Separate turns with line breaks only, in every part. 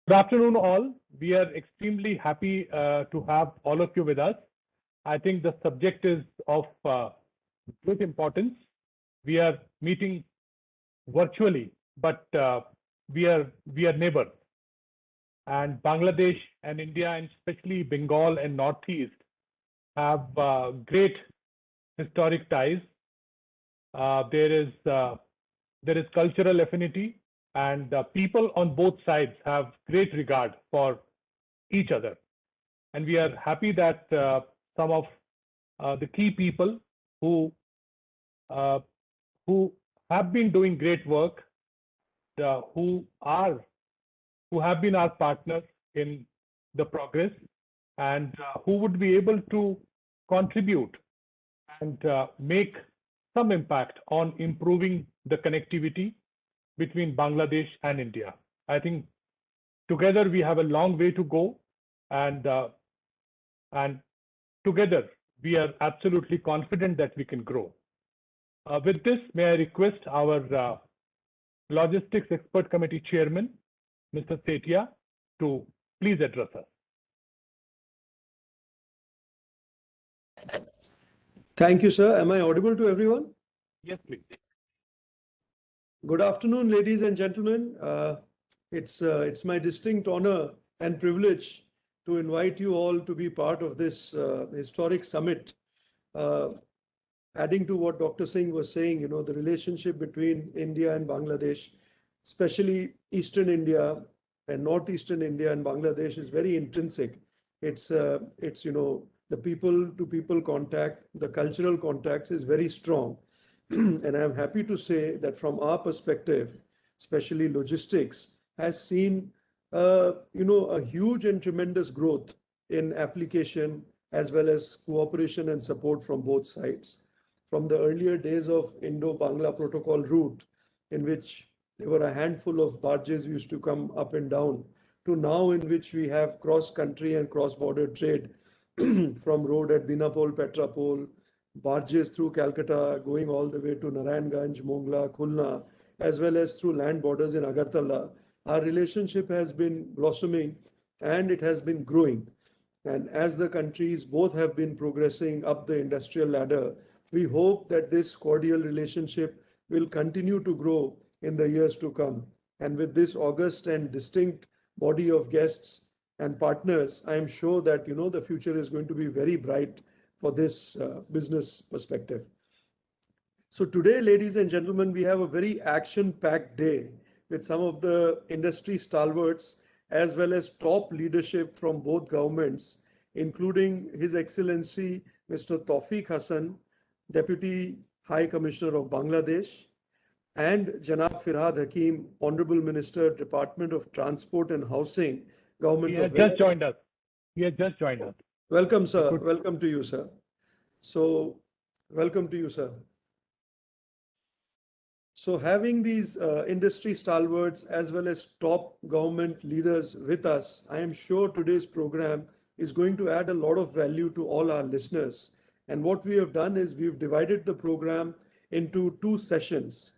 Good afternoon, all. We are extremely happy to have all of you with us. I think the subject is of great importance. We are meeting virtually, but we are neighbors. And Bangladesh and India, and especially Bengal and Northeast, have great historic ties. There is cultural affinity, and people on both sides have great regard for each other. And we are happy that some of the key people who have been doing great work, who have been our partners in the progress, and who would be able to contribute and make some impact on improving the connectivity between Bangladesh and India. I think together we have a long way to go, and together we are absolutely confident that we can grow. With this, may I request our Logistics Expert Committee Chairman, Mr. Setia, to please address us.
Thank you, sir. Am I audible to everyone?
Yes, please.
Good afternoon, ladies and gentlemen. It's my distinct honor and privilege to invite you all to be part of this historic summit. Adding to what Dr. Singh was saying, the relationship between India and Bangladesh, especially Eastern India and Northeastern India and Bangladesh, is very intrinsic. It's the people-to-people contact, the cultural contacts is very strong. And I'm happy to say that from our perspective, especially logistics, has seen a huge and tremendous growth in application as well as cooperation and support from both sides. From the earlier days of Indo-Bangla Protocol route, in which there were a handful of barges used to come up and down, to now in which we have cross-country and cross-border trade from road at Binapol, Petrapol, barges through Calcutta, going all the way to Narayanganj, Mongla, Khulna, as well as through land borders in Agartala. Our relationship has been blossoming and it has been growing. And as the countries both have been progressing up the industrial ladder, we hope that this cordial relationship will continue to grow in the years to come. And with this august and distinct body of guests and partners, I am sure that the future is going to be very bright for this business perspective. So today, ladies and gentlemen, we have a very action-packed day with some of the industry stalwarts as well as top leadership from both governments, including His Excellency Mr. Tawfiq Hassan, Deputy High Commissioner of Bangladesh, and Janab Firhad Hakim, Honorable Minister, Department of Transport and Housing, Government
He
of
has just joined us. He has just joined us.
Welcome, sir. Welcome to you, sir. So, welcome to you, sir. So, having these industry stalwarts as well as top government leaders with us, I am sure today's program is going to add a lot of value to all our listeners. And what we have done is we've divided the program into two sessions.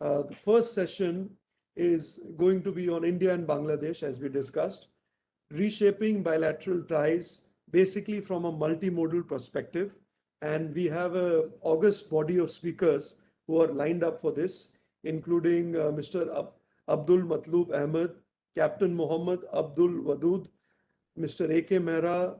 The first session is going to be on India and Bangladesh, as we discussed, reshaping bilateral ties, basically from a multimodal perspective. And we have an august body of speakers who are lined up for this, including Mr. Abdul Matlub Ahmed, Captain Muhammad Abdul Wadud, Mr. A.K. Mehra,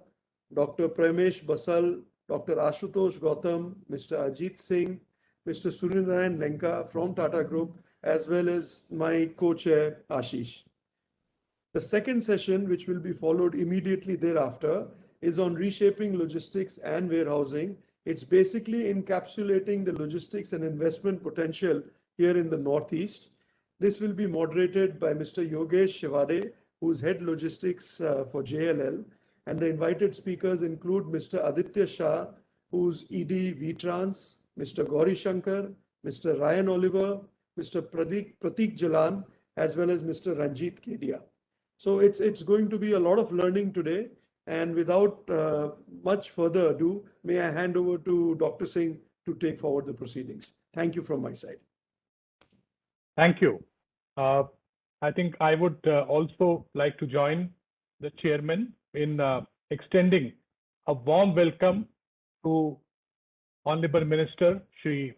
Dr. Pramesh Basal, Dr. Ashutosh Gautam, Mr. Ajit Singh, Mr. Surinarayan Lenka from Tata Group, as well as my co-chair Ashish. The second session, which will be followed immediately thereafter, is on reshaping logistics and warehousing. It's basically encapsulating the logistics and investment potential here in the Northeast. This will be moderated by Mr. Yogesh Shivade, who's head logistics for JLL. And the invited speakers include Mr. Aditya Shah, who's ED VTrans, Mr. Gauri Shankar, Mr. Ryan Oliver, Mr. Pratik Jalan, as well as Mr. Ranjit Kedia. So it's going to be a lot of learning today. And without much further ado, may I hand over to Dr. Singh to take forward the proceedings. Thank you from my side.
Thank you. I think I would also like to join the chairman in extending a warm welcome to Honorable Minister Shri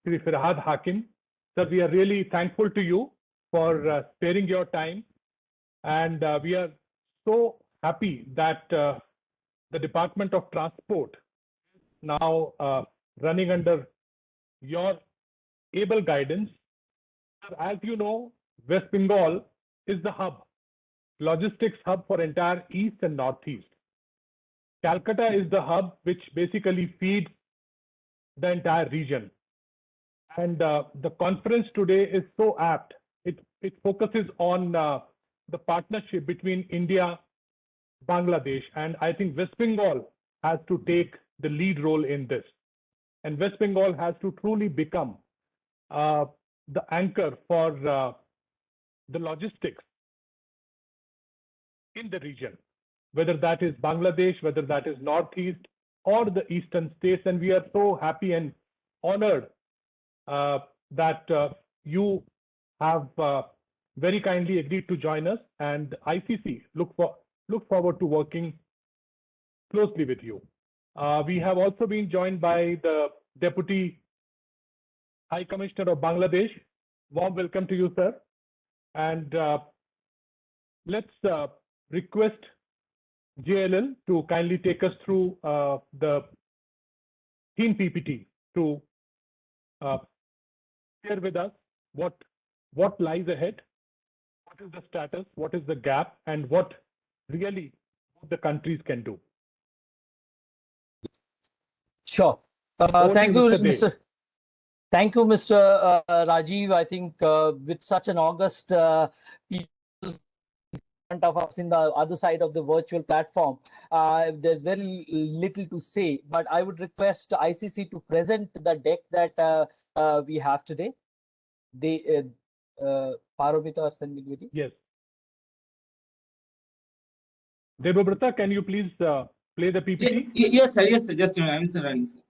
Firhad Hakim. Sir, we are really thankful to you for sparing your time, and we are so happy that the Department of Transport now running under your able guidance. As you know, West Bengal is the hub, logistics hub for entire East and Northeast. Calcutta is the hub which basically feeds the entire region. And the conference today is so apt. It focuses on the partnership between India, Bangladesh, and I think West Bengal has to take the lead role in this. And West Bengal has to truly become the anchor for the logistics in the region, whether that is Bangladesh, whether that is Northeast or the Eastern states. And we are so happy and honored that you have very kindly agreed to join us, and ICC look forward to working closely with you. We have also been joined by the Deputy High Commissioner of Bangladesh. Warm welcome to you, sir. And let's request JLL to kindly take us through the theme PPT to share with us what lies ahead, what is the status, what is the gap, and what really the countries can do.
Sure. Thank you, Mr. Thank you, Mr. Rajiv. I think with such an august people in front of us in the other side of the virtual platform, there's very little to say, but I would request ICC to present the deck that we have today. Paramita or Sanmigviti?
Yes. Debabrata, can you please play the PPT?
Yes, sir. Yes, sir. Just I'm sorry, sir.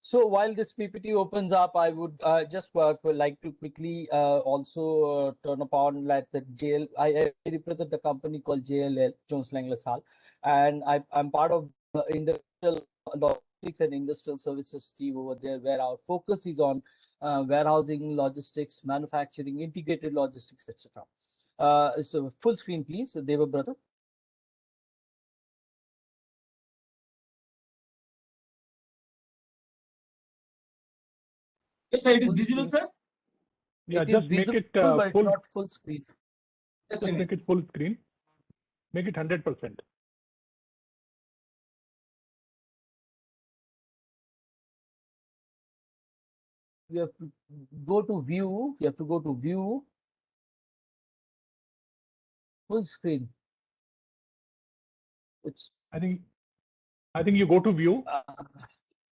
So while this PPT opens up, I would just like to quickly also turn upon like the JL. I represent a company called JLL, Jones Lang LaSalle, and I'm part of the industrial logistics and industrial services team over there, where our focus is on warehousing, logistics, manufacturing, integrated logistics, etc. So full screen, please, Deva brother.
Yes, sir. It is visible, sir.
Yeah,
just
make it
but
full.
It's not full screen.
Yes,
Just make it full screen. Make it 100%.
You have to go to view. You have to go to view. Full screen. It's.
I think you go to view.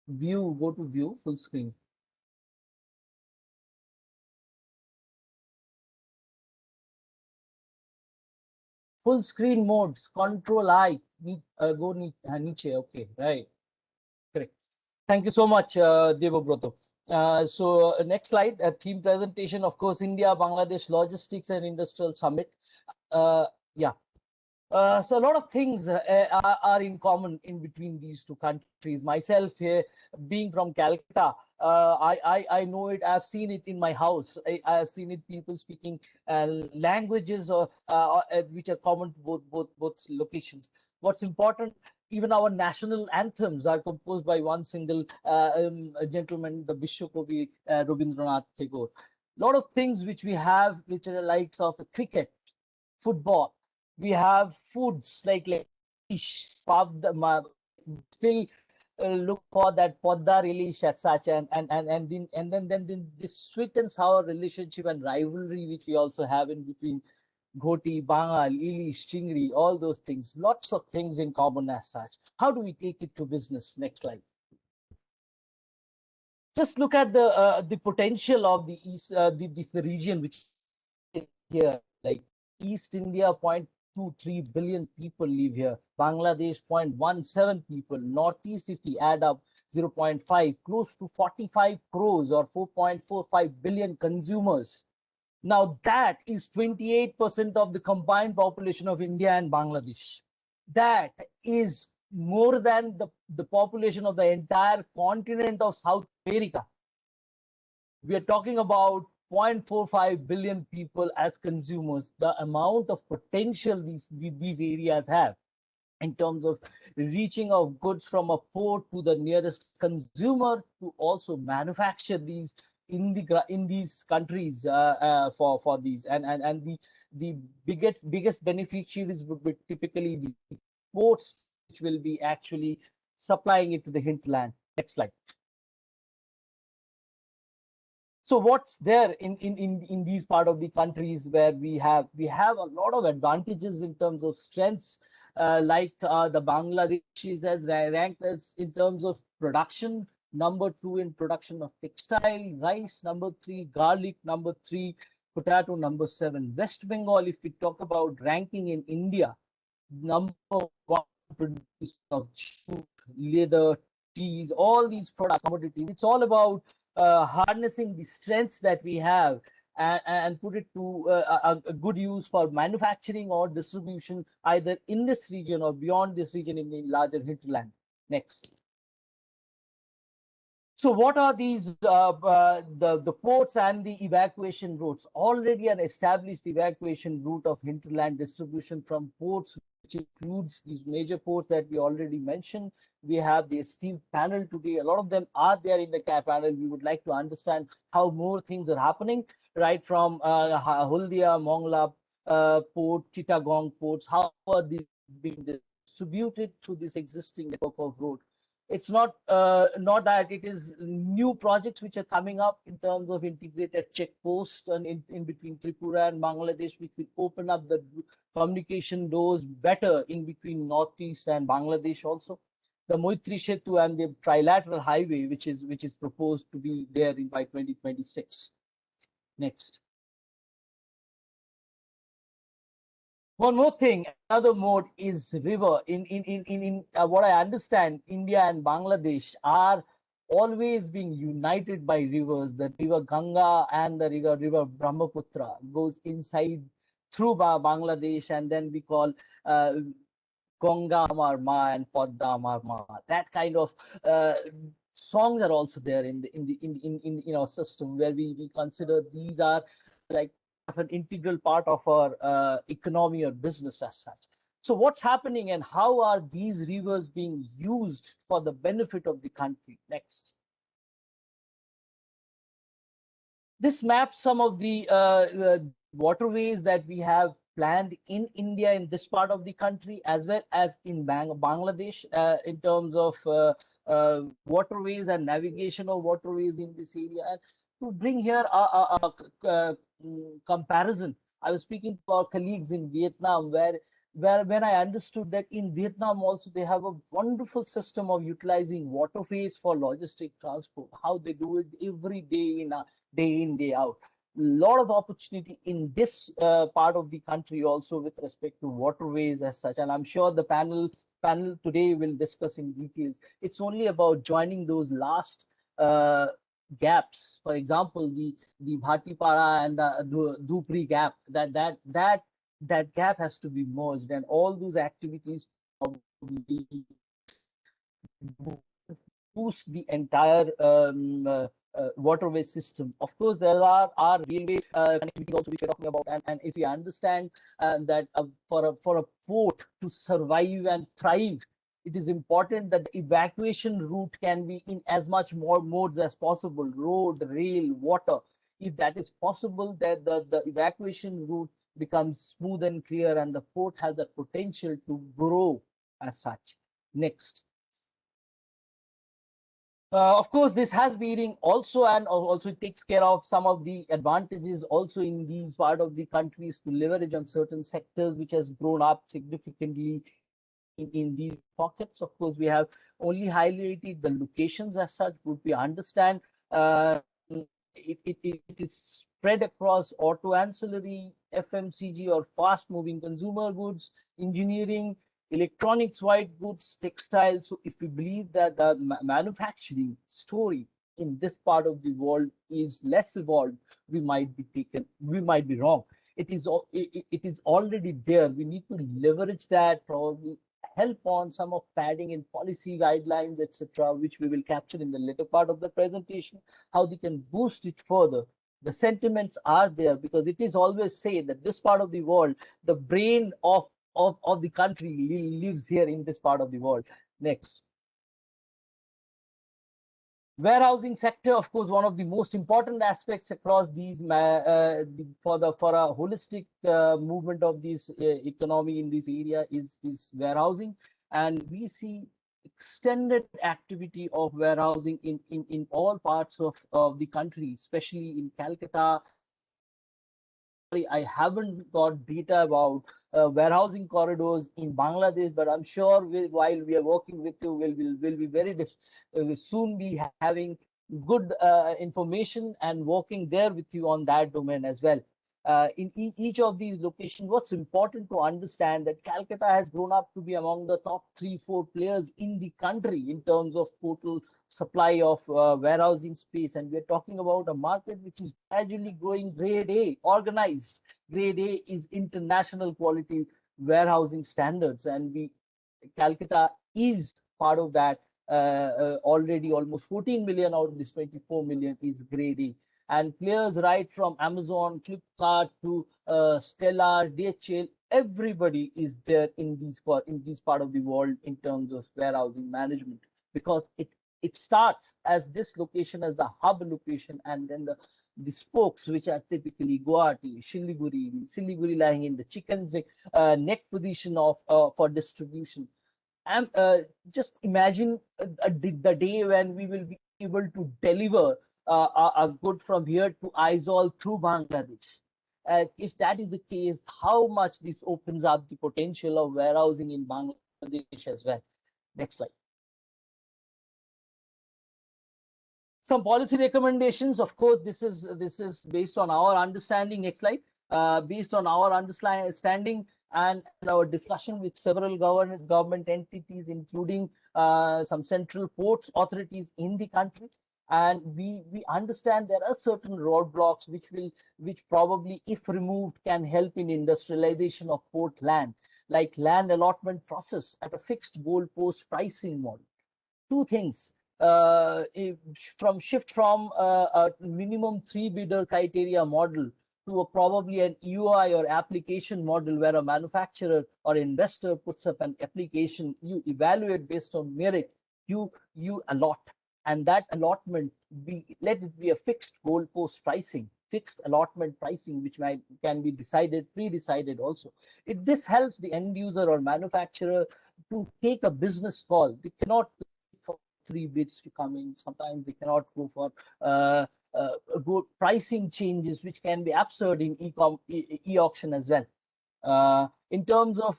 View. Go to view. Full screen. Full screen modes. Control I. Go niche. Okay. Right. Correct. Thank you so much, Devabroto. So next slide, a theme presentation, of course, India, Bangladesh Logistics and Industrial Summit. Yeah. So a lot of things are in common in between these two countries. Myself here, being from Calcutta, I know it. I've seen it in my house. I have seen it. People speaking languages which are common to both locations. What's important? Even our national anthems are composed by one single gentleman, the Vishwakovi Rabindranath Tagore. A lot of things which we have, which are the likes of cricket, football. We have foods like fish, still look for that podda relish as such, and then this sweet and sour relationship and rivalry which we also have in between Ghoti, Bangal, Ilish, Chingri, all those things. Lots of things in common as such. How do we take it to business? Next slide. Just look at the potential of the East, the region which here, like East India, 0.23 billion people live here. Bangladesh, 0.17 people. Northeast, if we add up, 0.5, close to 45 crores or 4.45 billion consumers. Now that is 28% of the combined population of India and Bangladesh. That is more than the population of the entire continent of South America. We are talking about 0.45 billion people as consumers. The amount of potential these areas have in terms of reaching of goods from a port to the nearest consumer to also manufacture these in these countries for these and the biggest beneficiaries would be typically the ports, which will be actually supplying it to the hinterland. Next slide. So what's there in these part of the countries where we have a lot of advantages in terms of strengths, like the Bangladeshis has ranked as in terms of production, number 2 in production of textile, rice, number 3, garlic, number 3, potato, number 7. West Bengal, if we talk about ranking in India, number 1 producer of jute, leather, teas, all these product commodities. It's all about harnessing the strengths that we have and put it to a good use for manufacturing or distribution, either in this region or beyond this region in the larger hinterland. Next. So what are these the ports and the evacuation routes? Already an established evacuation route of hinterland distribution from ports, which includes these major ports that we already mentioned. We have the steel panel today. A lot of them are there in the panel. We would like to understand how more things are happening, right from Huldia, Mongla port, Chittagong ports. How are these being distributed through this existing network of road? It's not that it is new projects which are coming up in terms of integrated checkpost and in between Tripura and Bangladesh, which will open up the communication doors better in between Northeast and Bangladesh also. The Moitri Setu and the trilateral highway, which is proposed to be there by 2026. Next. One more thing, another mode is river. In what I understand, India and Bangladesh are always being united by rivers. The river Ganga and the river Brahmaputra goes inside through Bangladesh, and then we call Ganga Amar Ma and Padma Amar Ma. That kind of songs are also there in our system, where we consider these are like an integral part of our economy or business as such. So what's happening and how are these rivers being used for the benefit of the country? Next. This maps some of the waterways that we have planned in India in this part of the country, as well as in Bangladesh, in terms of waterways and navigation of waterways in this area. And to bring here a comparison, I was speaking to our colleagues in Vietnam, where when I understood that in Vietnam also they have a wonderful system of utilizing waterways for logistic transport. How they do it every day day in, day out. Lot of opportunity in this part of the country also with respect to waterways as such, and I'm sure the panel today will discuss in details. It's only about joining those last gaps. For example, the Bhatipara and the Dhupri gap, that gap has to be merged, and all those activities boost the entire waterway system. Of course, there are railway connectivity also which we're talking about, and if you understand that for a port to survive and thrive, it is important that the evacuation route can be in as much more modes as possible: road, rail, water. If that is possible, that the evacuation route becomes smooth and clear, and the port has the potential to grow as such. Next. Of course, this has been also, and also it takes care of some of the advantages also in these part of the countries to leverage on certain sectors which has grown up significantly in these pockets. Of course, we have only highlighted the locations as such, but we understand it is spread across auto ancillary, FMCG or fast moving consumer goods, engineering, electronics, white goods, textiles. So if we believe that the manufacturing story in this part of the world is less evolved, we might be wrong. It is already there. We need to leverage that, probably help on some of padding in policy guidelines, etc., which we will capture in the later part of the presentation, how they can boost it further. The sentiments are there because it is always said that this part of the world, the brain of the country lives here in this part of the world. Next. Warehousing sector, of course, one of the most important aspects across these for a holistic movement of this economy in this area is warehousing, and we see extended activity of warehousing in all parts of the country, especially in Calcutta. I haven't got data about warehousing corridors in Bangladesh, but I'm sure while we are working with you, we'll be will soon be having good information and working there with you on that domain as well. In each of these locations, what's important to understand that Calcutta has grown up to be among the top 3-4 players in the country in terms of total supply of warehousing space, and we're talking about a market which is gradually growing grade A, organized. Grade A is international quality warehousing standards, and Calcutta is part of that. Already almost 14 million out of this 24 million is grade A, and players right from Amazon, Flipkart to Stellar, DHL, everybody is there in these part of the world in terms of warehousing management, because it starts as this location as the hub location, and then the spokes, which are typically Guwahati, Siliguri lying in the chicken neck position of for distribution. And just imagine the day when we will be able to deliver a good from here to Aizawl through Bangladesh. If that is the case, how much this opens up the potential of warehousing in Bangladesh as well. Next slide. Some policy recommendations. Of course, this is based on our understanding. Next slide. Based on our understanding and our discussion with several government entities, including some central ports authorities in the country, and we understand there are certain roadblocks which probably, if removed, can help in industrialization of port land, like land allotment process at a fixed goalpost pricing model. Two things. Shift from a minimum 3 bidder criteria model to probably an UI or application model, where a manufacturer or investor puts up an application, you evaluate based on merit, you allot, and that allotment let it be a fixed goalpost pricing, fixed allotment pricing, which can be pre-decided also. This helps the end user or manufacturer to take a business call. They cannot for 3 bids to come in. Sometimes they cannot go for good pricing changes, which can be absurd in e-auction as well. In terms of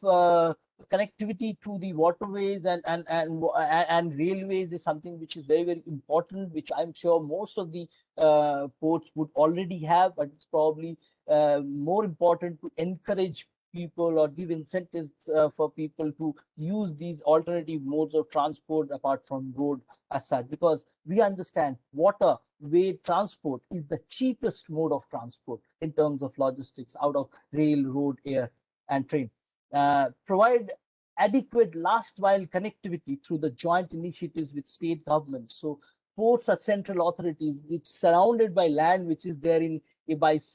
connectivity to the waterways and railways is something which is very, very important, which I'm sure most of the ports would already have, but it's probably more important to encourage people or give incentives for people to use these alternative modes of transport apart from road as such, because we understand waterway transport is the cheapest mode of transport in terms of logistics out of rail, road, air, and train. Provide adequate last mile connectivity through the joint initiatives with state governments. So ports are central authorities. It's surrounded by land which is there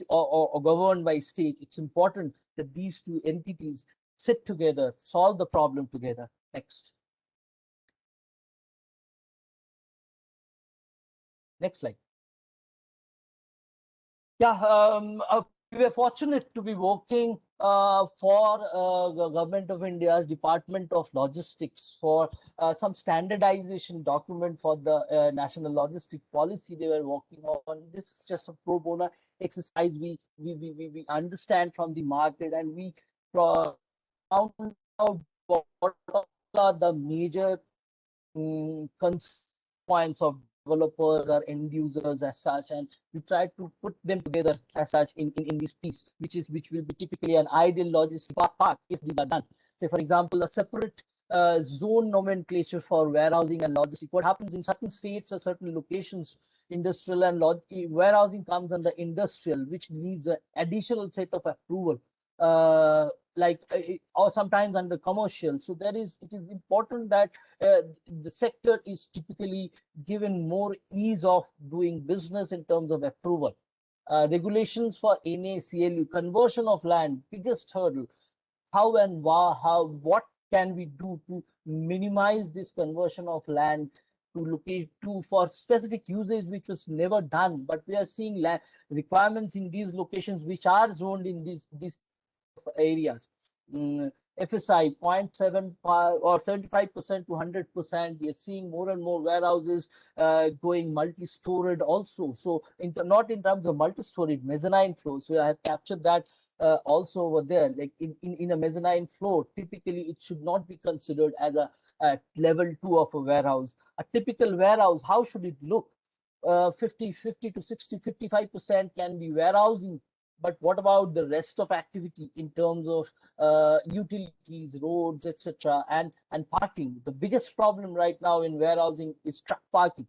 or governed by state. It's important that these two entities sit together, solve the problem together. Next. Next slide. Yeah, we were fortunate to be working for the Government of India's Department of Logistics for some standardization document for the national logistic policy they were working on. This is just a pro bono exercise. We understand from the market, and we found out what are the major points of developers or end users as such, and we try to put them together as such in this piece, which will be typically an ideal logistic park if these are done. Say, for example, a separate zone nomenclature for warehousing and logistics. What happens in certain states or certain locations, industrial and warehousing comes under industrial, which needs an additional set of approval, or sometimes under commercial. So it is important that the sector is typically given more ease of doing business in terms of approval. Regulations for NACLU, conversion of land, biggest hurdle. What can we do to minimize this conversion of land for specific usage which was never done, but we are seeing requirements in these locations which are zoned in these areas. FSI 0.7 or 75% to 100%. We are seeing more and more warehouses going multi-storied also. So not in terms of multi-storied, mezzanine floor. So I have captured that also over there. Like in a mezzanine floor, typically it should not be considered as a level 2 of a warehouse. A typical warehouse, how should it look? 50 to 60, 55% can be warehousing. But what about the rest of activity in terms of utilities, roads, etc., and parking? The biggest problem right now in warehousing is truck parking.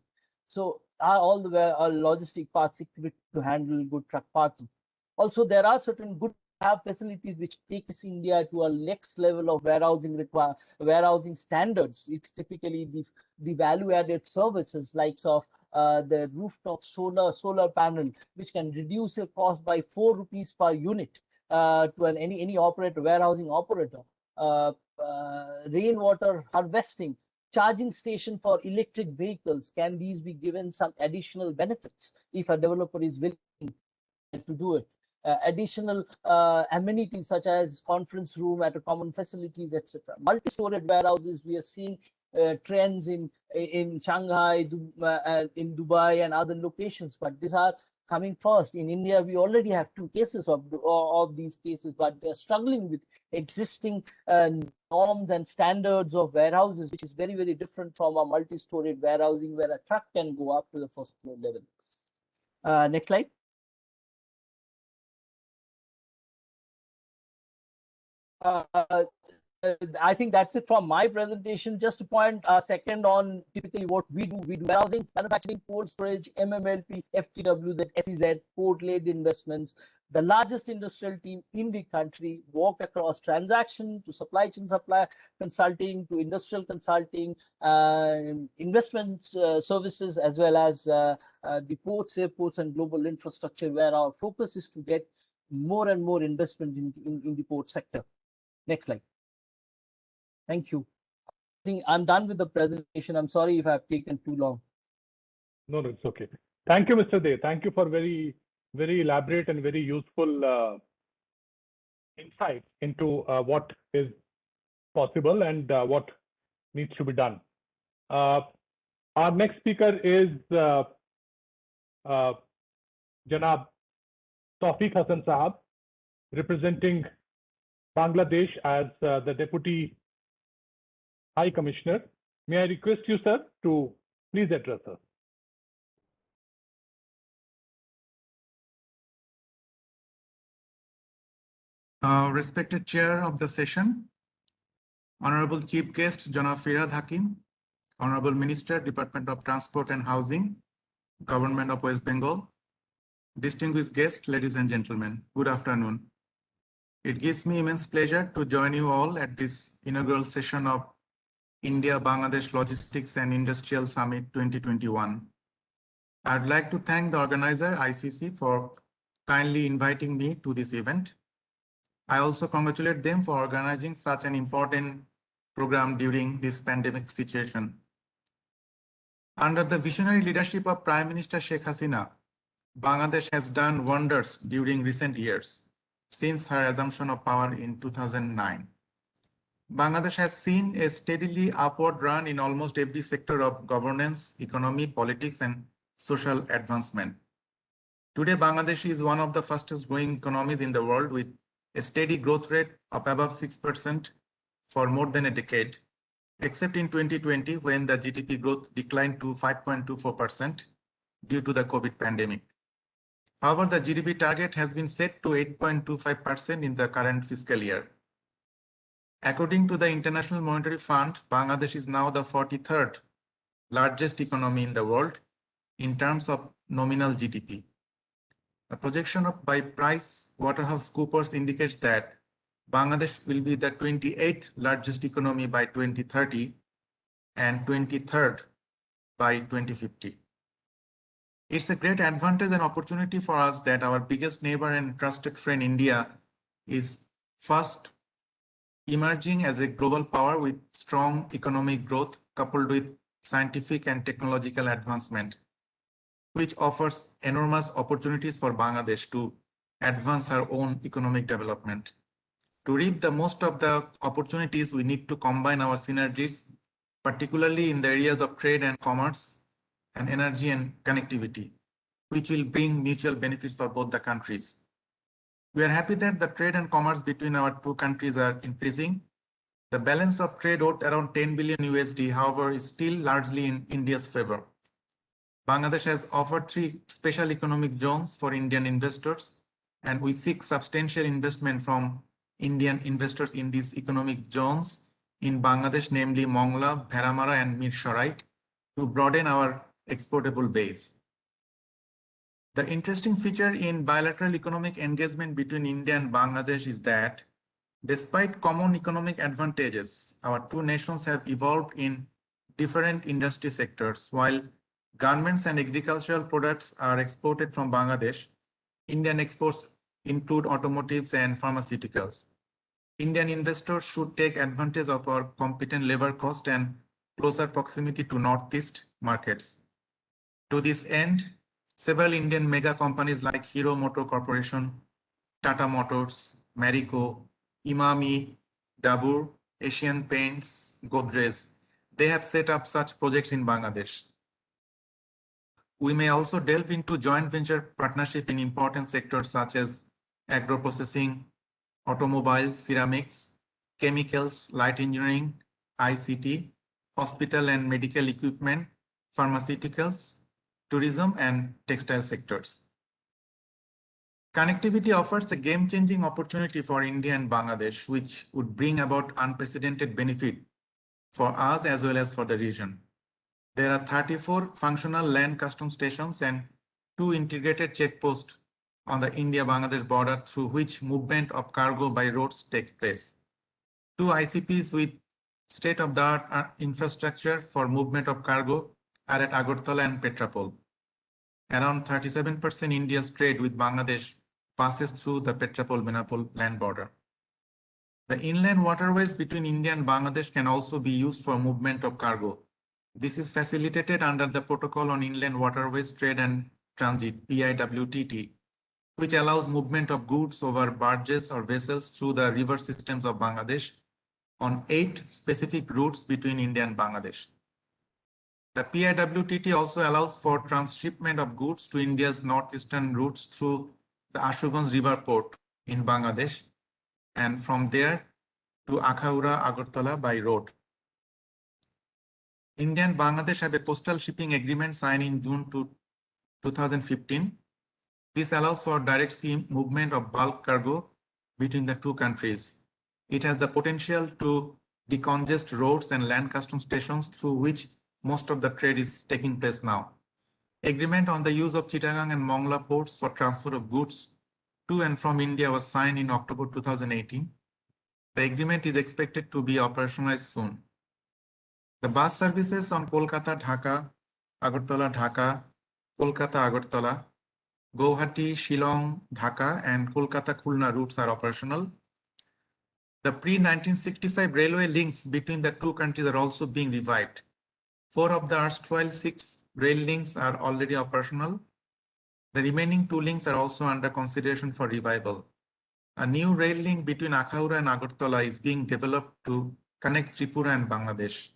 So are all the logistic parks equipped to handle good truck parking? Also, there are certain good facilities which takes India to a next level of warehousing standards. It's typically the value-added services likes of the rooftop solar panel, which can reduce your cost by 4 rupees per unit to any operator, warehousing operator. Rainwater harvesting, charging station for electric vehicles. Can these be given some additional benefits if a developer is willing to do it? Additional amenities such as conference room at a common facilities, etc. Multi-storied warehouses, we are seeing trends in Shanghai, in Dubai and other locations, but these are coming first. In India, we already have 2 cases of these cases, but they're struggling with existing norms and standards of warehouses, which is very, very different from a multi-storied warehousing where a truck can go up to the first floor level. Next slide. I think that's it from my presentation. Just to point a second on typically what we do. We do warehousing, manufacturing, cold storage, MMLP, FTW, that SEZ, port-led investments. The largest industrial team in the country, walk across transaction to supply chain consulting to industrial consulting, investment services, as well as the ports, airports, and global infrastructure, where our focus is to get more and more investment in the port sector. Next slide. Thank you. I think I'm done with the presentation. I'm sorry if I've taken too long.
No, it's okay. Thank you, Mr. Dey. Thank you for very, very elaborate and very useful insight into what is possible and what needs to be done. Our next speaker is Janab Tawfiq Hassan Sahab, representing Bangladesh as the Deputy High Commissioner. May I request you, sir, to please address us.
Respected Chair of the session, Honorable Chief Guest Janab Firhad Hakim, Honorable Minister, Department of Transport and Housing, Government of West Bengal, distinguished guests, ladies and gentlemen, good afternoon. It gives me immense pleasure to join you all at this inaugural session of India-Bangladesh Logistics and Industrial Summit 2021. I'd like to thank the organizer, ICC, for kindly inviting me to this event. I also congratulate them for organizing such an important program during this pandemic situation. Under the visionary leadership of Prime Minister Sheikh Hasina, Bangladesh has done wonders during recent years, since her assumption of power in 2009. Bangladesh has seen a steadily upward run in almost every sector of governance, economy, politics, and social advancement. Today, Bangladesh is one of the fastest growing economies in the world, with a steady growth rate of above 6% for more than a decade, except in 2020 when the GDP growth declined to 5.24% due to the COVID pandemic. However, the GDP target has been set to 8.25% in the current fiscal year. According to the International Monetary Fund, Bangladesh is now the 43rd largest economy in the world in terms of nominal GDP. A projection by PricewaterhouseCoopers indicates that Bangladesh will be the 28th largest economy by 2030 and 23rd by 2050. It's a great advantage and opportunity for us that our biggest neighbor and trusted friend India is first emerging as a global power with strong economic growth coupled with scientific and technological advancement, which offers enormous opportunities for Bangladesh to advance our own economic development. To reap the most of the opportunities, we need to combine our synergies, particularly in the areas of trade and commerce and energy and connectivity, which will bring mutual benefits for both the countries. We are happy that the trade and commerce between our two countries are increasing. The balance of trade worth around 10 billion USD, however, is still largely in India's favor. Bangladesh has offered 3 special economic zones for Indian investors, and we seek substantial investment from Indian investors in these economic zones in Bangladesh, namely Mongla, Bheramara, and Mirsharai, to broaden our exportable base. The interesting feature in bilateral economic engagement between India and Bangladesh is that despite common economic advantages, our two nations have evolved in different industry sectors. While garments and agricultural products are exported from Bangladesh, Indian exports include automotives and pharmaceuticals. Indian investors should take advantage of our competent labor cost and closer proximity to Northeast markets. To this end, several Indian mega companies like Hero Motor Corporation, Tata Motors, Marico, Imami, Dabur, Asian Paints, Godrej, they have set up such projects in Bangladesh. We may also delve into joint venture partnership in important sectors such as agro-processing, automobiles, ceramics, chemicals, light engineering, ICT, hospital and medical equipment, pharmaceuticals, tourism, and textile sectors. Connectivity offers a game-changing opportunity for India and Bangladesh, which would bring about unprecedented benefit for us as well as for the region. There are 34 functional land customs stations and 2 integrated checkposts on the India-Bangladesh border through which movement of cargo by roads takes place. 2 ICPs with state-of-the-art infrastructure for movement of cargo are at Agartala and Petrapol. Around 37% India's trade with Bangladesh passes through the Petrapol-Benapol land border. The inland waterways between India and Bangladesh can also be used for movement of cargo. This is facilitated under the Protocol on Inland Waterways Trade and Transit, PIWTT, which allows movement of goods over barges or vessels through the river systems of Bangladesh on 8 specific routes between India and Bangladesh. The PIWTT also allows for transshipment of goods to India's northeastern routes through the Ashuganj River Port in Bangladesh, and from there to Akhaura, Agartala by road. India and Bangladesh have a coastal shipping agreement signed in June 2015. This allows for direct sea movement of bulk cargo between the two countries. It has the potential to decongest roads and land customs stations through which most of the trade is taking place now. Agreement on the use of Chittagong and Mongla ports for transfer of goods to and from India was signed in October 2018. The agreement is expected to be operationalized soon. The bus services on Kolkata-Dhaka, Agartala-Dhaka, Kolkata-Agartala, Guwahati, Shillong, Dhaka, and Kolkata-Khulna routes are operational. The pre-1965 railway links between the two countries are also being revived. 4 of the erstwhile 6 rail links are already operational. The remaining 2 links are also under consideration for revival. A new rail link between Akhaura and Agartala is being developed to connect Tripura and Bangladesh.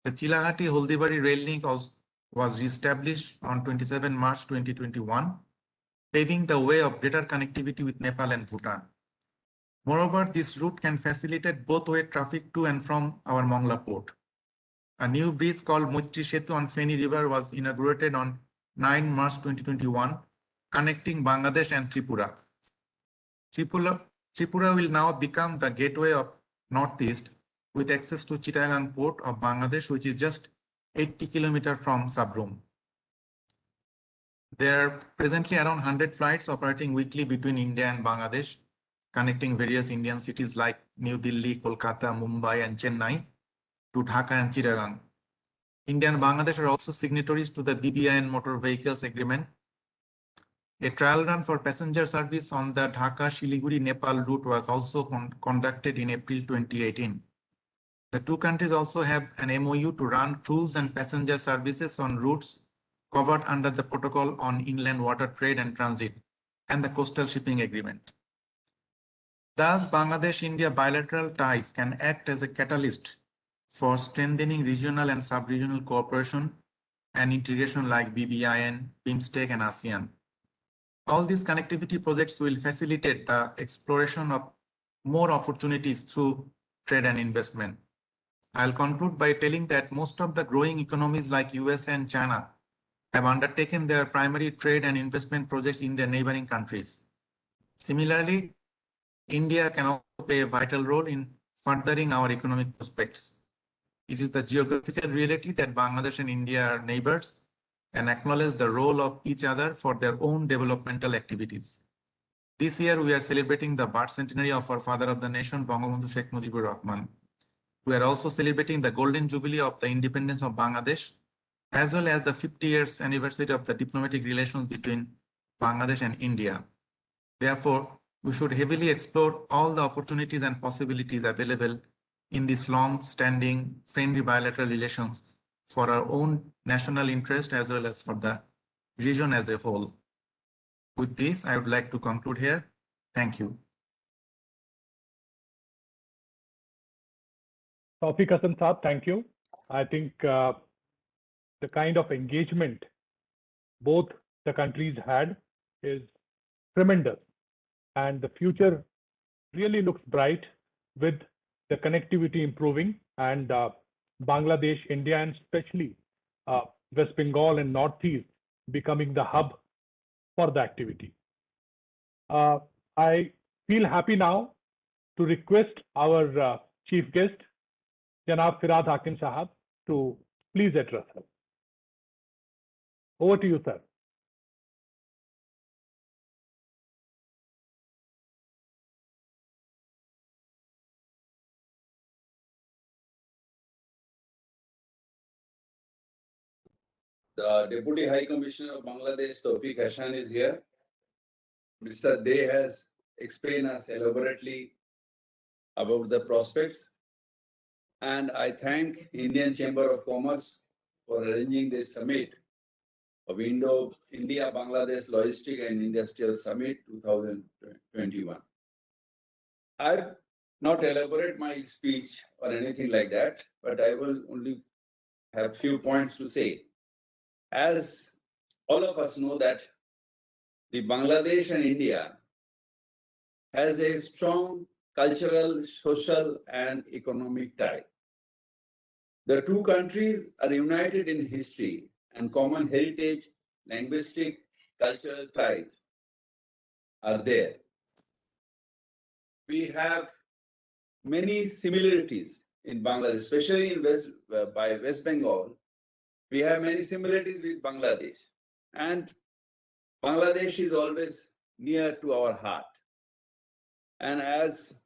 The Chilahati-Holdibari rail link also was re-established on 27 March 2021, paving the way of greater connectivity with Nepal and Bhutan. Moreover, this route can facilitate both-way traffic to and from our Mongla port. A new bridge called Moitri Setu on Feni River was inaugurated on 9 March 2021, connecting Bangladesh and Tripura. Tripura will now become the gateway of Northeast with access to Chittagong port of Bangladesh, which is just 80 kilometers from Sabrum. There are presently around 100 flights operating weekly between India and Bangladesh, connecting various Indian cities like New Delhi, Kolkata, Mumbai, and Chennai to Dhaka and Chittagong. India and Bangladesh are also signatories to the BBIN Motor Vehicles Agreement. A trial run for passenger service on the Dhaka-Shiliguri Nepal route was also conducted in April 2018. The two countries also have an MOU to run cruise and passenger services on routes covered under the Protocol on Inland Water Trade and Transit and the Coastal Shipping Agreement. Thus, Bangladesh-India bilateral ties can act as a catalyst for strengthening regional and sub-regional cooperation and integration like BBIN, BIMSTEC, and ASEAN. All these connectivity projects will facilitate the exploration of more opportunities through trade and investment. I'll conclude by telling that most of the growing economies like US and China have undertaken their primary trade and investment projects in their neighboring countries. Similarly, India can also play a vital role in furthering our economic prospects. It is the geographical reality that Bangladesh and India are neighbors and acknowledge the role of each other for their own developmental activities. This year, we are celebrating the birth centenary of our father of the nation, Bangabandhu Sheikh Mujibur Rahman. We are also celebrating the golden jubilee of the independence of Bangladesh, as well as the 50 years anniversary of the diplomatic relations between Bangladesh and India. Therefore, we should heavily explore all the opportunities and possibilities available in these long-standing friendly bilateral relations for our own national interest as well as for the region as a whole. With this, I would like to conclude here. Thank you.
Tawfiq Hasan Saab, thank you. I think the kind of engagement both the countries had is tremendous, and the future really looks bright with the connectivity improving and Bangladesh, India, and especially West Bengal and Northeast becoming the hub for the activity. I feel happy now to request our chief guest, Janab Firhad Hakim Sahab, to please address us. Over to you, sir.
The Deputy High Commissioner of Bangladesh, Tawfiq Hasan, is here. Mr. Dey has explained us elaborately about the prospects. And I thank Indian Chamber of Commerce for arranging this summit of India-Bangladesh Logistic and Industrial Summit 2021. I'll not elaborate my speech or anything like that, but I will only have few points to say. As all of us know that the Bangladesh and India has a strong cultural, social, and economic tie. The two countries are united in history and common heritage, linguistic, cultural ties are there. We have many similarities in Bangladesh, especially in West Bengal. We have many similarities with Bangladesh, and Bangladesh is always near to our heart. And as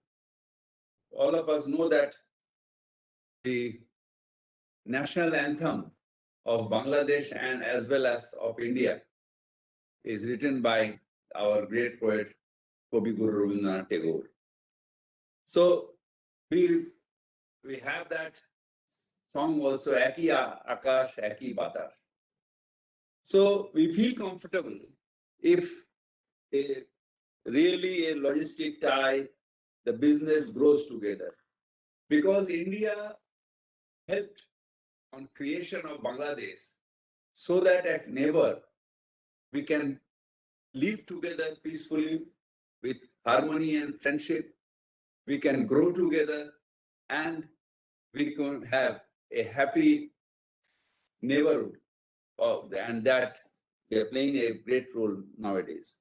all of us know that the national anthem of Bangladesh and as well as of India is written by our great poet, Kavi Guru Rabindranath Tagore. So we have that song also, Eki Akash, Eki Batash. So we feel comfortable if really a logistic tie, the business grows together. Because India helped on creation of Bangladesh so that as neighbor, we can live together peacefully with harmony and friendship we can grow together, and we can have a happy neighborhood. And that we are playing a great role nowadays.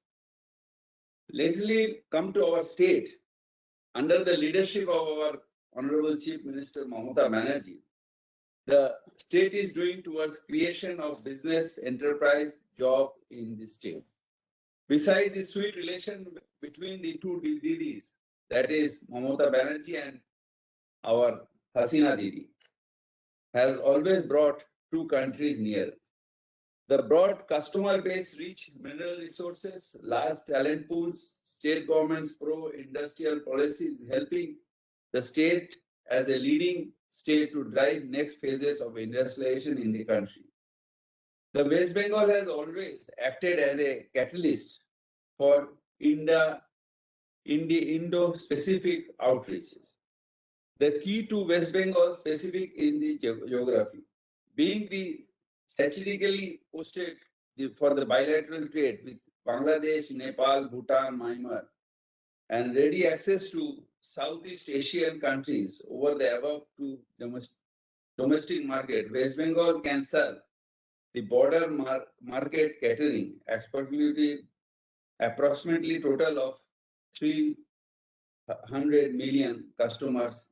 Lately, come to our state, under the leadership of our Honorable Chief Minister Mamata Banerjee, the state is doing towards creation of business, enterprise, job in the state. Besides the sweet relation between the two Didis, that is Mamata Banerjee and our Hasina Didi, has always brought two countries near. The broad customer base, rich mineral resources, large talent pools, state government's pro-industrial policies helping the state as a leading state to drive next phases of industrialization in the country. The West Bengal has always acted as a catalyst for Indo-Pacific outreaches. The key to West Bengal specific in the geography, being the strategically posted for the bilateral trade with Bangladesh, Nepal, Bhutan, Myanmar, and ready access to Southeast Asian countries over the above to domestic market. West Bengal can serve the border market catering approximately total of 300 million customers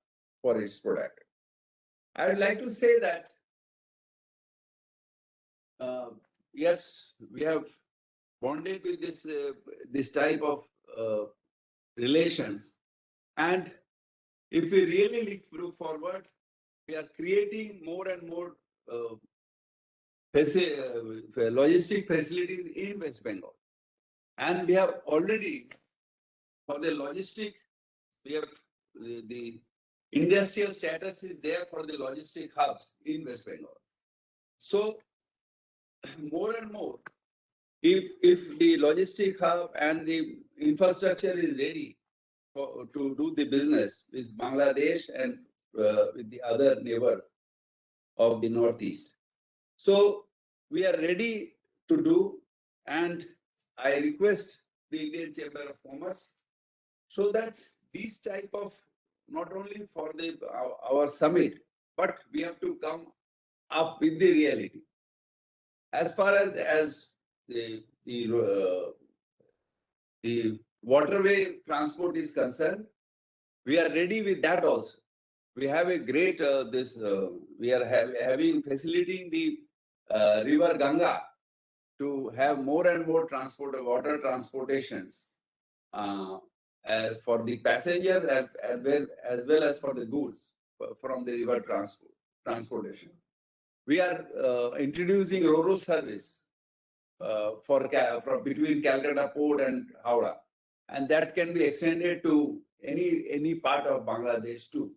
for its product. I would like to say that yes, we have bonded with this type of relations, and if we really look forward, we are creating more and more logistic facilities in West Bengal, and we have already for the logistic, we have the industrial status is there for the logistic hubs in West Bengal. So more and more, if the logistic hub and the infrastructure is ready to do the business with Bangladesh and with the other neighbors of the Northeast. So we are ready to do, and I request the Indian Chamber of Commerce so that these type of, not only for our summit, but we have to come up with the reality. As far as the waterway transport is concerned, we are ready with that also. We have a great we are having facilitating the river Ganga to have more and more water transportations for the passengers as well as for the goods from the river transportation. We are introducing Ro-Ro service from between Calcutta Port and Howrah, and that can be extended to any part of Bangladesh too.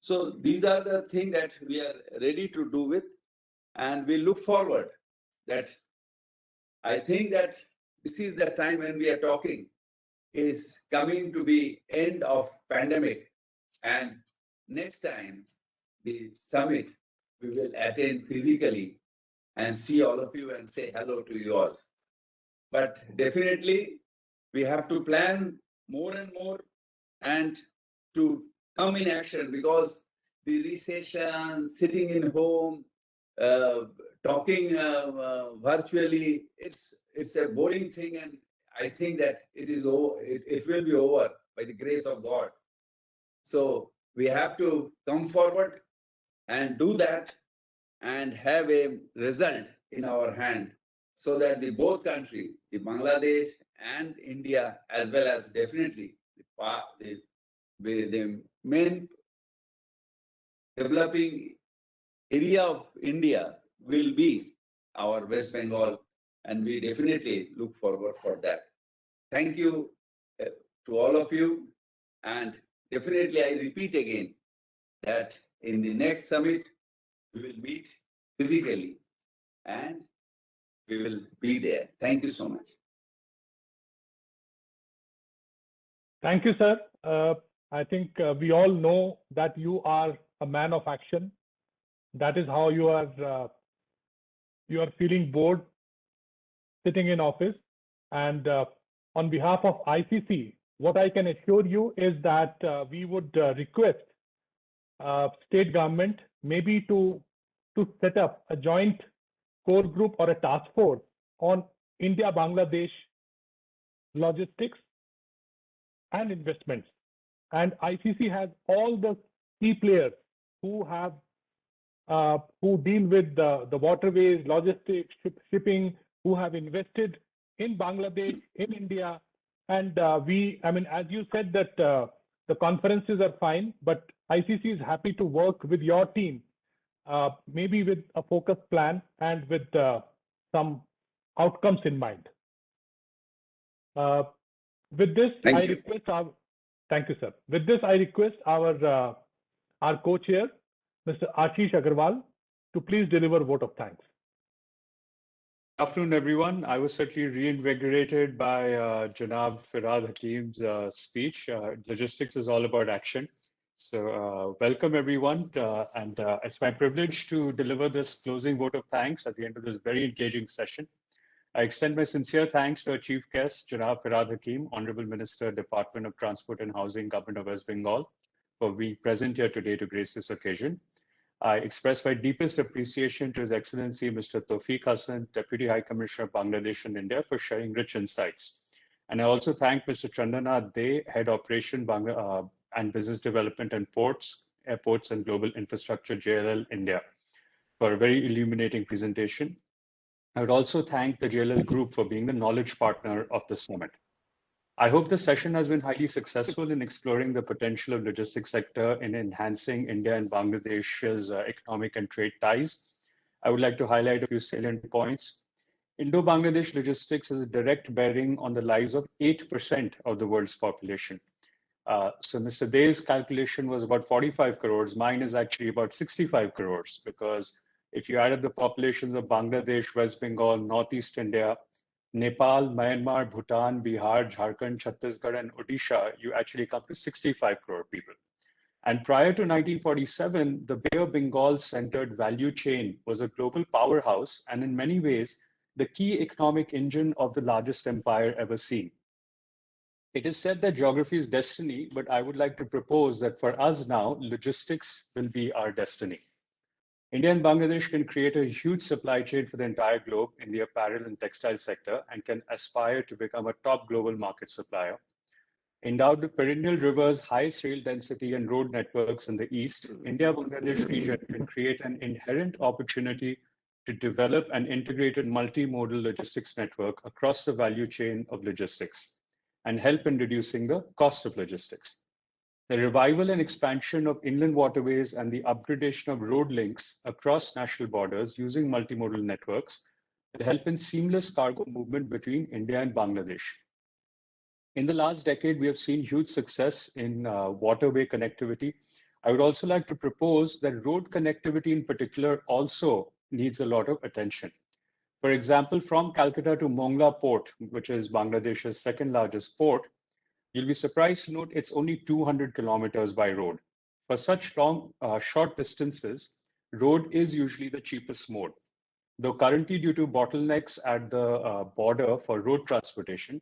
So these are the things that we are ready to do with, and we look forward that I think that this is the time when we are talking is coming to be end of pandemic, and next time the summit we will attend physically and see all of you and say hello to you all. But definitely we have to plan more and more and to come in action, because the recession, sitting in home, talking virtually, it's a boring thing, and I think that it will be over by the grace of God. So we have to come forward and do that and have a result in our hand, so that the both countries, the Bangladesh and India, as well as definitely the main developing area of India will be our West Bengal, and we definitely look forward for that. Thank you to all of you, and definitely I repeat again that in the next summit we will meet physically and we will be there. Thank you so much.
Thank you, sir. I think we all know that you are a man of action. That is how you are feeling bored sitting in office. And on behalf of ICC, what I can assure you is that we would request state government maybe to set up a joint core group or a task force on India-Bangladesh logistics and investments. And ICC has all the key players who deal with the waterways, logistics, shipping, who have invested in Bangladesh, in India. And as you said that the conferences are fine, but ICC is happy to work with your team, maybe with a focused plan and with some outcomes in mind. With this,
Thank you.
Thank you, sir. With this, I request our co-chair, Mr. Ashish Agarwal, to please deliver a vote of thanks.
Good afternoon, everyone. I was certainly reinvigorated by Janab Firad Hakim's speech. Logistics is all about action. So welcome, everyone. And it's my privilege to deliver this closing vote of thanks at the end of this very engaging session. I extend my sincere thanks to our chief guest, Janab Firad Hakim, Honorable Minister, Department of Transport and Housing, Government of West Bengal, for being present here today to grace this occasion. I express my deepest appreciation to His Excellency Mr. Tawfiq Hassan, Deputy High Commissioner of Bangladesh and India, for sharing rich insights. And I also thank Mr. Chandana De, Head Operation and Business Development and Ports, Airports and Global Infrastructure, JLL India, for a very illuminating presentation. I would also thank the JLL Group for being the knowledge partner of the summit. I hope the session has been highly successful in exploring the potential of logistics sector in enhancing India and Bangladesh's economic and trade ties. I would like to highlight a few salient points. Indo-Bangladesh logistics has a direct bearing on the lives of 8% of the world's population. So Mr. De's calculation was about 45 crores. Mine is actually about 65 crores, because if you add up the populations of Bangladesh, West Bengal, Northeast India, Nepal, Myanmar, Bhutan, Bihar, Jharkhand, Chhattisgarh, and Odisha, you actually come to 65 crore people. And prior to 1947, the Bay of Bengal-centered value chain was a global powerhouse and in many ways, the key economic engine of the largest empire ever seen. It is said that geography is destiny, but I would like to propose that for us now, logistics will be our destiny. India and Bangladesh can create a huge supply chain for the entire globe in the apparel and textile sector and can aspire to become a top global market supplier. Endowed with perennial rivers, highest rail density, and road networks in the east, India-Bangladesh region can create an inherent opportunity to develop an integrated multimodal logistics network across the value chain of logistics and help in reducing the cost of logistics. The revival and expansion of inland waterways and the upgradation of road links across national borders using multimodal networks will help in seamless cargo movement between India and Bangladesh. In the last decade, we have seen huge success in waterway connectivity. I would also like to propose that road connectivity in particular also needs a lot of attention. For example, from Calcutta to Mongla Port, which is Bangladesh's second largest port, you'll be surprised to note it's only 200 kilometers by road. For such long, short distances, road is usually the cheapest mode. Though currently due to bottlenecks at the border for road transportation,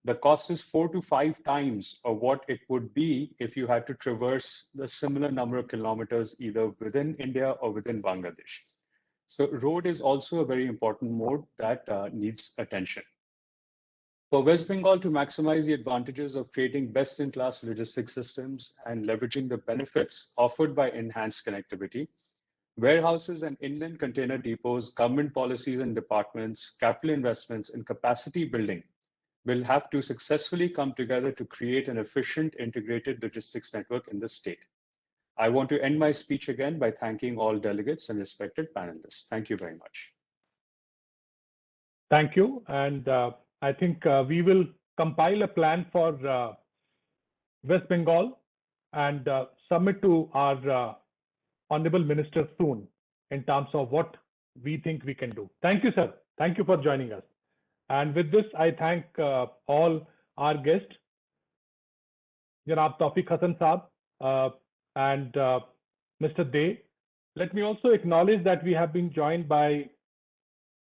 the cost is 4 to 5 times of what it would be if you had to traverse the similar number of kilometers either within India or within Bangladesh. So road is also a very important mode that needs attention. For West Bengal to maximize the advantages of creating best-in-class logistics systems and leveraging the benefits offered by enhanced connectivity, warehouses and inland container depots, government policies and departments, capital investments, and capacity building will have to successfully come together to create an efficient integrated logistics network in the state. I want to end my speech again by thanking all delegates and respected panelists. Thank you very much.
Thank you. And I think we will compile a plan for West Bengal and submit to our Honorable Minister soon in terms of what we think we can do. Thank you, sir. Thank you for joining us. And with this, I thank all our guests, Janab Tawfiq Hassan Saab and Mr. De. Let me also acknowledge that we have been joined by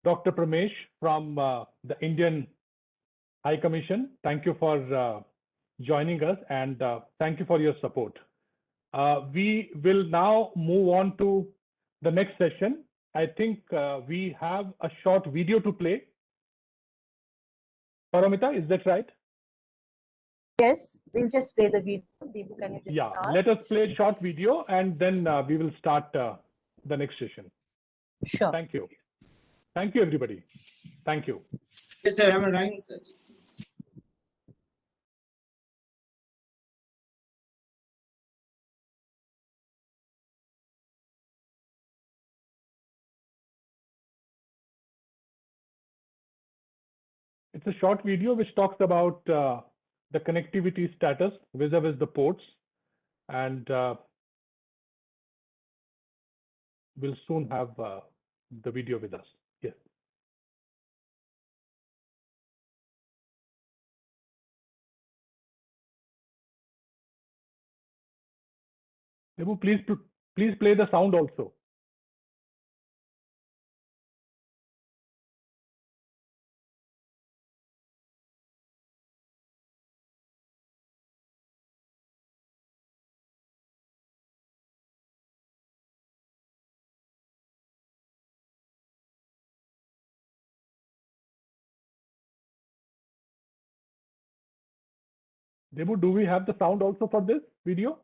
Dr. Pramesh from the Indian High Commission. Thank you for joining us, and thank you for your support. We will now move on to the next session. I think we have a short video to play. Paramita, is that right?
Yes, we'll just play the video. Deepu, can you just
Yeah,
start?
let us play a short video and then we will start the next session.
Sure.
Thank you. Thank you, everybody. Thank you.
Yes, sir. I'm running, sir.
It's a short video which talks about the connectivity status vis-a-vis the ports, and we'll soon have the video with us. Yes. Debu, please play the sound also. Debu, do we have the sound also for this video?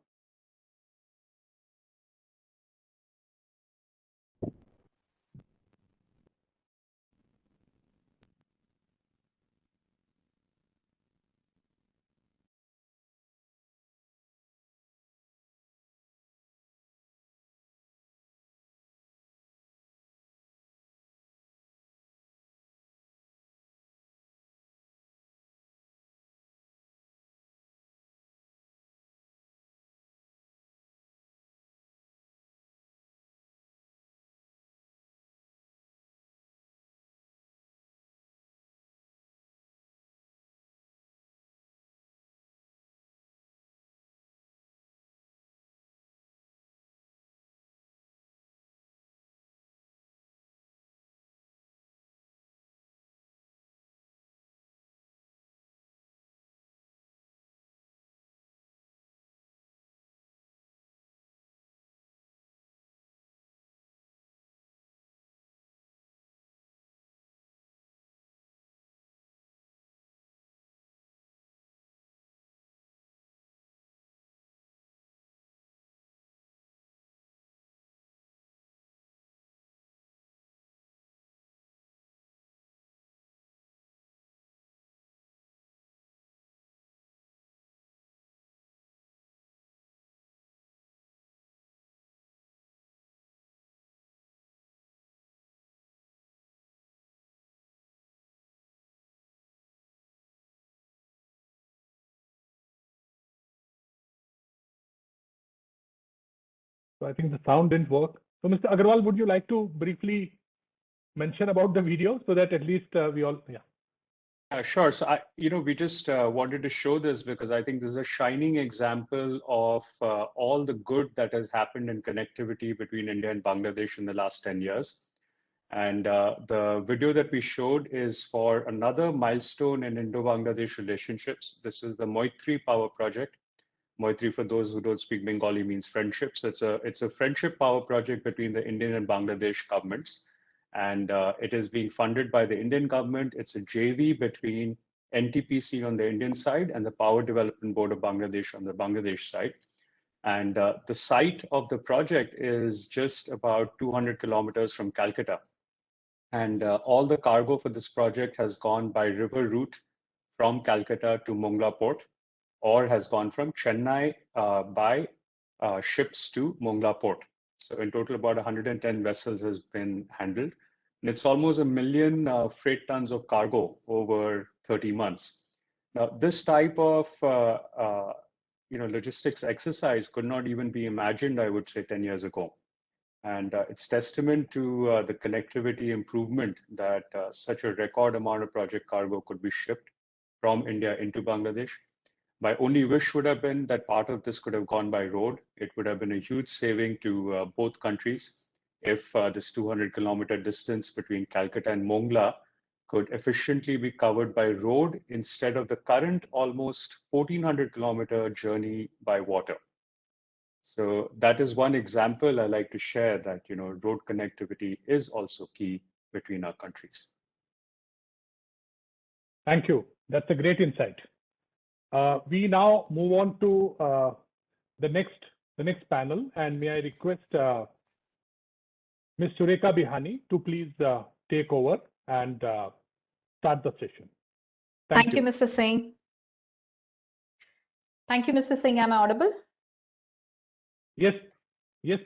So I think the sound didn't work. So Mr. Agarwal, would you like to briefly mention about the video so that at least we all, yeah.
Sure. So we just wanted to show this because I think this is a shining example of all the good that has happened in connectivity between India and Bangladesh in the last 10 years. And the video that we showed is for another milestone in Indo-Bangladesh relationships. This is the Moitri Power Project. Moitri, for those who don't speak Bengali, means friendship. So it's a friendship power project between the Indian and Bangladesh governments. And it is being funded by the Indian government. It's a JV between NTPC on the Indian side and the Power Development Board of Bangladesh on the Bangladesh side. And the site of the project is just about 200 kilometers from Calcutta. And all the cargo for this project has gone by river route from Calcutta to Mongla port, or has gone from Chennai by ships to Mongla port. So in total, about 110 vessels has been handled. And it's almost 1 million freight tons of cargo over 30 months. Now, this type of logistics exercise could not even be imagined, I would say, 10 years ago. And it's testament to the connectivity improvement that such a record amount of project cargo could be shipped from India into Bangladesh. My only wish would have been that part of this could have gone by road. It would have been a huge saving to both countries if this 200-kilometer distance between Calcutta and Mongla could efficiently be covered by road instead of the current almost 1,400-kilometer journey by water. So that is one example I like to share that, road connectivity is also key between our countries.
Thank you. That's a great insight. We now move on to the next panel, and may I request Ms. Sureka Bihani to please take over and start the session.
Thank you, Mr. Singh. Thank you, Mr. Singh. Am I audible?
Yes,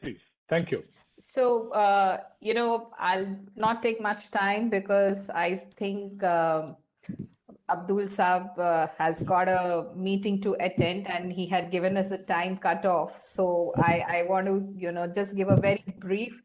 please. Thank you.
So, I'll not take much time because I think Abdul Saab has got a meeting to attend and he had given us a time cutoff. So I want to, just give a very brief.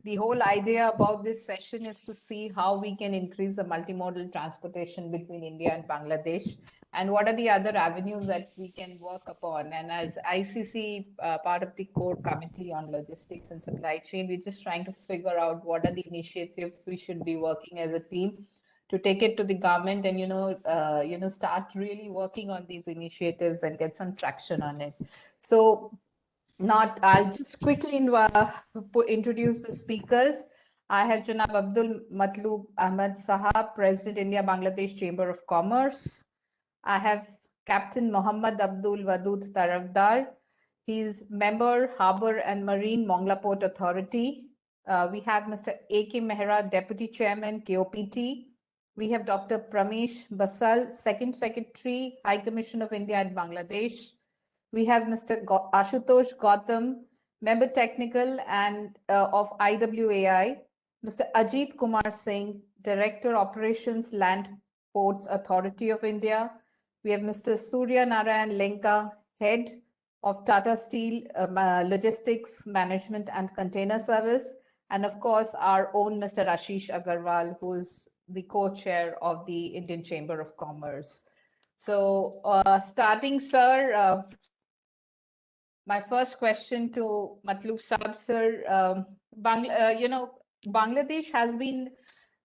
The whole idea about this session is to see how we can increase the multimodal transportation between India and Bangladesh, and what are the other avenues that we can work upon. And as ICC, part of the core committee on logistics and supply chain, we're just trying to figure out what are the initiatives we should be working as a team to take it to the government and start really working on these initiatives and get some traction on it. So I'll just quickly introduce the speakers. I have Janab Abdul Matloob Ahmad Sahab, President, India Bangladesh Chamber of Commerce. I have Captain Mohammad Abdul Wadud Tarafdar. He's member, Harbour and Marine, Mongla Port Authority. We have Mr. A.K. Mehra, Deputy Chairman, KOPT. We have Dr. Pramesh Basal, Second Secretary, High Commission of India at Bangladesh. We have Mr. Ashutosh Gautam, Member Technical and of IWAI. Mr. Ajit Kumar Singh, Director Operations Land Ports Authority of India. We have Mr. Surya Narayan Lenka, Head of Tata Steel Logistics Management and Container Service. And of course, our own Mr. Ashish Agarwal, who is the co-chair of the Indian Chamber of Commerce. So starting, sir, my first question to Matloob Saab, sir. Bangladesh has been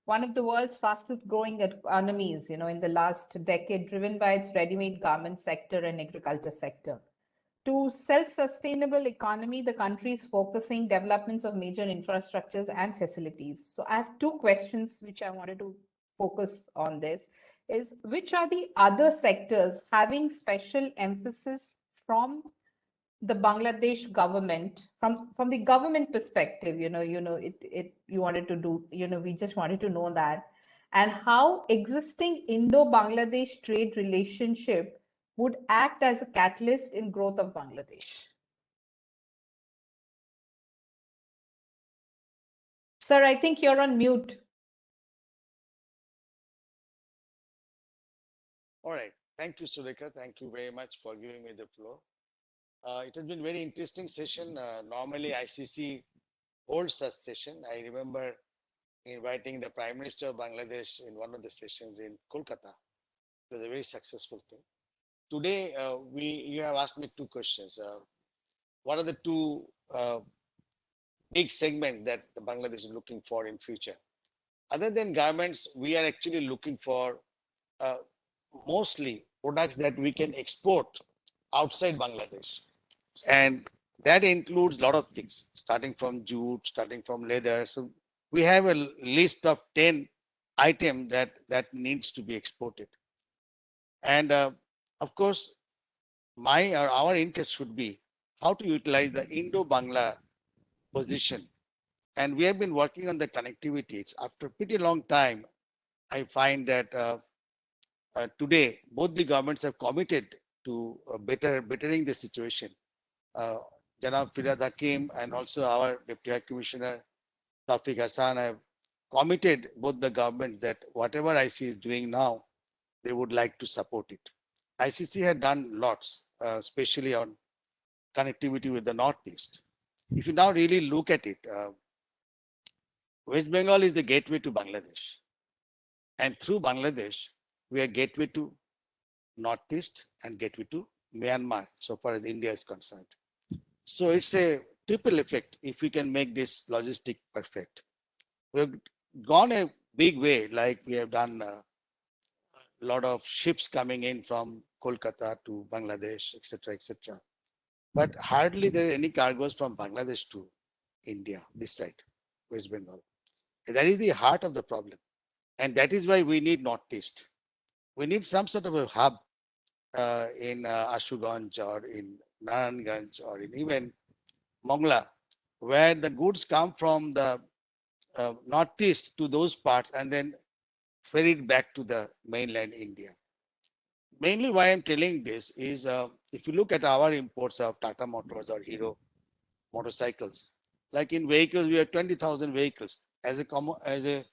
one of the world's fastest growing economies, in the last decade, driven by its ready-made garment sector and agriculture sector. To self-sustainable economy, the country is focusing developments of major infrastructures and facilities. So I have two questions which I wanted to focus on this is which are the other sectors having special emphasis from the Bangladesh government, from the government perspective, you wanted to do, we just wanted to know that, and how existing Indo-Bangladesh trade relationship would act as a catalyst in growth of Bangladesh. Sir, I think you're on mute.
All right. Thank you, Sureka. Thank you very much for giving me the floor. It has been a very interesting session. Normally, ICC holds such session. I remember inviting the Prime Minister of Bangladesh in one of the sessions in Kolkata. It was a very successful thing. Today, you have asked me two questions. What are the two big segments that the Bangladesh is looking for in future? Other than garments, we are actually looking for mostly products that we can export outside Bangladesh. And that includes a lot of things, starting from jute, starting from leather. So we have a list of 10 items that needs to be exported. And of course, our interest should be how to utilize the Indo-Bangla position. And we have been working on the connectivity. It's after a pretty long time, I find that today, both the governments have committed to bettering the situation. Janab Firad Hakim and also our Deputy High Commissioner Tawfiq Hassan have committed both the government that whatever ICC is doing now, they would like to support it. ICC had done lots, especially on connectivity with the Northeast. If you now really look at it, West Bengal is the gateway to Bangladesh. And through Bangladesh, we are gateway to Northeast and gateway to Myanmar, so far as India is concerned. So it's a triple effect if we can make this logistic perfect. We've gone a big way, like we have done a lot of ships coming in from Kolkata to Bangladesh, etc., etc. But hardly there are any cargoes from Bangladesh to India, this side, West Bengal. That is the heart of the problem. And that is why we need Northeast. We need some sort of a hub in Ashuganj or in Naranganj or in even Mongla, where the goods come from the Northeast to those parts and then ferried back to the mainland India. Mainly why I'm telling this is if you look at our imports of Tata Motors or Hero motorcycles, like in vehicles, we have 20,000 vehicles. As a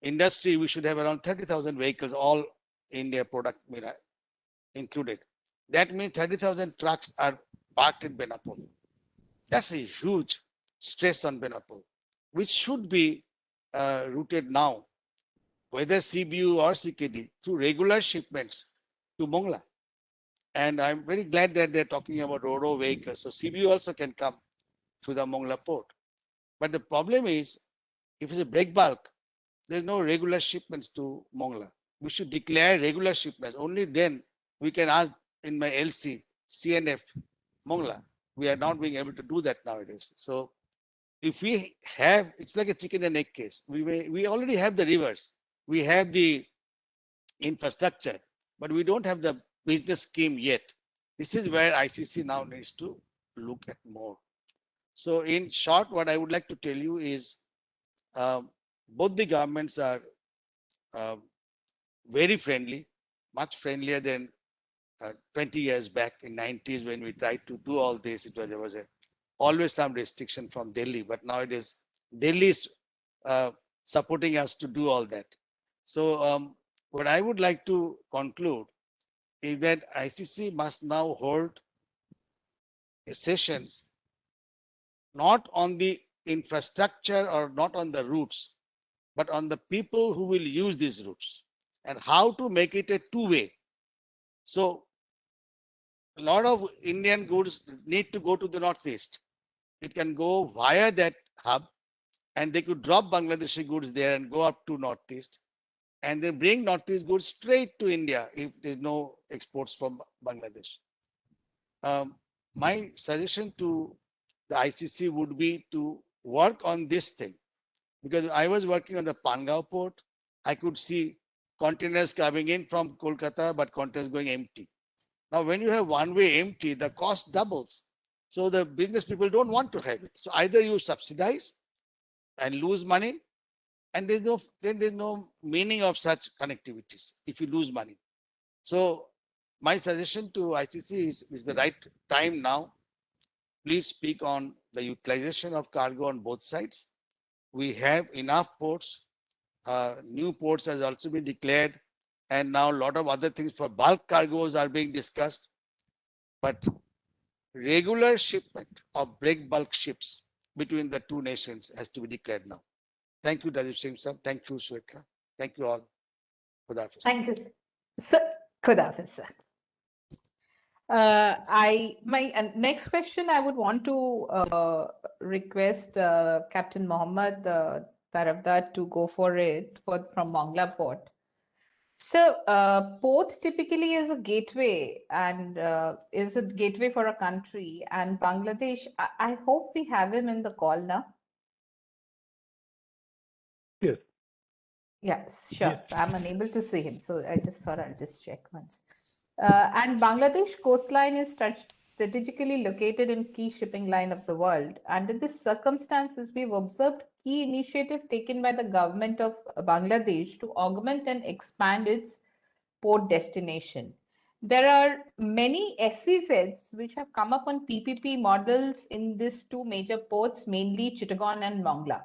industry, we should have around 30,000 vehicles, all India product included. That means 30,000 trucks are parked in Benapur. That's a huge stress on Benapur, which should be routed now, whether CBU or CKD, through regular shipments to Mongla. And I'm very glad that they're talking about Ro-Ro vehicles. So CBU also can come to the Mongla port. But the problem is, if it's a break bulk, there's no regular shipments to Mongla. We should declare regular shipments. Only then we can ask in my LC, CNF, Mongla. We are not being able to do that nowadays. So if we have, it's like a chicken and egg case. We already have the rivers. We have the infrastructure, but we don't have the business scheme yet. This is where ICC now needs to look at more. So in short, what I would like to tell you is both the governments are very friendly, much friendlier than 20 years back in 90s when we tried to do all this. There was always some restriction from Delhi, but now it is Delhi is supporting us to do all that. So what I would like to conclude is that ICC must now hold sessions not on the infrastructure or not on the routes, but on the people who will use these routes and how to make it a two-way. So a lot of Indian goods need to go to the Northeast. It can go via that hub and they could drop Bangladeshi goods there and go up to Northeast and then bring Northeast goods straight to India if there's no exports from Bangladesh. My suggestion to the ICC would be to work on this thing, because I was working on the Pangaon port. I could see containers coming in from Kolkata, but containers going empty. Now, when you have one way empty, the cost doubles. So the business people don't want to have it. So either you subsidize and lose money, and there's no meaning of such connectivities if you lose money. So my suggestion to ICC is the right time now. Please speak on the utilization of cargo on both sides. We have enough ports. New ports has also been declared, and now a lot of other things for bulk cargoes are being discussed. But regular shipment of break bulk ships between the two nations has to be declared now. Thank you, Rajiv Singh sir. Thank you, Sweka. Thank you all. Khuda Hafiz.
Thank you, sir. Khuda Hafiz, sir. My next question, I would want to request Captain Mohammed Tarafdar to go for it from Mongla Port. So, port typically is a gateway and is a gateway for a country. And Bangladesh, I hope we have him in the call now.
Yes.
Yes, sure.
Yes.
So I'm unable to see him. So I just thought I'll just check once. And Bangladesh coastline is strategically located in key shipping line of the world. Under these circumstances, we've observed key initiative taken by the government of Bangladesh to augment and expand its port destination. There are many SEZs which have come up on PPP models in these two major ports, mainly Chittagong and Mongla.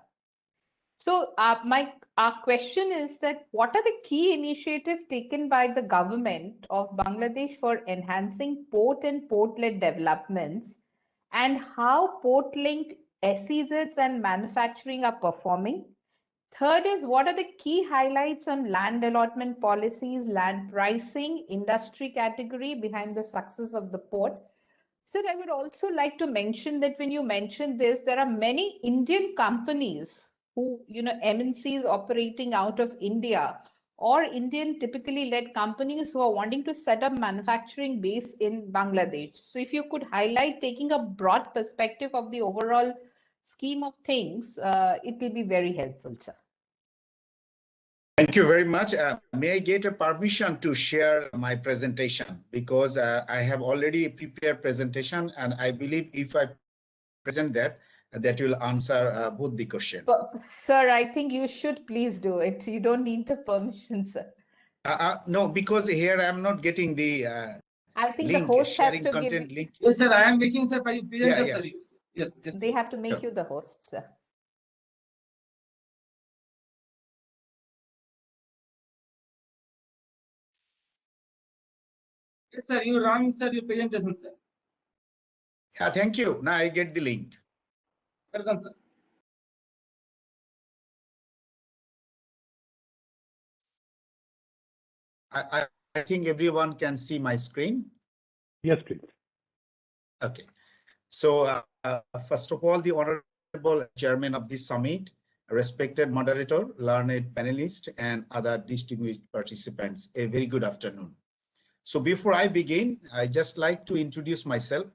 So our question is that what are the key initiatives taken by the government of Bangladesh for enhancing port and port-led developments, and how port-linked SEZs and manufacturing are performing? Third is, what are the key highlights on land allotment policies, land pricing, industry category behind the success of the port? Sir, I would also like to mention that when you mentioned this, there are many Indian companies who, MNCs operating out of India or Indian typically led companies who are wanting to set up manufacturing base in Bangladesh. So if you could highlight taking a broad perspective of the overall scheme of things, it will be very helpful, sir.
Thank you very much. May I get a permission to share my presentation, because I have already prepared presentation, and I believe if I present that, that will answer both the question.
But, sir, I think you should please do it. You don't need the permission, sir.
No, because here I'm not getting the
I think
link,
the host has
sharing
to
content
give.
link.
Yes, sir. I am making, sir, by presenter,
Yeah,
sir. Yes, just
They have to make
Sure.
you the host, sir.
yes, sir. You run, sir, your presentation, sir.
Yeah, thank you. Now I get the link.
Welcome, sir.
I think everyone can see my screen.
Yes, please.
Okay. So first of all, the Honorable Chairman of this summit, respected moderator, learned panelists, and other distinguished participants, a very good afternoon. So before I begin, I just like to introduce myself.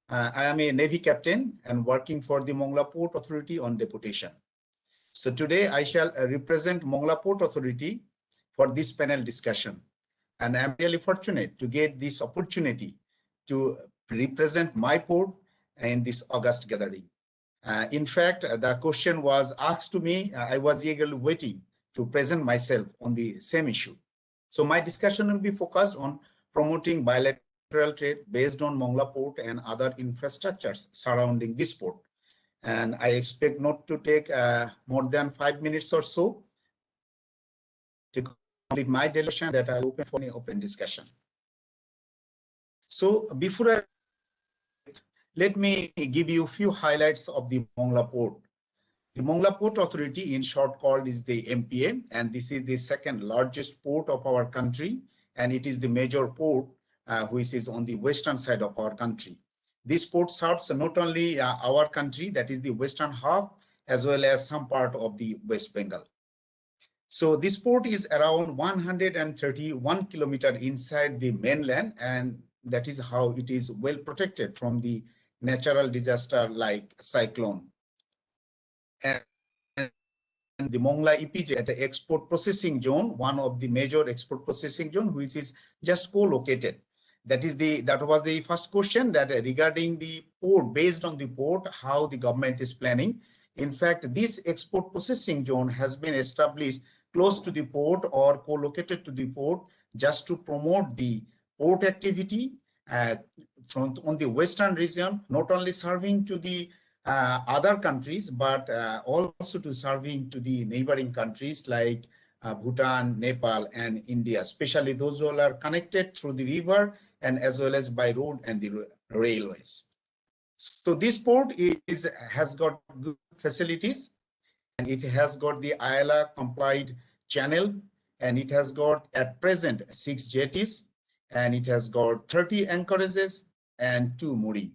I am a Navy captain and working for the Mongla Port Authority on deputation. So today I shall represent Mongla Port Authority for this panel discussion. And I'm really fortunate to get this opportunity to represent my port in this August gathering. In fact, the question was asked to me. I was eagerly waiting to present myself on the same issue. So my discussion will be focused on promoting bilateral trade based on Mongla Port and other infrastructures surrounding this port. And I expect not to take more than 5 minutes or so to complete my delegation, that I'll open for an open discussion. So before let me give you a few highlights of the Mongla Port. The Mongla Port Authority, in short called, is the MPA, and this is the second largest port of our country, and it is the major port which is on the western side of our country. This port serves not only our country, that is the western half, as well as some part of the West Bengal. So this port is around 131 kilometers inside the mainland, and that is how it is well protected from the natural disaster like cyclone. And the Mongla EPJ at the export processing zone, one of the major export processing zone, which is just co-located. That was the first question, that regarding the port, based on the port, how the government is planning. In fact, this export processing zone has been established close to the port or co-located to the port, just to promote the port activity on the western region, not only serving to the other countries, but also to serving to the neighboring countries like Bhutan, Nepal, and India, especially those who are connected through the river and as well as by road and the railways. So this port has got good facilities, and it has got the ILA compliant channel, and it has got at present 6 jetties, and it has got 30 anchorages and 2 mooring.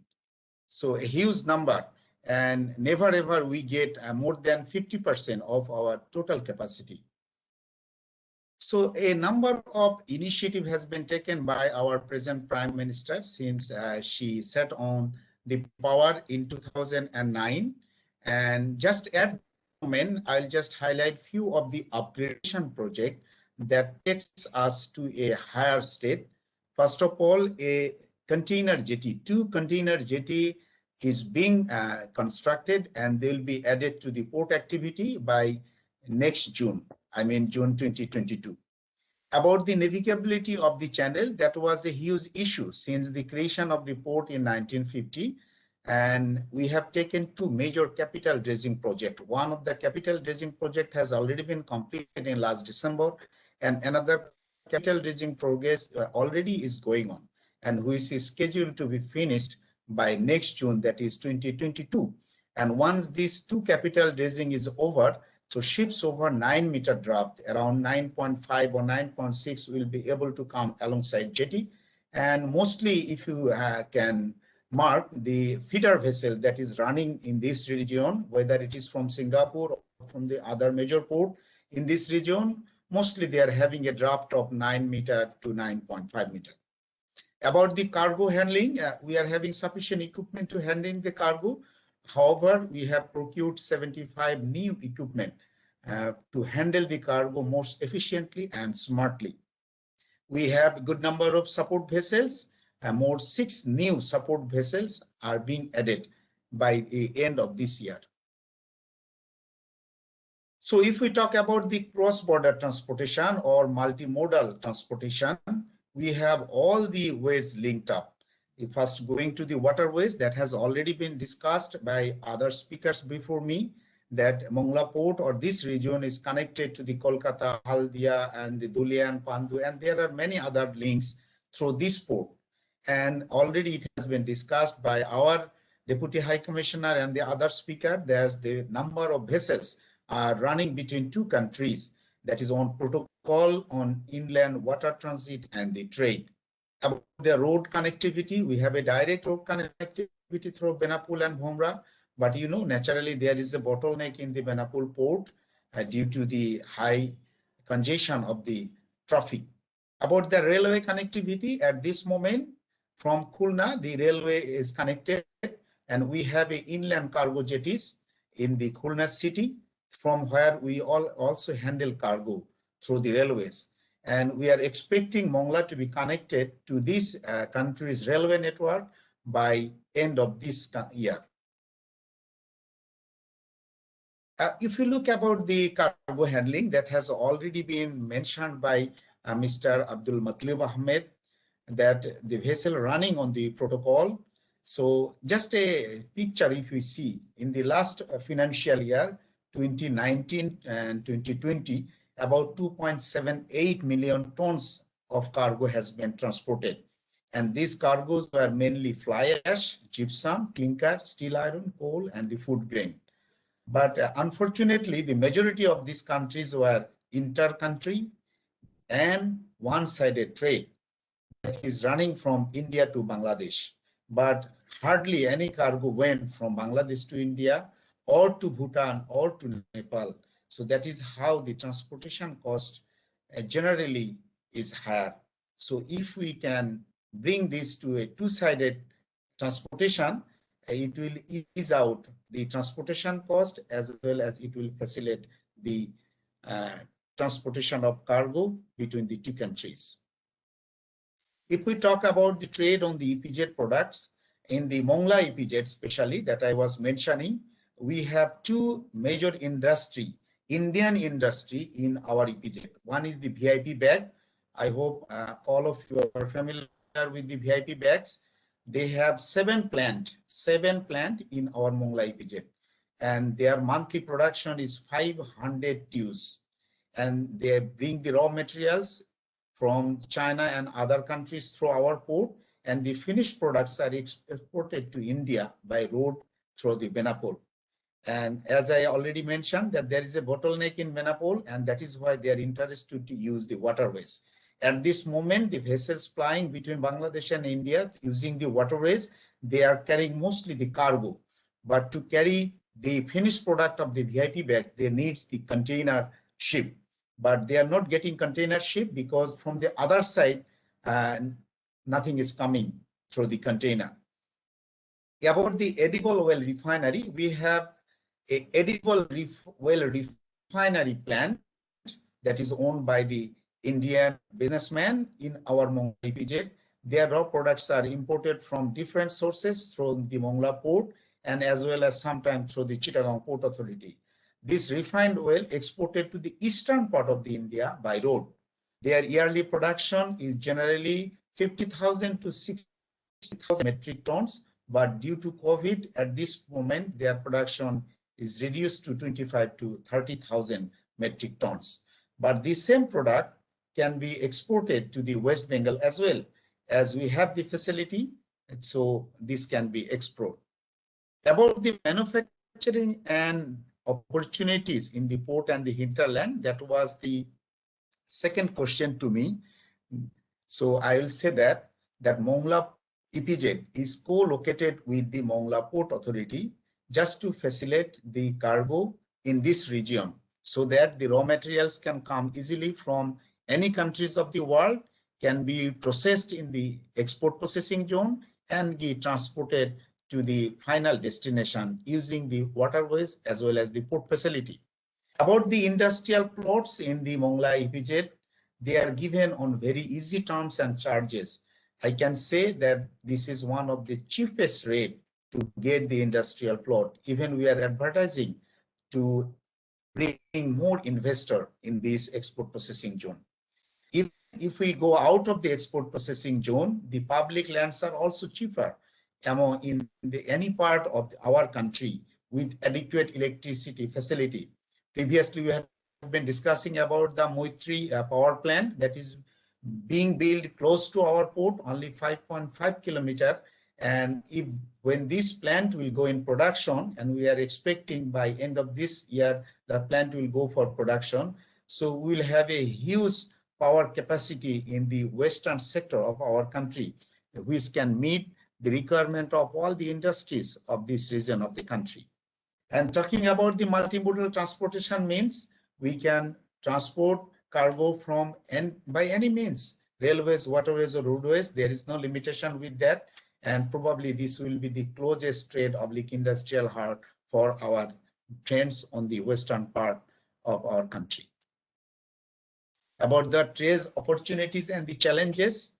So a huge number, and never ever we get more than 50% of our total capacity. So a number of initiative has been taken by our present Prime Minister since she set on the power in 2009. And just at the moment, I'll just highlight few of the upgradation project that takes us to a higher state. First of all, a container jetty, 2 container jetty is being constructed, and they'll be added to the port activity by next June, I mean June 2022. About the navigability of the channel, that was a huge issue since the creation of the port in 1950. And we have taken 2 major capital dredging projects. One of the capital dredging project has already been completed in last December, and another capital dredging progress already is going on, and which is scheduled to be finished by next June, that is 2022. And once these 2 capital dredging is over, so ships over 9-meter draft, around 9.5 or 9.6, will be able to come alongside jetty. And mostly, if you can mark the feeder vessel that is running in this region, whether it is from Singapore from the other major port in this region. Mostly they are having a draft of 9 meter to 9.5 meter. About the cargo handling, we are having sufficient equipment to handling the cargo. However, we have procured 75 new equipment to handle the cargo most efficiently and smartly. We have a good number of support vessels, and more 6 new support vessels are being added by the end of this year. So if we talk about the cross-border transportation or multimodal transportation, we have all the ways linked up. First, going to the waterways, that has already been discussed by other speakers before me, that Mongla Port or this region is connected to the Kolkata, Haldia, and the Dulian, Pandu, and there are many other links through this port. And already it has been discussed by our Deputy High Commissioner and the other speaker. There's the number of vessels are running between 2 countries, that is on protocol on inland water transit and the trade. About the road connectivity, we have a direct road connectivity through Benapul and Bhomra, but you know, naturally there is a bottleneck in the Benapul port due to the high congestion of the traffic. About the railway connectivity, at this moment from Khulna, the railway is connected, and we have a inland cargo jetties in the Khulna city, from where we also handle cargo through the railways. And we are expecting Mongla to be connected to this country's railway network by end of this year. If you look about the cargo handling, that has already been mentioned by Mr. Abdul Matlib Ahmed, that the vessel running on the protocol. So just a picture, if we see in the last financial year, 2019 and 2020, about 2.78 million tons of cargo has been transported. And these cargoes were mainly fly ash, gypsum, clinker, steel iron, coal, and the food grain. But unfortunately, the majority of these countries were inter-country and one-sided trade that is running from India to Bangladesh. But hardly any cargo went from Bangladesh to India or to Bhutan or to Nepal. So that is how the transportation cost generally is higher. So if we can bring this to a 2-sided transportation, it will ease out the transportation cost as well as it will facilitate the transportation of cargo between the 2 countries. If we talk about the trade on the EPZ products, in the Mongla EPZ especially that I was mentioning, we have 2 major industry, Indian industry in our EPZ. One is the VIP bag. I hope all of you are familiar with the VIP bags. They have 7 plant in our Mongla EPZ, and their monthly production is 500 TEUs. And they bring the raw materials from China and other countries through our port, and the finished products are exported to India by road through the Benapol. And as I already mentioned, that there is a bottleneck in Benapol, and that is why they are interested to use the waterways. At this moment, the vessels plying between Bangladesh and India using the waterways, they are carrying mostly the cargo. But to carry the finished product of the VIP bag, they needs the container ship. But they are not getting container ship because from the other side, nothing is coming through the container. About the edible oil refinery, we have a edible oil refinery plant that is owned by the Indian businessman in our Mongla EPZ. Their raw products are imported from different sources through the Mongla port and as well as sometimes through the Chittagong Port Authority. This refined oil exported to the eastern part of the India by road. Their yearly production is generally 50,000 to 60,000 metric tons, but due to COVID, at this moment, their production is reduced to 25 to 30,000 metric tons. But the same product can be exported to the West Bengal as well, as we have the facility, and so this can be exported. About the manufacturing and opportunities in the port and the hinterland, that was the second question to me. So I will say that Mongla EPZ is co-located with the Mongla Port Authority just to facilitate the cargo in this region so that the raw materials can come easily from any countries of the world, can be processed in the export processing zone and be transported to the final destination using the waterways as well as the port facility. About the industrial plots in the Mongla EPZ, they are given on very easy terms and charges. I can say that this is one of the cheapest rate to get the industrial plot. Even we are advertising to bring more investor in this export processing zone. If we go out of the export processing zone, the public lands are also cheaper in any part of our country with adequate electricity facility. Previously, we have been discussing about the Moitri power plant that is being built close to our port, only 5.5 kilometer. And when this plant will go in production, and we are expecting by end of this year, the plant will go for production. So we will have a huge power capacity in the western sector of our country, which can meet the requirement of all the industries of this region of the country. And talking about the multimodal transportation means, we can transport cargo from by any means, railways, waterways, or roadways. There is no limitation with that. And probably this will be the closest trade oblique industrial hub for our friends on the western part of our country. About the trade opportunities and the challenges,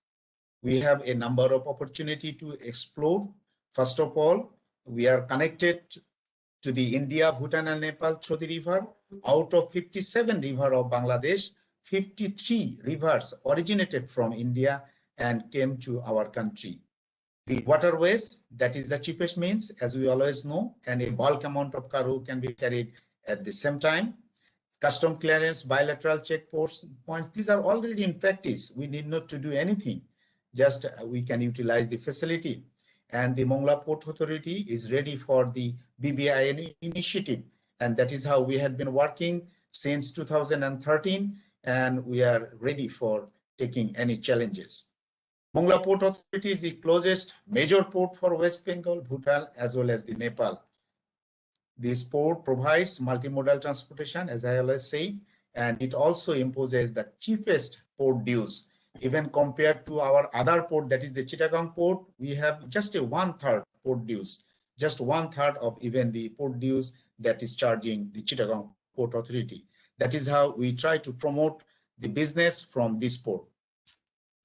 we have a number of opportunities to explore. First of all, we are connected to the India, Bhutan, and Nepal through the river. Out of 57 rivers of Bangladesh, 53 rivers originated from India and came to our country. The waterways, that is the cheapest means, as we always know, and a bulk amount of cargo can be carried at the same time. Custom clearance, bilateral checkpoints, these are already in practice. We need not to do anything. Just we can utilize the facility. And the Mongla Port Authority is ready for the BBIN initiative. And that is how we had been working since 2013. And we are ready for taking any challenges. Mongla Port Authority is the closest major port for West Bengal, Bhutan, as well as the Nepal. This port provides multimodal transportation, as I always say, and it also imposes the cheapest port dues. Even compared to our other port, that is the Chittagong port, we have just a 1/3 port dues, just 1/3 of even the port dues that is charging the Chittagong Port Authority. That is how we try to promote the business from this port.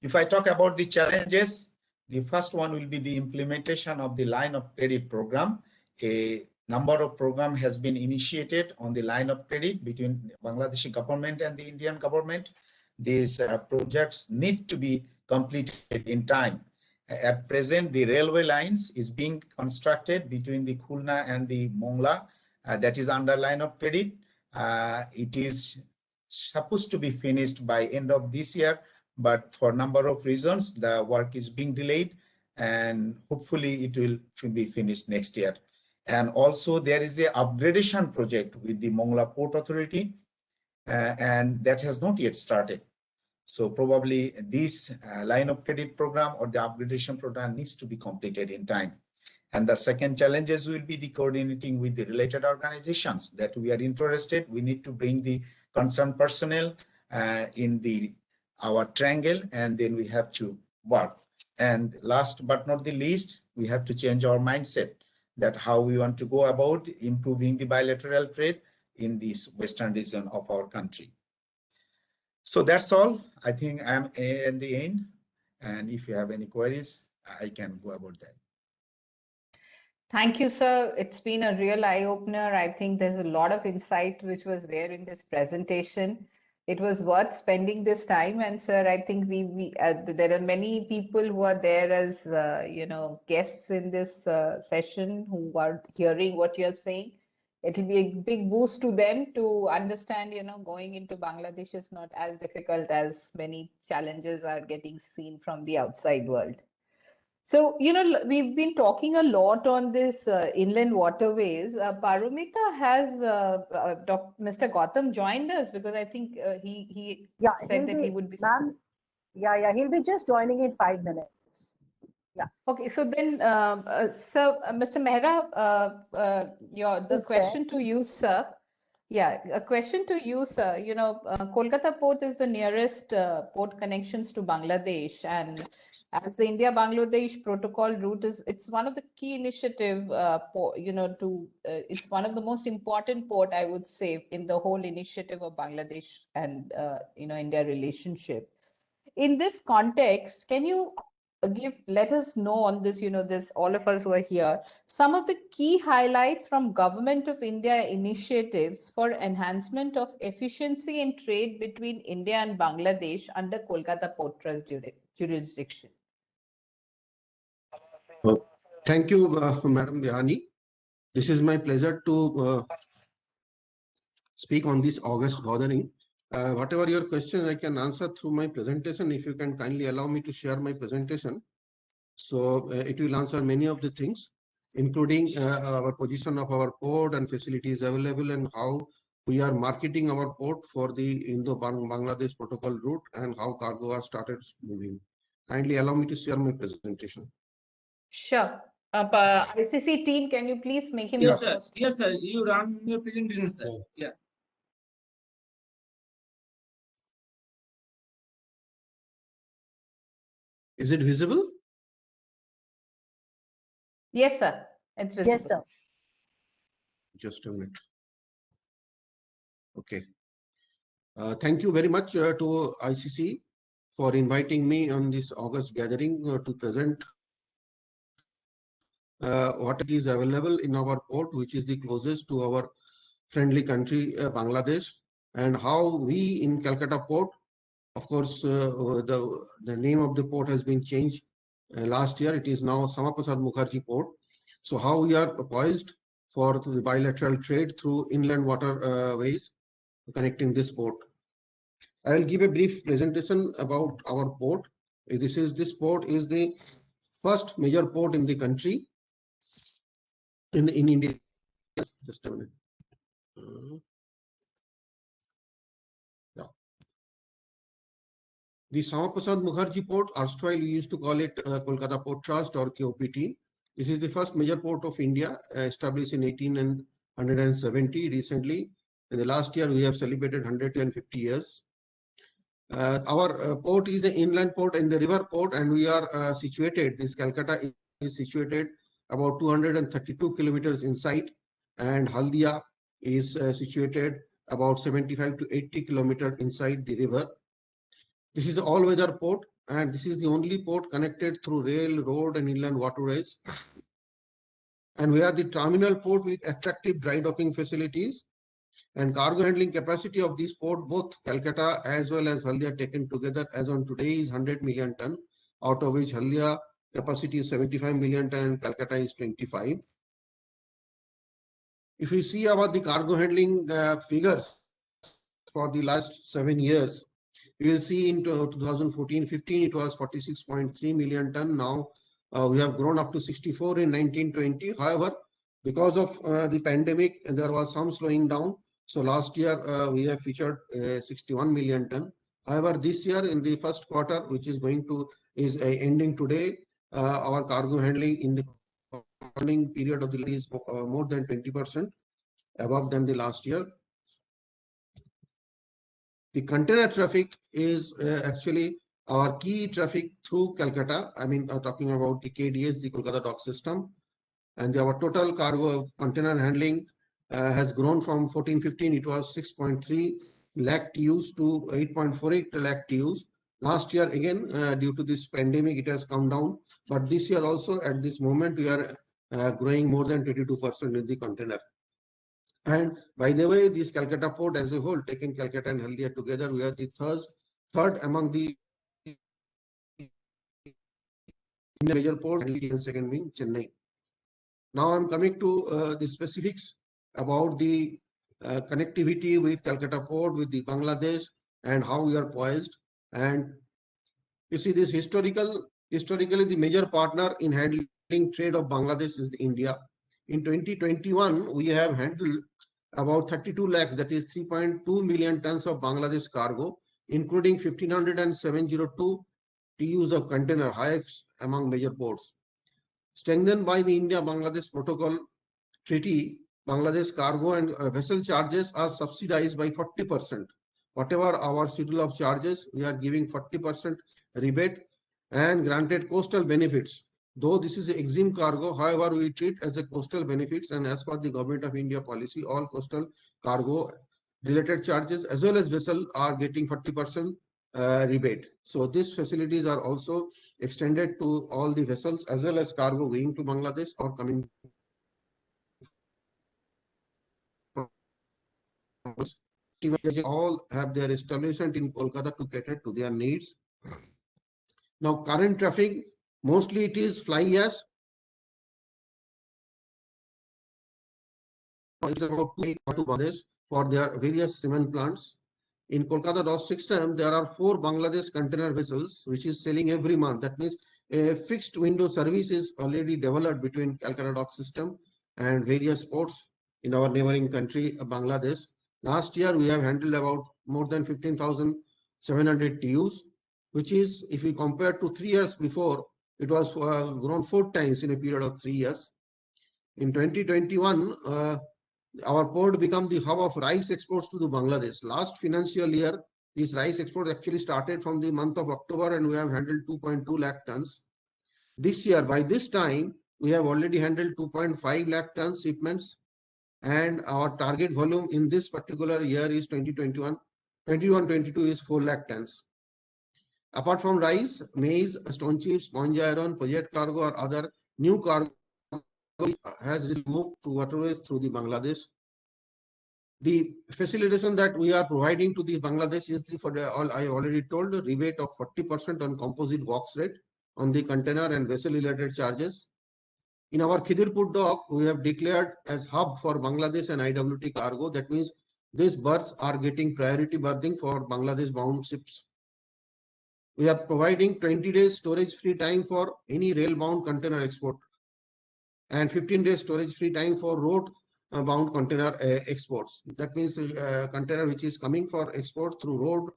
If I talk about the challenges, the first one will be the implementation of the line of credit program. A number of program has been initiated on the line of credit between the Bangladeshi government and the Indian government. These projects need to be completed in time. At present, the railway lines is being constructed between the Khulna and the Mongla. That is under line of credit. It is supposed to be finished by end of this year, but for a number of reasons, the work is being delayed, and hopefully it will be finished next year. And also there is a upgradation project with the Mongla Port Authority, and that has not yet started. So probably this line of credit program or the upgradation program needs to be completed in time. And the second challenges will be the coordinating with the related organizations that we are interested. We need to bring the concerned personnel in our triangle, and then we have to work. And last but not the least, we have to change our mindset that how we want to go about improving the bilateral trade in this western region of our country. So that's all. I think I'm at the end. And if you have any queries, I can go about that.
Thank you, sir. It's been a real eye-opener. I think there's a lot of insight which was there in this presentation. It was worth spending this time. And sir, I think there are many people who are there as guests in this session who are hearing what you're saying. It will be a big boost to them to understand, going into Bangladesh is not as difficult as many challenges are getting seen from the outside world. So, we've been talking a lot on this inland waterways. Paromita has Mr. Gautam joined us because I think he said that he would be.
Ma'am, he'll be just joining in 5 minutes. Yeah.
Okay, so then, Mr. Mehra, the question to you, sir. Yeah, a question to you, sir. Kolkata port is the nearest port connections to Bangladesh, and as the India-Bangladesh protocol route it's one of the key initiative, it's one of the most important port, I would say, in the whole initiative of Bangladesh and India relationship. In this context, can you let us know on this, this all of us who are here, some of the key highlights from Government of India initiatives for enhancement of efficiency in trade between India and Bangladesh under Kolkata Port Trust jurisdiction?
Thank you, Madam Bihani. This is my pleasure to speak on this August gathering. Whatever your question, I can answer through my presentation. If you can kindly allow me to share my presentation. So it will answer many of the things, including our position of our port and facilities available and how we are marketing our port for the Indo-Bangladesh protocol route and how cargo are started moving. Kindly allow me to share my presentation.
Sure. ICC team, can you please make him?
Yes, sir. Yes, sir. You run your presentation, sir. Yeah.
Is it visible?
Yes, sir. It's visible.
Yes, sir.
Just a minute. Okay. Thank you very much to ICC for inviting me on this August gathering to present what is available in our port, which is the closest to our friendly country, Bangladesh, and how we in Calcutta port, of course, the name of the port has been changed last year. It is now Samaprasad Mukherjee Port. So how we are poised for the bilateral trade through inland waterways connecting this port. I will give a brief presentation about our port. This port is the first major port in the country in India. Just a minute. Yeah. The Samaprasad Mukherjee Port, erstwhile we used to call it Kolkata Port Trust or KOPT. This is the first major port of India, established in 1870 recently. In the last year, we have celebrated 150 years. Our port is an inland port and the river port, and we are situated, this Calcutta is situated about 232 kilometers inside, and Haldia is situated about 75 to 80 kilometers inside the river. This is an all-weather port, and this is the only port connected through rail, road, and inland waterways. And we are the terminal port with attractive dry docking facilities. And cargo handling capacity of this port, both Calcutta as well as Haldia taken together as on today is 100 million ton, out of which Haldia capacity is 75 million ton and Calcutta is 25. If we see about the cargo handling figures for the last 7 years, you will see in 2014-15 it was 46.3 million ton. Now we have grown up to 64 in 1920. However, because of the pandemic, there was some slowing down. So last year we have featured 61 million ton. However, this year in the first quarter, which is ending today, our cargo handling in the handling period of the year is more than 20% above than the last year. The container traffic is actually our key traffic through Calcutta. I mean, talking about the KDS, the Kolkata Dock System, and our total cargo container handling has grown from 14-15. It was 6.3 lakh TEUs to 8.48 lakh TEUs. Last year, again, due to this pandemic, it has come down. But this year also, at this moment, we are growing more than 22% in the container. And by the way, this Calcutta port as a whole, taking Calcutta and Haldia together, we are the third among the major ports, and second being Chennai. Now I'm coming to the specifics about the connectivity with Calcutta port, with the Bangladesh, and how we are poised. And you see this historically, the major partner in handling trade of Bangladesh is India. In 2021, we have handled about 32 lakhs, that is 3.2 million tons of Bangladesh cargo, including 1,507 TEUs of container, highest among major ports. Strengthened by the India-Bangladesh Protocol Treaty Bangladesh cargo and vessel charges are subsidized by 40%. Whatever our schedule of charges, we are giving 40% rebate and granted coastal benefits. Though this is exempt cargo, however, we treat as a coastal benefits, and as per the Government of India policy, all coastal cargo related charges as well as vessel are getting 40% rebate. So these facilities are also extended to all the vessels as well as cargo going to Bangladesh or coming. All have their establishment in Kolkata to cater to their needs. Now, current traffic, mostly it is fly ash. It's about 2 to Bangladesh for their various cement plants. In Kolkata dock system, there are 4 Bangladesh container vessels, which is selling every month. That means a fixed window service is already developed between Calcutta dock system and various ports in our neighboring country, Bangladesh. Last year, we have handled about more than 15,700 TEUs, which is, if we compare to 3 years before, it was grown 4 times in a period of 3 years. In 2021, our port became the hub of rice exports to the Bangladesh. Last financial year, these rice exports actually started from the month of October, and we have handled 2.2 lakh tons. This year, by this time, we have already handled 2.5 lakh tons shipments, and our target volume in this particular year is 2021. 21-22 is 4 lakh tons. Apart from rice, maize, stone chips, sponge iron, project cargo, or other new cargo has moved to waterways through the Bangladesh. The facilitation that we are providing to the Bangladesh is for all I already told, a rebate of 40% on composite box rate on the container and vessel related charges. In our Khidirpur dock, we have declared as hub for Bangladesh and IWT cargo. That means these berths are getting priority berthing for Bangladesh bound ships. We are providing 20 days storage free time for any rail bound container export and 15 days storage free time for road bound container exports. That means container which is coming for export through road,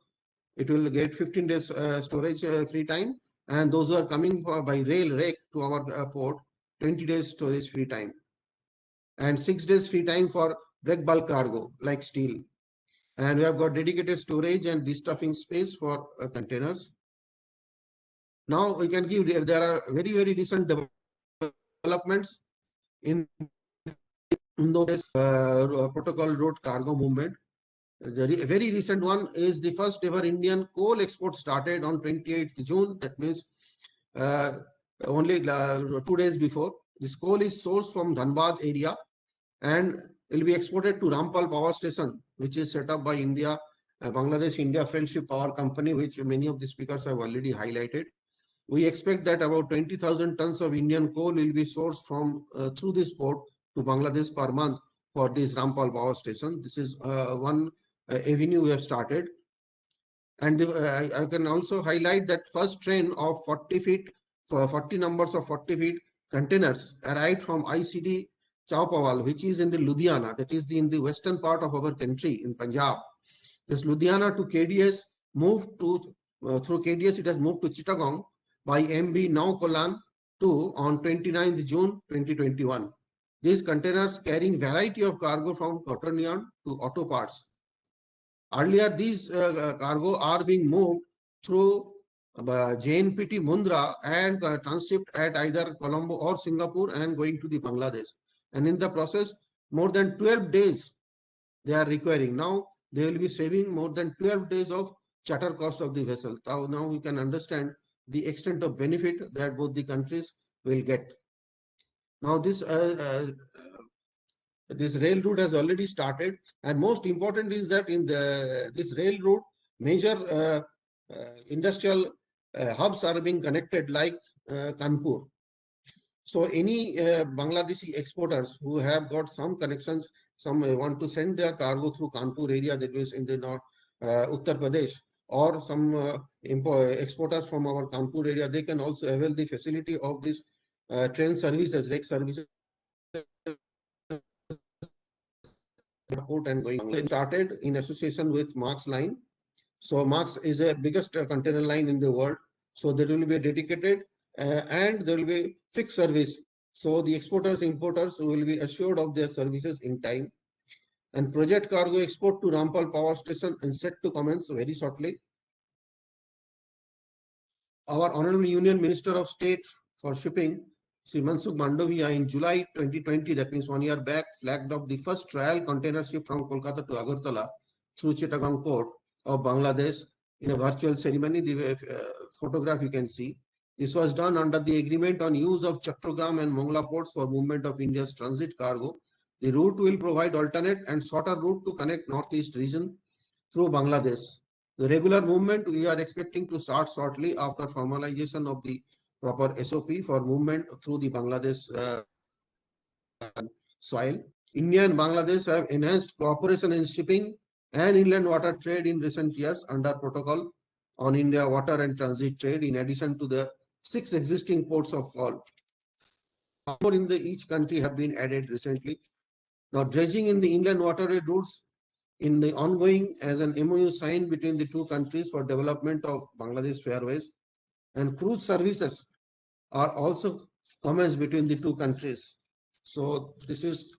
it will get 15 days storage free time, and those who are coming by rail rake to our port, 20 days storage free time, and 6 days free time for break bulk cargo like steel. And we have got dedicated storage and destuffing space for containers. Now we can give, there are very, very recent developments in those protocol road cargo movement. The very recent one is the first ever Indian coal export started on 28th June. That means only 2 days before. This coal is sourced from Dhanbad area and will be exported to Rampal Power Station, which is set up by India, Bangladesh India Friendship Power Company, which many of the speakers have already highlighted. We expect that about 20,000 tons of Indian coal will be sourced from through this port to Bangladesh per month for this Rampal Power Station. This is one avenue we have started. And I can also highlight that first train of 40 feet, 40 numbers of 40 feet containers arrived from ICD Chowpawal, which is in the Ludhiana, that is in the western part of our country in Punjab. This Ludhiana to KDS moved to, through KDS it has moved to Chittagong by MB Naukolan 2 on 29th June 2021. These containers carrying variety of cargo from cotton yarn to auto parts. Earlier, these cargo are being moved through JNPT Mundra and transshipped at either Colombo or Singapore and going to the Bangladesh. And in the process, more than 12 days they are requiring. Now they will be saving more than 12 days of charter cost of the vessel. Now we can understand the extent of benefit that both the countries will get. Now this this rail route has already started, and most important is that in this rail route, major industrial hubs are being connected like Kanpur. So any Bangladeshi exporters who have got some connections, some want to send their cargo through Kanpur area, that is in the north, Uttar Pradesh, or some exporters from our Kanpur area, they can also avail the facility of this train services, rake services. And going started in association with Marks Line. So Marks is the biggest container line in the world. So there will be a dedicated and there will be fixed service So the exporters, importers will be assured of their services in time. And project cargo export to Rampal power station is set to commence very shortly. Our Honorable Union Minister of State for Shipping, Sri Mansukh Mandavia, in July 2020, that means 1 year back, flagged off the first trial container ship from Kolkata to Agartala through Chittagong port of Bangladesh in a virtual ceremony. The photograph you can see. This was done under the agreement on use of Chattogram and Mongla ports for movement of India's transit cargo. The route will provide alternate and shorter route to connect Northeast region through Bangladesh. The regular movement we are expecting to start shortly after formalization of the proper SOP for movement through the Bangladesh soil. India and Bangladesh have enhanced cooperation in shipping and inland water trade in recent years under protocol on India water and transit trade, in addition to the 6 existing ports of call. More in each country have been added recently. Now, dredging in the inland waterway routes in the ongoing as an MOU signed between the two countries for development of Bangladesh fairways, and cruise services are also commenced between the two countries. So this is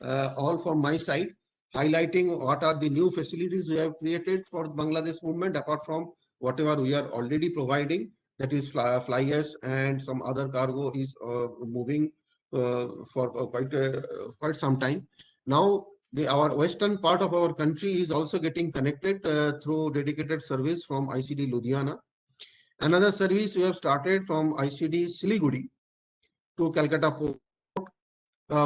all from my side, highlighting what are the new facilities we have created for Bangladesh movement, apart from whatever we are already providing, that is fly ash and some other cargo is moving for quite some time. Now, our western part of our country is also getting connected through dedicated service from ICD Ludhiana. Another service we have started from ICD Siliguri to Calcutta port,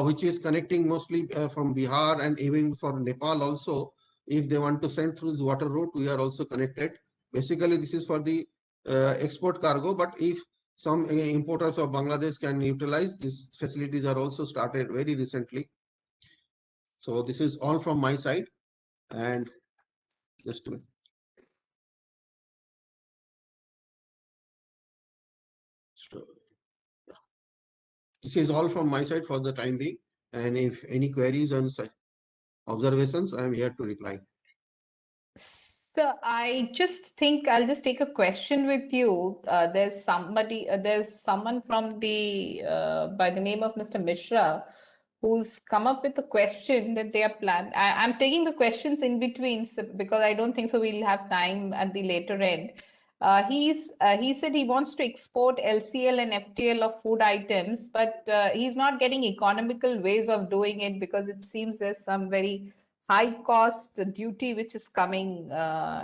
which is connecting mostly from Bihar and even for Nepal also. If they want to send through this water route, we are also connected. Basically, this is for the export cargo, but if some importers of Bangladesh can utilize, these facilities are also started very recently. So this is all from my side, and just a minute. So, yeah. This is all from my side for the time being, and if any queries and observations, I am here to reply.
So I just think I'll just take a question with you. There's someone from the by the name of Mr. Mishra who's come up with a question that they are planned. I'm taking the questions in between because I don't think so we'll have time at the later end. He said he wants to export LCL and FTL of food items, but he's not getting economical ways of doing it because it seems there's some very high cost duty which is coming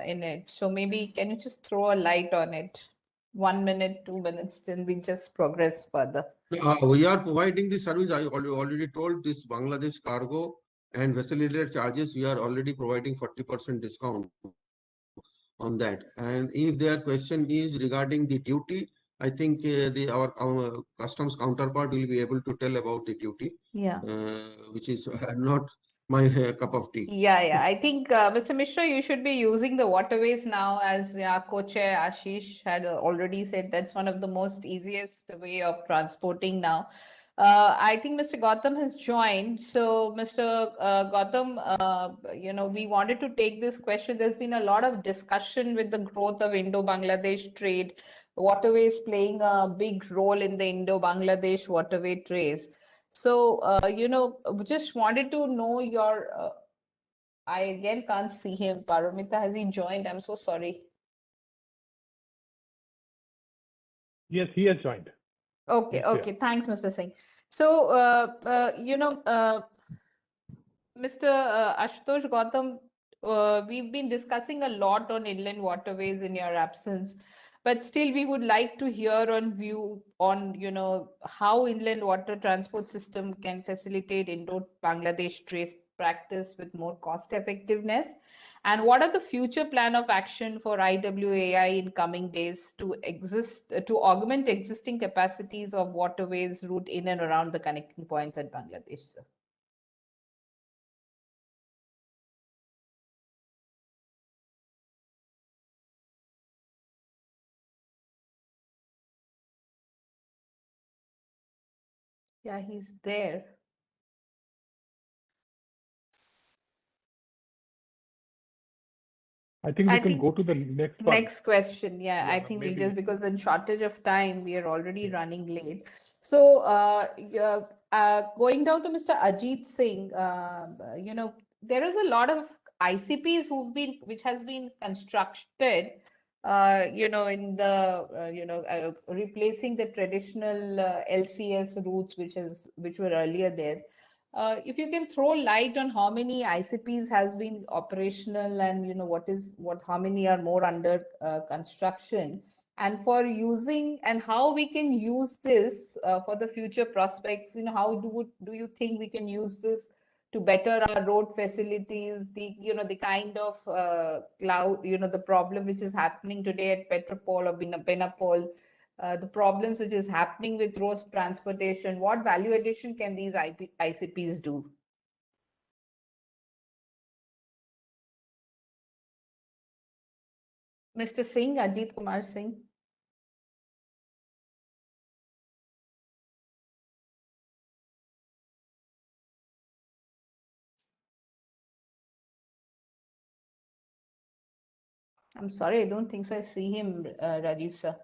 in it. So maybe can you just throw a light on it? 1 minute, 2 minutes, then we just progress further.
We are providing the service. I already told this Bangladesh cargo and vessel-related charges. We are already providing 40% discount on that. And if their question is regarding the duty, I think our customs counterpart will be able to tell about the duty.
Yeah.
Which is not my cup of tea.
Yeah. I think Mr. Mishra, you should be using the waterways now, as co-chair Ashish had already said. That's one of the most easiest way of transporting now. I think Mr. Gautam has joined. So, Mr. Gautam, we wanted to take this question. There's been a lot of discussion with the growth of Indo-Bangladesh trade, waterways playing a big role in the Indo-Bangladesh waterway trades. So, just wanted to know your, I again can't see him. Paramita, has he joined? I'm so sorry.
Yes, he has joined.
Okay,
Yes,
okay. Thanks, Mr. Singh. So, Mr. Ashutosh Gautam, we've been discussing a lot on inland waterways in your absence, but still we would like to hear on view on, how inland water transport system can facilitate Indo-Bangladesh trade practice with more cost effectiveness. And what are the future plan of action for IWAI in coming days to augment existing capacities of waterways route in and around the connecting points at Bangladesh, sir? Yeah, he's there.
I think we
I
can
think
go to the next one.
Next question. Yeah, I
Yeah,
think we'll
maybe.
just, because in shortage of time, we are already
Yeah.
running late. So, going down to Mr. Ajit Singh, there is a lot of ICPs which has been constructed, in the, replacing the traditional LCS routes, which were earlier there. If you can throw light on how many ICPs has been operational, and how many are more under construction, and for using, and how we can use this for the future prospects. How do you think we can use this to better our road facilities, the kind of cloud, the problem which is happening today at Petropol or Benapol, the problems which is happening with road transportation, what value addition can these ICPs do? Mr. Singh, Ajit Kumar Singh. I'm sorry, I don't think so. I see him, Rajiv sir.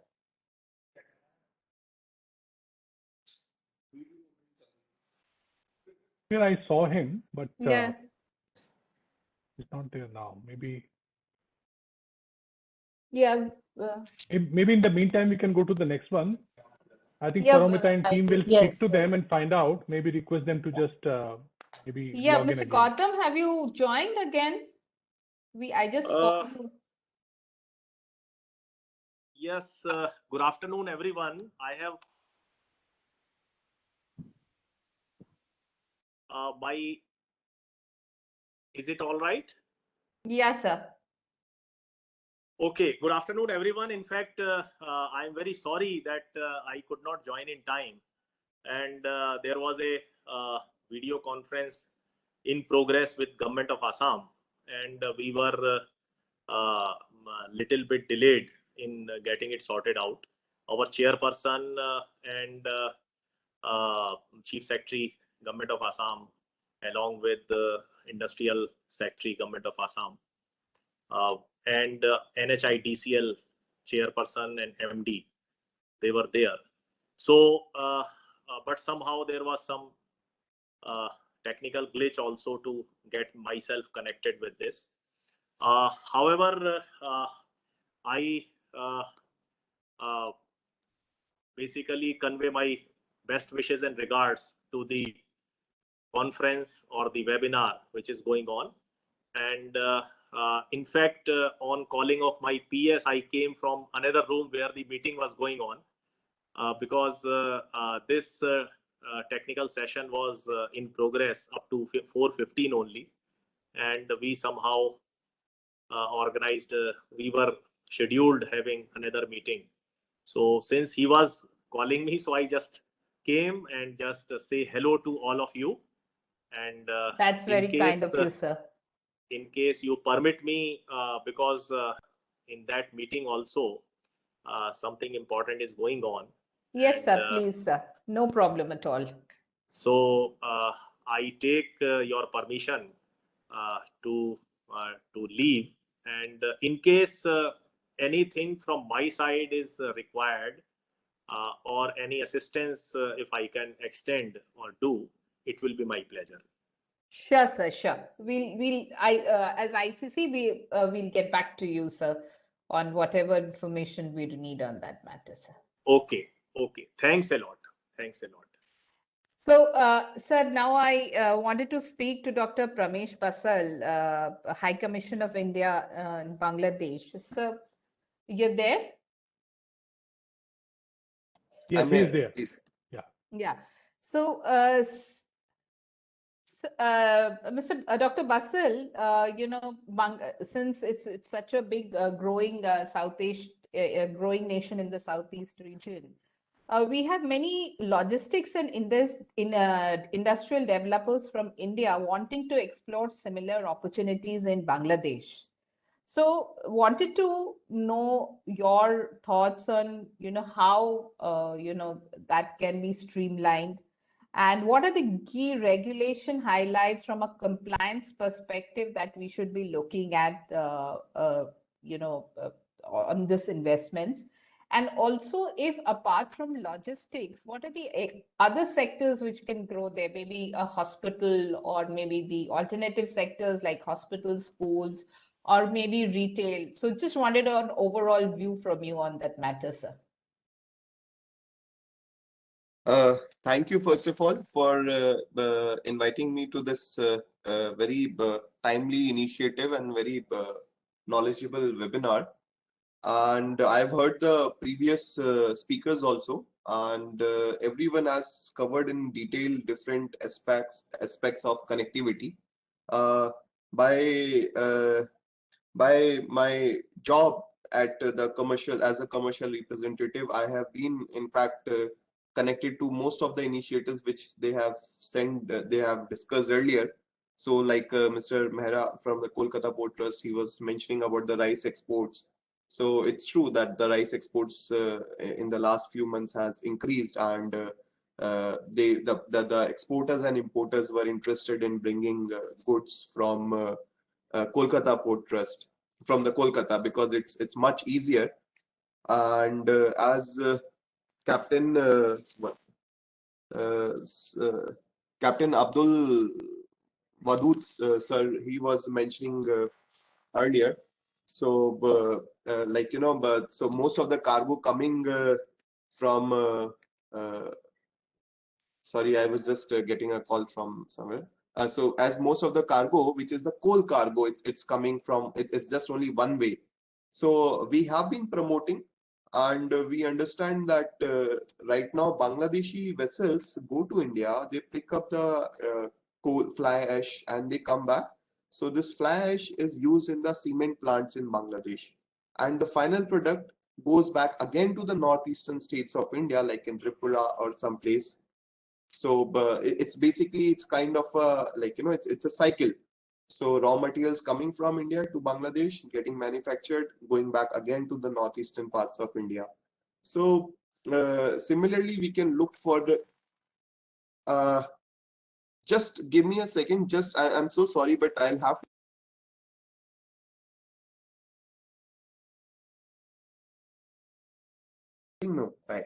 Here I saw him, but
Yeah.
he's not there now. Maybe.
Yeah.
Maybe in the meantime, we can go to the next one. I think
Yeah,
Paramita and team will speak
yes,
to them
yes.
and find out. Maybe request them to just maybe
Yeah,
log in
Mr.
again.
Gautam, have you joined again? I just saw you.
Yes, good afternoon, everyone. I have is it all right?
Yeah, sir.
Okay, good afternoon, everyone. In fact, I'm very sorry that I could not join in time. And there was a video conference in progress with Government of Assam. And we were a little bit delayed in getting it sorted out. Our chairperson and Chief Secretary, Government of Assam, along with the Industrial Secretary, Government of Assam, and NHIDCL chairperson and MD, they were there. So, but somehow there was some technical glitch also to get myself connected with this. However, I basically convey my best wishes and regards to the conference or the webinar which is going on. And in fact, on calling of my PS, I came from another room where the meeting was going on, because this technical session was in progress up to 4:15 only. And we somehow organized, we were scheduled having another meeting. So since he was calling me, so I just came and just say hello to all of you. And
That's very kind of you, sir.
In case you permit me, because in that meeting also something important is going on.
Yes,
and,
sir, please, sir. No problem at all.
So I take your permission to leave, and in case anything from my side is required, or any assistance if I can extend or do, it will be my pleasure.
Sure, sir. Sure. As ICC, we'll get back to you, sir, on whatever information we need on that matter, sir.
Okay. Okay. Thanks a lot. Thanks a lot.
So, sir, now I wanted to speak to Dr. Pramesh Basal, High Commission of India in Bangladesh. Sir, you're there?
Yes, he is there. Please. Yeah.
Yeah. So, Mr. Dr. Basal, since it's such a big growing growing nation in the Southeast region, we have many logistics and industrial developers from India wanting to explore similar opportunities in Bangladesh. So, wanted to know your thoughts on how that can be streamlined, And what are the key regulation highlights from a compliance perspective that we should be looking at, on this investments? And also, if apart from logistics, what are the other sectors which can grow there? Maybe a hospital, or maybe the alternative sectors like hospitals, schools, or maybe retail. So just wanted an overall view from you on that matter, sir.
Thank you, first of all, for inviting me to this very timely initiative and very knowledgeable webinar. And I've heard the previous speakers also, and everyone has covered in detail different aspects of connectivity. Uh, by uh, by my job at the commercial as a commercial representative, I have been in fact connected to most of the initiatives which they have they have discussed earlier. So like Mr. Mehra from the Kolkata Port Trust, he was mentioning about the rice exports. So it's true that the rice exports in the last few months has increased, and the exporters and importers were interested in bringing goods from Kolkata Port Trust, from the Kolkata, because it's much easier. And as Captain Captain Abdul Wadud sir, he was mentioning earlier. So but so most of the cargo coming from sorry, I was just getting a call from somewhere. So as most of the cargo, which is the coal cargo, it's coming from, it's just only one way. So we have been promoting, and we understand that right now Bangladeshi vessels go to India, they pick up the coal fly ash and they come back. So this fly ash is used in the cement plants in Bangladesh, and the final product goes back again to the northeastern states of India, like in Tripura or someplace. So it's basically, it's kind of a, like, it's a cycle. So raw materials coming from India to Bangladesh, getting manufactured, going back again to the northeastern parts of India. So similarly, we can look for the, just give me a second, just I'm so sorry, but I'll have no, right.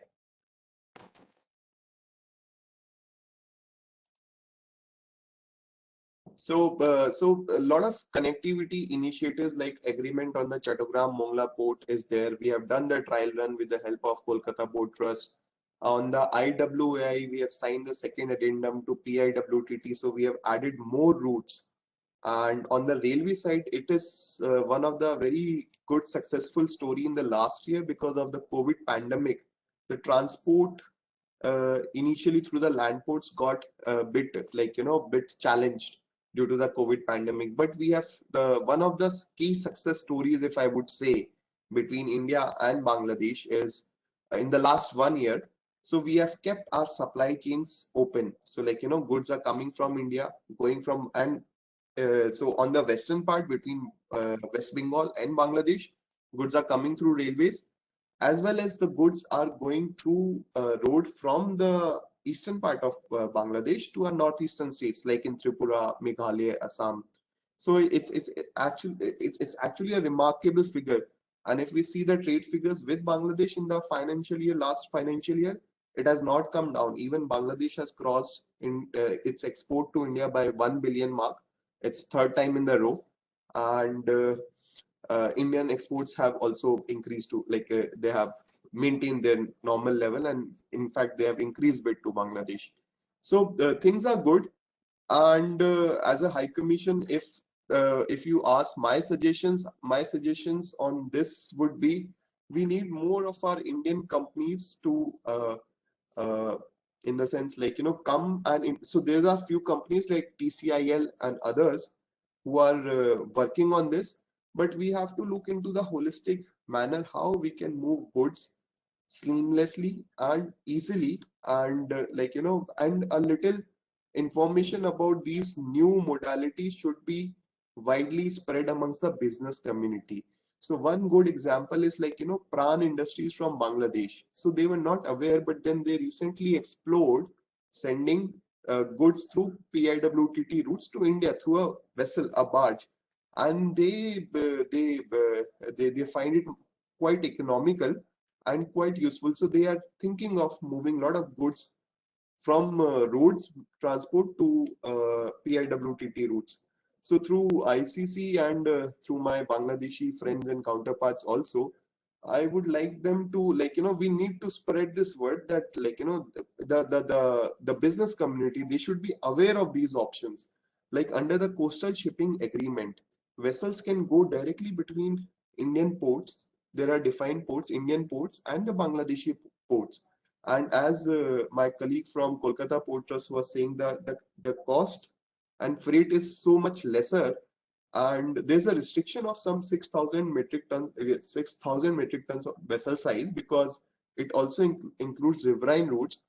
So, so a lot of connectivity initiatives like agreement on the Chattogram Mongla port is there. We have done the trial run with the help of Kolkata Port Trust. On the IWAI, we have signed the second addendum to PIWTT. So we have added more routes. And on the railway side, it is one of the very good successful story in the last year because of the COVID pandemic. The transport initially through the land ports got a bit, like, bit challenged due to the COVID pandemic. But we have one of the key success stories, if I would say, between India and Bangladesh is in the last 1 year. So we have kept our supply chains open. So like, goods are coming from India, going from, and so on the western part between West Bengal and Bangladesh, goods are coming through railways, as well as the goods are going through road from the eastern part of Bangladesh to our northeastern states like in Tripura, Meghalaya, Assam. So it's actually a remarkable figure. And if we see the trade figures with Bangladesh in the financial year, last financial year, it has not come down. Even Bangladesh has crossed in its export to India by 1 billion mark. It's third time in the row. And Indian exports have also increased to, like, they have maintained their normal level, and in fact they have increased bit to Bangladesh. So things are good. And as a High Commission, if you ask my suggestions on this would be, we need more of our Indian companies to in the sense, like, come and so there are few companies like TCIL and others who are working on this, but we have to look into the holistic manner how we can move goods seamlessly and easily, and and a little information about these new modalities should be widely spread amongst the business community. So one good example is, like, Pran Industries from Bangladesh. So they were not aware, but then they recently explored sending goods through PIWTT routes to India through a vessel, a barge, and they find it quite economical and quite useful. So they are thinking of moving a lot of goods from roads transport to PIWTT routes. So through ICC and through my Bangladeshi friends and counterparts also, I would like them to, like, we need to spread this word that, like, the business community, they should be aware of these options. Like under the coastal shipping agreement, vessels can go directly between Indian ports. There are defined ports, Indian ports and the Bangladeshi ports. And as my colleague from Kolkata Port Trust was saying, the cost and freight is so much lesser, and there's a restriction of some 6,000 metric tons, 6,000 metric tons of vessel size, because it also includes riverine routes,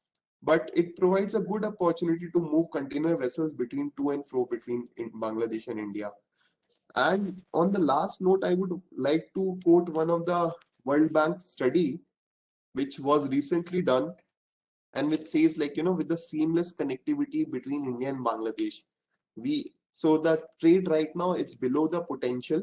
but it provides a good opportunity to move container vessels between to and fro between Bangladesh and India. And on the last note, I would like to quote one of the World Bank study, which was recently done, and which says, like, with the seamless connectivity between India and Bangladesh, so the trade right now is below the potential.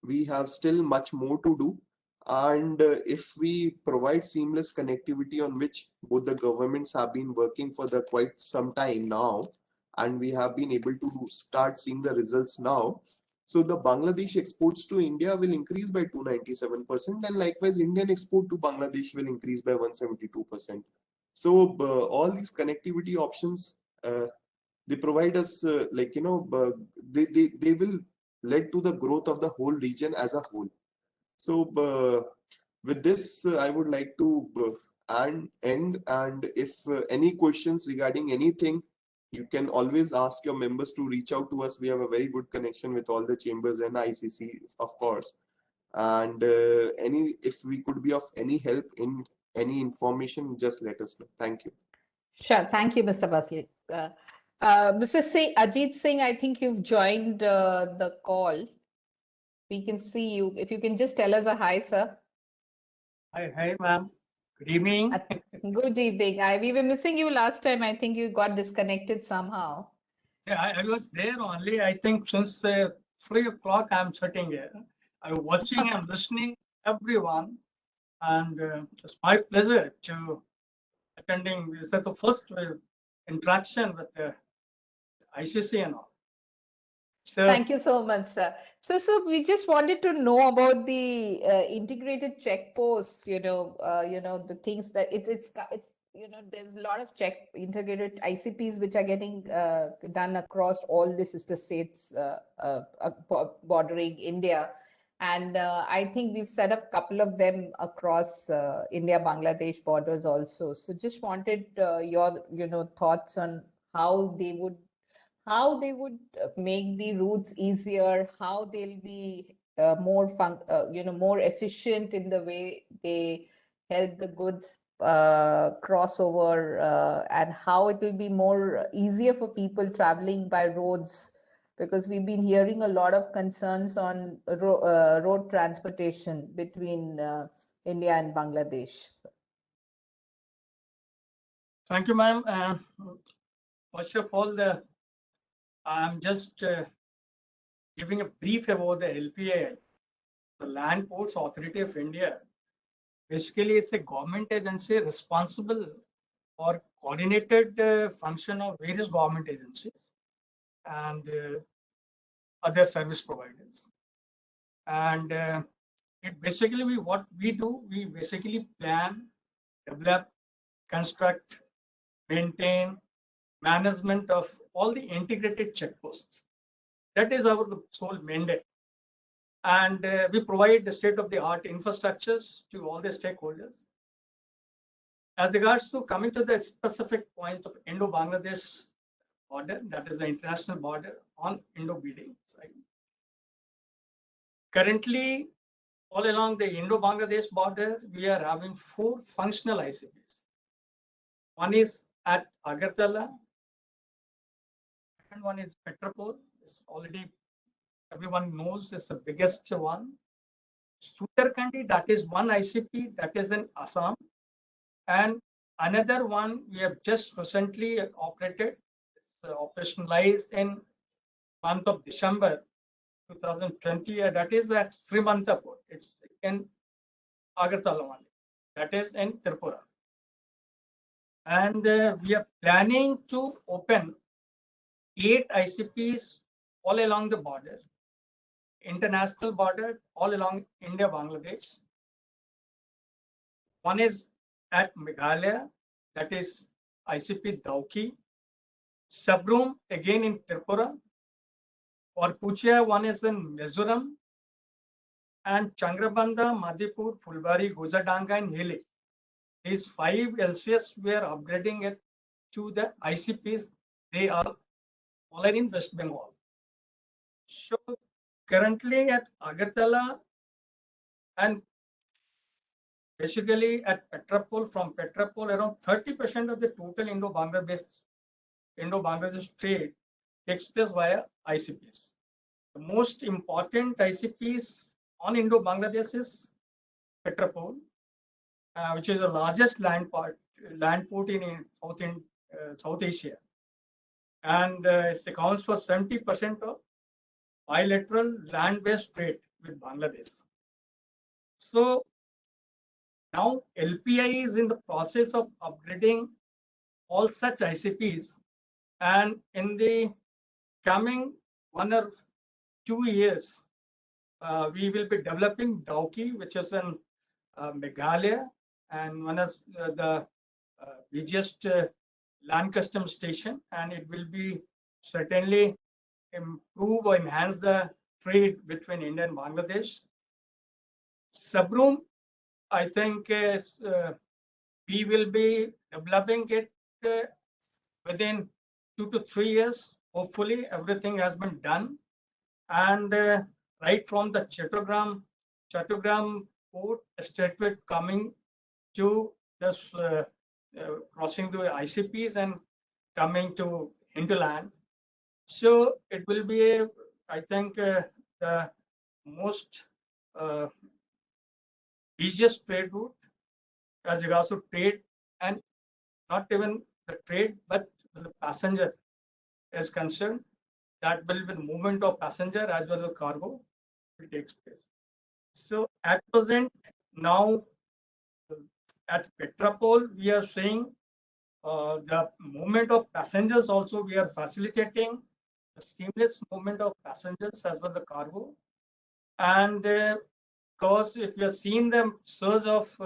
We have still much more to do. And if we provide seamless connectivity, on which both the governments have been working for the quite some time now, and we have been able to start seeing the results now. So the Bangladesh exports to India will increase by 297%, and likewise Indian export to Bangladesh will increase by 172%. So all these connectivity options, they provide us, they will lead to the growth of the whole region as a whole. So with this, I would like to end. And if any questions regarding anything, you can always ask your members to reach out to us. We have a very good connection with all the chambers and ICC, of course. And if we could be of any help in any information, just let us know. Thank you.
Sure. Thank you, Mr. Basli. Mr. Ajit Singh, I think you've joined the call. We can see you. If you can just tell us a hi, sir.
Hi, ma'am. Good evening.
Good evening. We were missing you last time. I think you got disconnected somehow.
Yeah, I was there only. I think since 3 o'clock, I'm sitting here. I'm watching and listening everyone, and it's my pleasure to attending. This is the first interaction with the ICC and all. So,
thank you so much, sir. So we just wanted to know about the integrated check posts. The things that it's there's a lot of integrated ICPs which are getting done across all the sister states bordering India. And I think we've set up a couple of them across India-Bangladesh borders also. So just wanted your thoughts on how they would make the routes easier, how they'll be more efficient in the way they help the goods cross over, and how it will be more easier for people traveling by roads, because we've been hearing a lot of concerns on road transportation between India and Bangladesh.
thank you, ma'am. First of all, I'm just giving a brief about the LPA, the Land Ports Authority of India. Basically, it's a government agency responsible for coordinated function of various government agencies and other service providers. And it basically, what we do, we basically plan, develop, construct, maintain, management of all the integrated checkposts. That is our sole mandate. And we provide the state-of-the-art infrastructures to all the stakeholders. As regards to coming to the specific point of Indo-Bangladesh border, that is the international border on Indo-BD side. Currently, all along the Indo-Bangladesh border, we are having 4 functional ICPs. One is at Agartala, second one is Petropol. It's already everyone knows it's the biggest one. Sutarkandi, that is one ICP, that is in Assam. And Another one we have just recently operated. It's operationalized in month of December 2020. That is at Srimanta Port. It's in Agartala only. That is in Tripura. And we are planning to open 8 ICPs all along the border, international border, all along India, Bangladesh. One is at Meghalaya, that is ICP Dauki. Sabroom again in Tripura. For Puchia, one is in Mizoram. And Changrabanda, Madhipur, Fulbari, Gojadanga, and Hili. These 5 LCS we are upgrading it to the ICPs. They are all in West Bengal. So currently at Agartala and basically at Petrapol, from Petrapol, around 30% of the total Indo-Bangladesh trade takes place via ICPs. The most important ICPs on Indo-Bangladesh is Petrapol, which is the largest land port in South Asia, and it accounts for 70% of bilateral land-based trade with Bangladesh. So now LPI is in the process of upgrading all such ICPs, and in the coming 1 or 2 years, we will be developing Dauki, which is in Meghalaya, and one is the busiest land custom station, and it will be certainly improve or enhance the trade between India and Bangladesh. Sabroom, I think we will be developing it within 2 to 3 years. Hopefully, everything has been done. And right from the Chattogram port, straightway coming to this crossing the ICPs and coming to hinterland. So it will be, I think, the most easiest trade route as regards to trade, and not even the trade, but the passenger is concerned. That will be the movement of passenger as well as cargo will take place. So at present, now at Petrapol, we are seeing the movement of passengers also. We are facilitating the seamless movement of passengers as well as the cargo. And because if you have seen the surge of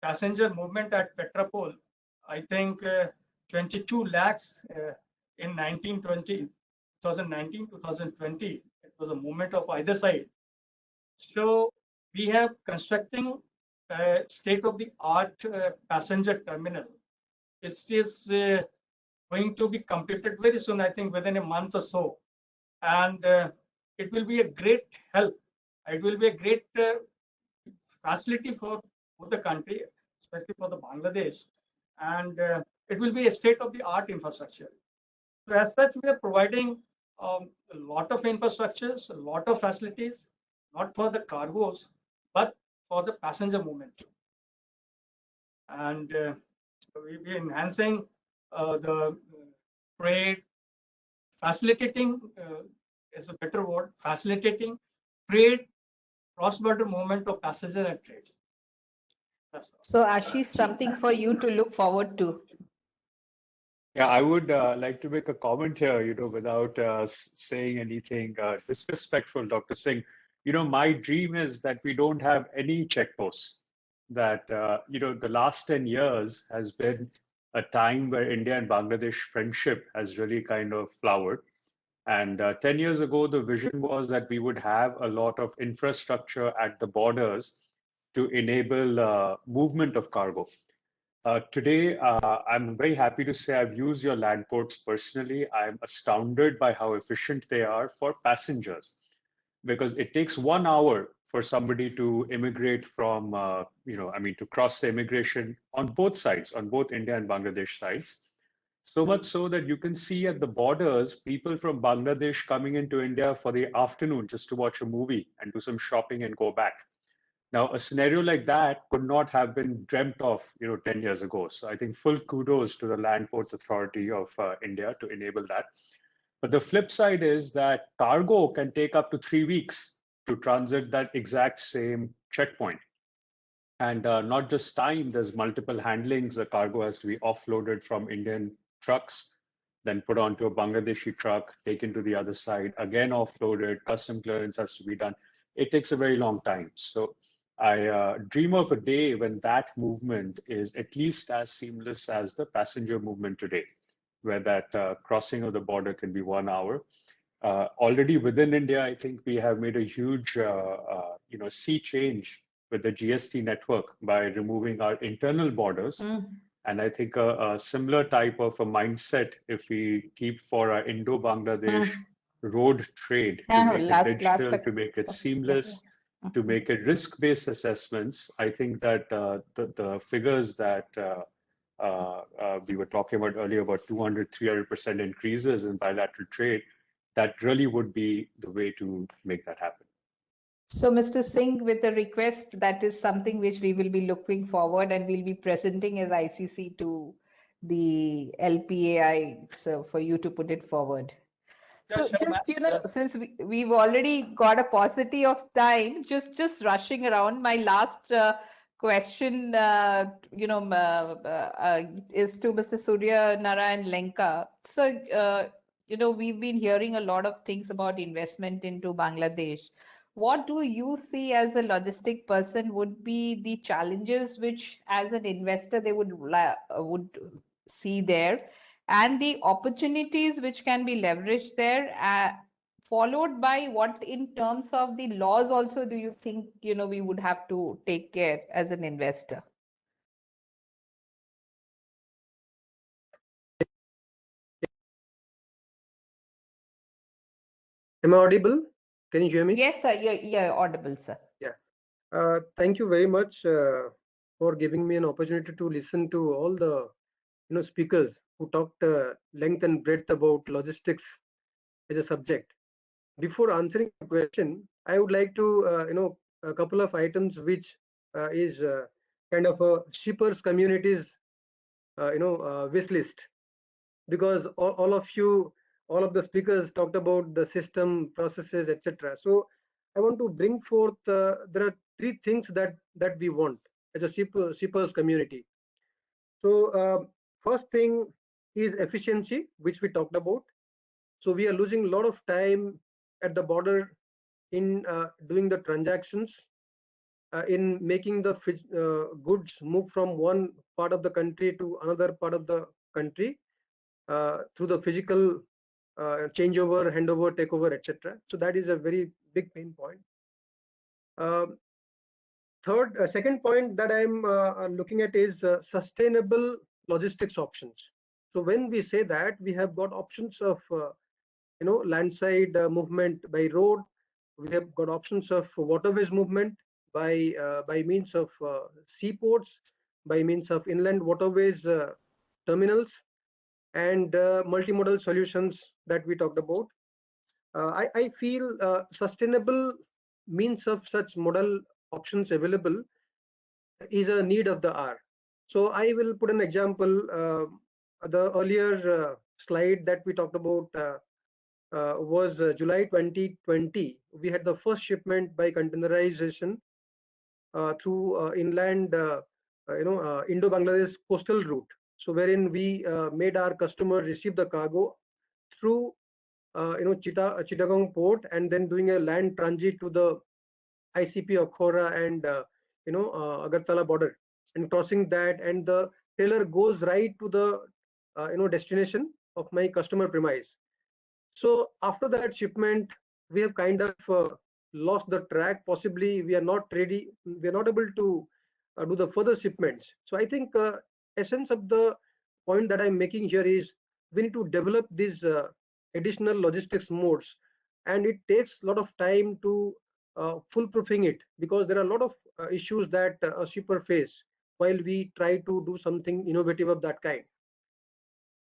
passenger movement at Petrapol, I think 22 lakhs in 2019, 2020, it was a movement of either side. So we have constructing a state-of-the-art passenger terminal. It is going to be completed very soon, I think within a month or so. And it will be a great help. It will be a great facility for the country, especially for the Bangladesh. And it will be a state-of-the-art infrastructure. So as such, we are providing a lot of infrastructures, a lot of facilities, not for the cargoes, but for the passenger movement too. And we'll be enhancing the trade, facilitating is a better word, facilitating trade, cross-border movement of passengers and trades.
So Ashish, something for you to look forward to.
Yeah, I would like to make a comment here, without saying anything disrespectful, Dr. Singh. My dream is that we don't have any checkposts, that, the last 10 years has been a time where India and Bangladesh friendship has really kind of flowered. And 10 years ago, the vision was that we would have a lot of infrastructure at the borders to enable movement of cargo. Today, I'm very happy to say I've used your land ports personally. I'm astounded by how efficient they are for passengers, because it takes 1 hour for somebody to immigrate from, to cross the immigration on both sides, on both India and Bangladesh sides. So much so that you can see at the borders, people from Bangladesh coming into India for the afternoon just to watch a movie and do some shopping and go back. Now, a scenario like that could not have been dreamt of, 10 years ago. So I think full kudos to the Land Ports Authority of India to enable that. But the flip side is that cargo can take up to 3 weeks to transit that exact same checkpoint. And not just time, there's multiple handlings. The cargo has to be offloaded from Indian trucks, then put onto a Bangladeshi truck, taken to the other side, again offloaded, custom clearance has to be done. It takes a very long time. So I dream of a day when that movement is at least as seamless as the passenger movement today, where that crossing of the border can be 1 hour. Already within India, I think we have made a huge, sea change with the GST network by removing our internal borders. And I think a similar type of a mindset, if we keep for our Indo-Bangladesh road trade, to make it digital, to make it seamless, to make it risk-based assessments, I think that the figures that we were talking about earlier, about 200, 300% increases in bilateral trade, that really would be the way to make that happen.
So, Mr. Singh, with a request, that is something which we will be looking forward and we'll be presenting as ICC to the LPAI, so for you to put it forward. So just, since we've already got a paucity of time, just rushing around, my last question, is to Mr. Surya Narayan Lenka. So, we've been hearing a lot of things about investment into Bangladesh. What do you see as a logistic person would be the challenges which, as an investor, they would see there, and the opportunities which can be leveraged there, followed by what in terms of the laws also do you think, we would have to take care as an investor?
Am I audible? Can you hear me?
Yes, sir. You're audible, sir.
Yeah. Thank you very much for giving me an opportunity to listen to all the speakers who talked length and breadth about logistics as a subject. Before answering the question, I would like to a couple of items which is kind of a shippers community's wish list, because all of the speakers talked about the system, processes, etc. So I want to bring forth there are three things that we want as a shippers community. So first thing is efficiency, which we talked about. So we are losing a lot of time at the border in doing the transactions, in making the goods move from one part of the country to another part of the country through the physical changeover, handover, takeover, etc. So that is a very big pain point. Second point that I'm looking at is sustainable logistics options. So when we say that, we have got options of landside movement by road. We have got options of waterways movement by means of seaports, by means of inland waterways terminals, and multimodal solutions that we talked about. I feel sustainable means of such modal options available is a need of the hour. So I will put an example. The earlier slide that we talked about was July 2020. We had the first shipment by containerization through inland, Indo-Bangladesh coastal route. So wherein we made our customer receive the cargo through Chittagong port, and then doing a land transit to the ICP Akhora and Agartala border, and crossing that, and the trailer goes right to the destination of my customer premise. So after that shipment, we have kind of lost the track. Possibly we are not ready. We are not able to do the further shipments. So I think essence of the point that I'm making here is we need to develop these additional logistics modes, and it takes a lot of time to foolproofing it, because there are a lot of issues that a shipper face while we try to do something innovative of that kind.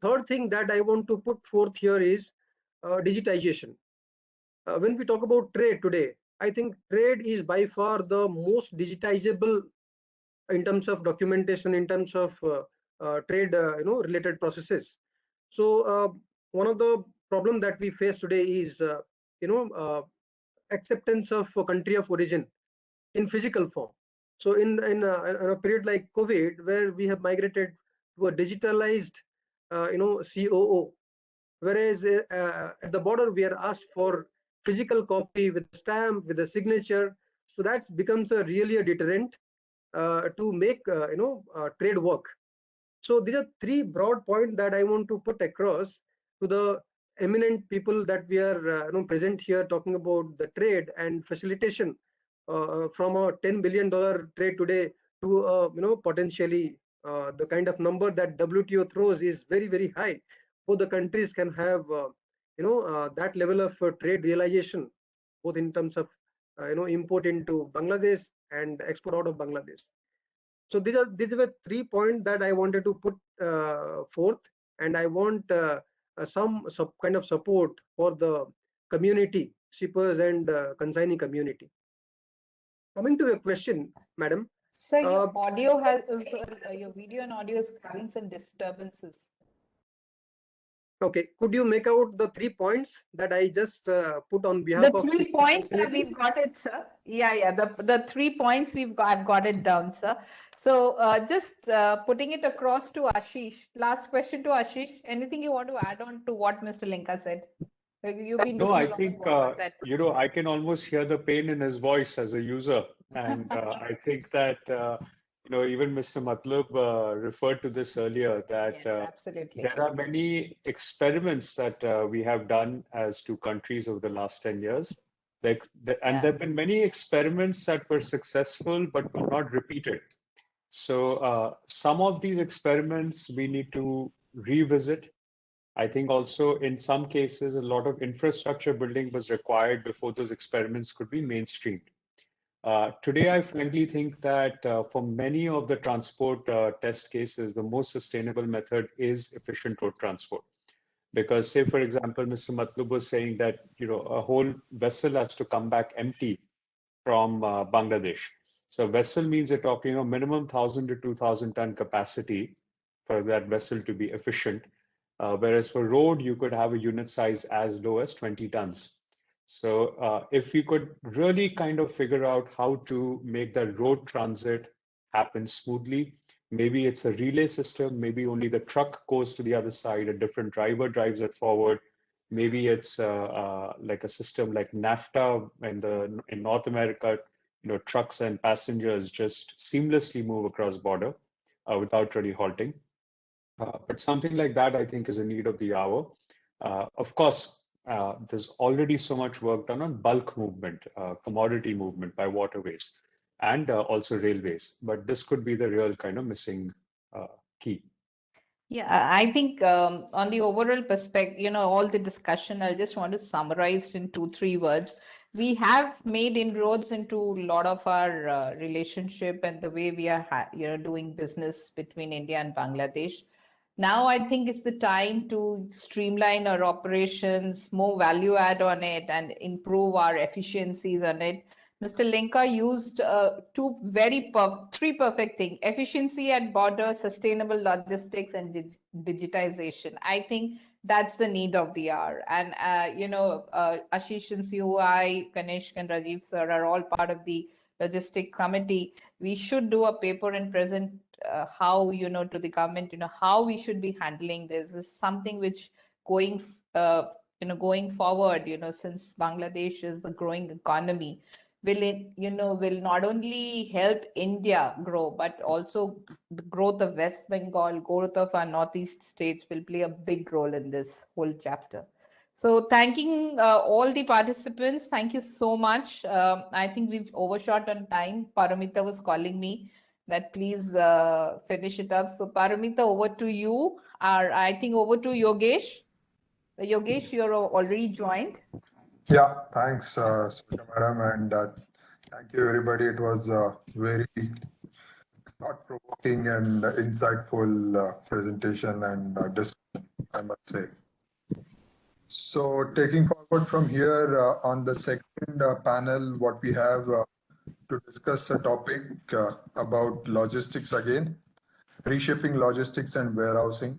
Third thing that I want to put forth here is digitization. When we talk about trade today, I think trade is by far the most digitizable in terms of documentation, in terms of trade, related processes. So one of the problem that we face today is, acceptance of a country of origin in physical form. So in a period like COVID, where we have migrated to a digitalized, COO, whereas at the border we are asked for physical copy with stamp, with a signature. So that becomes really a deterrent to make trade work. So these are three broad points that I want to put across to the eminent people that we are present here, talking about the trade and facilitation from a $10 billion trade today to potentially the kind of number that WTO throws is very, very high. Both the countries can have that level of trade realization, both in terms of import into Bangladesh and export out of Bangladesh. So these were 3 points that I wanted to put forth, and I want some kind of support for the community, shippers and consignee community. Coming to your question, madam.
So your audio has, your video and audio is having some disturbances.
Okay, could you make out the 3 points that I just put on behalf of
The 3 points we've got it, sir. Yeah. The 3 points I've got it down, sir. So just putting it across to Ashish. Last question to Ashish. Anything you want to add on to what Mr. Linka said? You've been
No,
doing
I
a lot of
think,
work on that.
I can almost hear the pain in his voice as a user. And I think that, even Mr. Matlub referred to this earlier, that
Yes, absolutely.
there are many experiments that we have done as two countries over the last 10 years. And there have been many experiments that were successful but were not repeated. So some of these experiments we need to revisit. I think also in some cases, a lot of infrastructure building was required before those experiments could be mainstreamed. Today, I frankly think that for many of the transport test cases, the most sustainable method is efficient road transport. Because say, for example, Mr. Matlub was saying that, a whole vessel has to come back empty from Bangladesh. So vessel means you're talking a minimum 1,000 to 2,000 ton capacity for that vessel to be efficient. Whereas for road, you could have a unit size as low as 20 tons. So if we could really kind of figure out how to make the road transit happen smoothly, maybe it's a relay system, maybe only the truck goes to the other side, a different driver drives it forward. Maybe it's like a system like NAFTA in North America, trucks and passengers just seamlessly move across border without really halting. But something like that, I think, is a need of the hour. Of course, there's already so much work done on bulk movement, commodity movement by waterways, and also railways. But this could be the real kind of missing key.
Yeah, I think on the overall perspective, all the discussion, I just want to summarize in 2-3 words. We have made inroads into a lot of our relationship and the way we are, doing business between India and Bangladesh. Now I think it's the time to streamline our operations, more value add on it, and improve our efficiencies on it. Mr. Linka used three perfect things: efficiency at border, sustainable logistics, and digitization. I think that's the need of the hour. And, Ashish and COI, Kanishk and Rajiv sir are all part of the logistic committee. We should do a paper and present how, to the government, how we should be handling this. Is something which going forward, since Bangladesh is the growing economy, will not only help India grow, but also the growth of West Bengal, growth of our Northeast states will play a big role in this whole chapter. So thanking all the participants. Thank you so much. I think we've overshot on time. Paramita was calling me that please finish it up. So Paramita, over to you. I think over to Yogesh. Yogesh, you're already joined.
Yeah, thanks, Smita Madam, and thank you everybody. It was very thought-provoking and insightful presentation and discussion, I must say. So taking forward from here on the second panel, what we have to discuss a topic about logistics again, reshaping logistics and warehousing.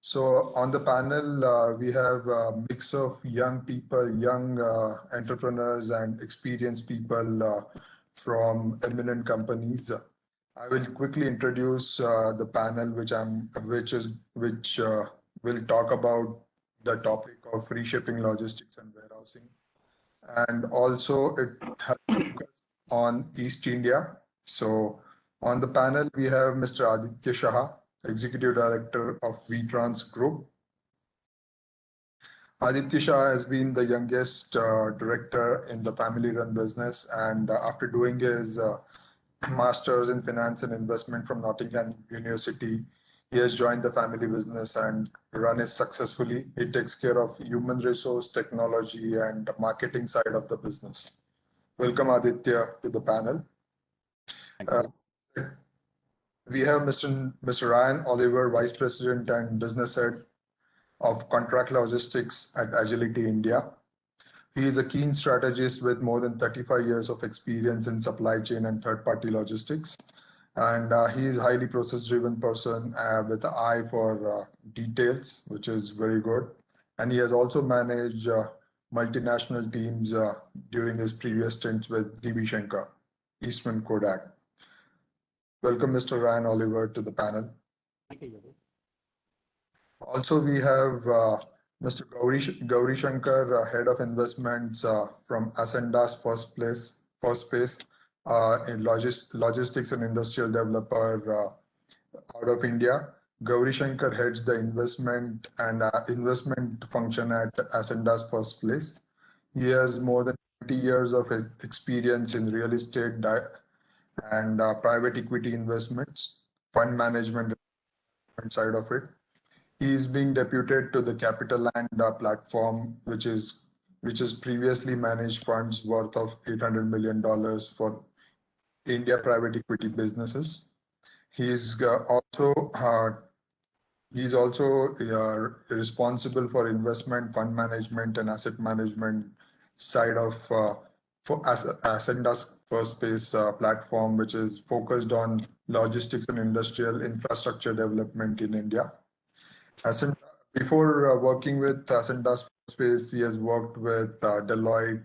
So on the panel, we have a mix of young people, young entrepreneurs and experienced people from eminent companies. I will quickly introduce the panel, which will talk about the topic of reshaping logistics and warehousing, and also it has focus on East India. So on the panel we have Mr. Aditya Shah, Executive Director of VTrans Group. Aditya Shah has been the youngest director in the family-run business, and after doing his master's in finance and investment from Nottingham University, he has joined the family business and run it successfully. He takes care of human resource, technology, and marketing side of the business. Welcome, Aditya, to the panel. We have Mr. Ryan Oliver, Vice President and Business Head of Contract Logistics at Agility India. He is a keen strategist with more than 35 years of experience in supply chain and third-party logistics. And he is a highly process-driven person with an eye for details, which is very good. And he has also managed multinational teams during his previous stints with DB Schenker, Eastman Kodak. Welcome, Mr. Ryan Oliver, to the panel.
Thank you.
Also, we have Mr. Gauri Shankar, Head of Investments from Ascendas First Space, in logistics and industrial developer out of India. Gauri Shankar heads the investment and investment function at Ascendas First Place. He has more than 20 years of experience in real estate and private equity investments, fund management side of it. He is being deputed to the Capital Land platform, which is previously managed funds worth of $800 million for India private equity businesses. He is also responsible for investment, fund management, and asset management side of for Ascendas First Space platform, which is focused on logistics and industrial infrastructure development in India. Before working with Ascendas Space, he has worked with Deloitte,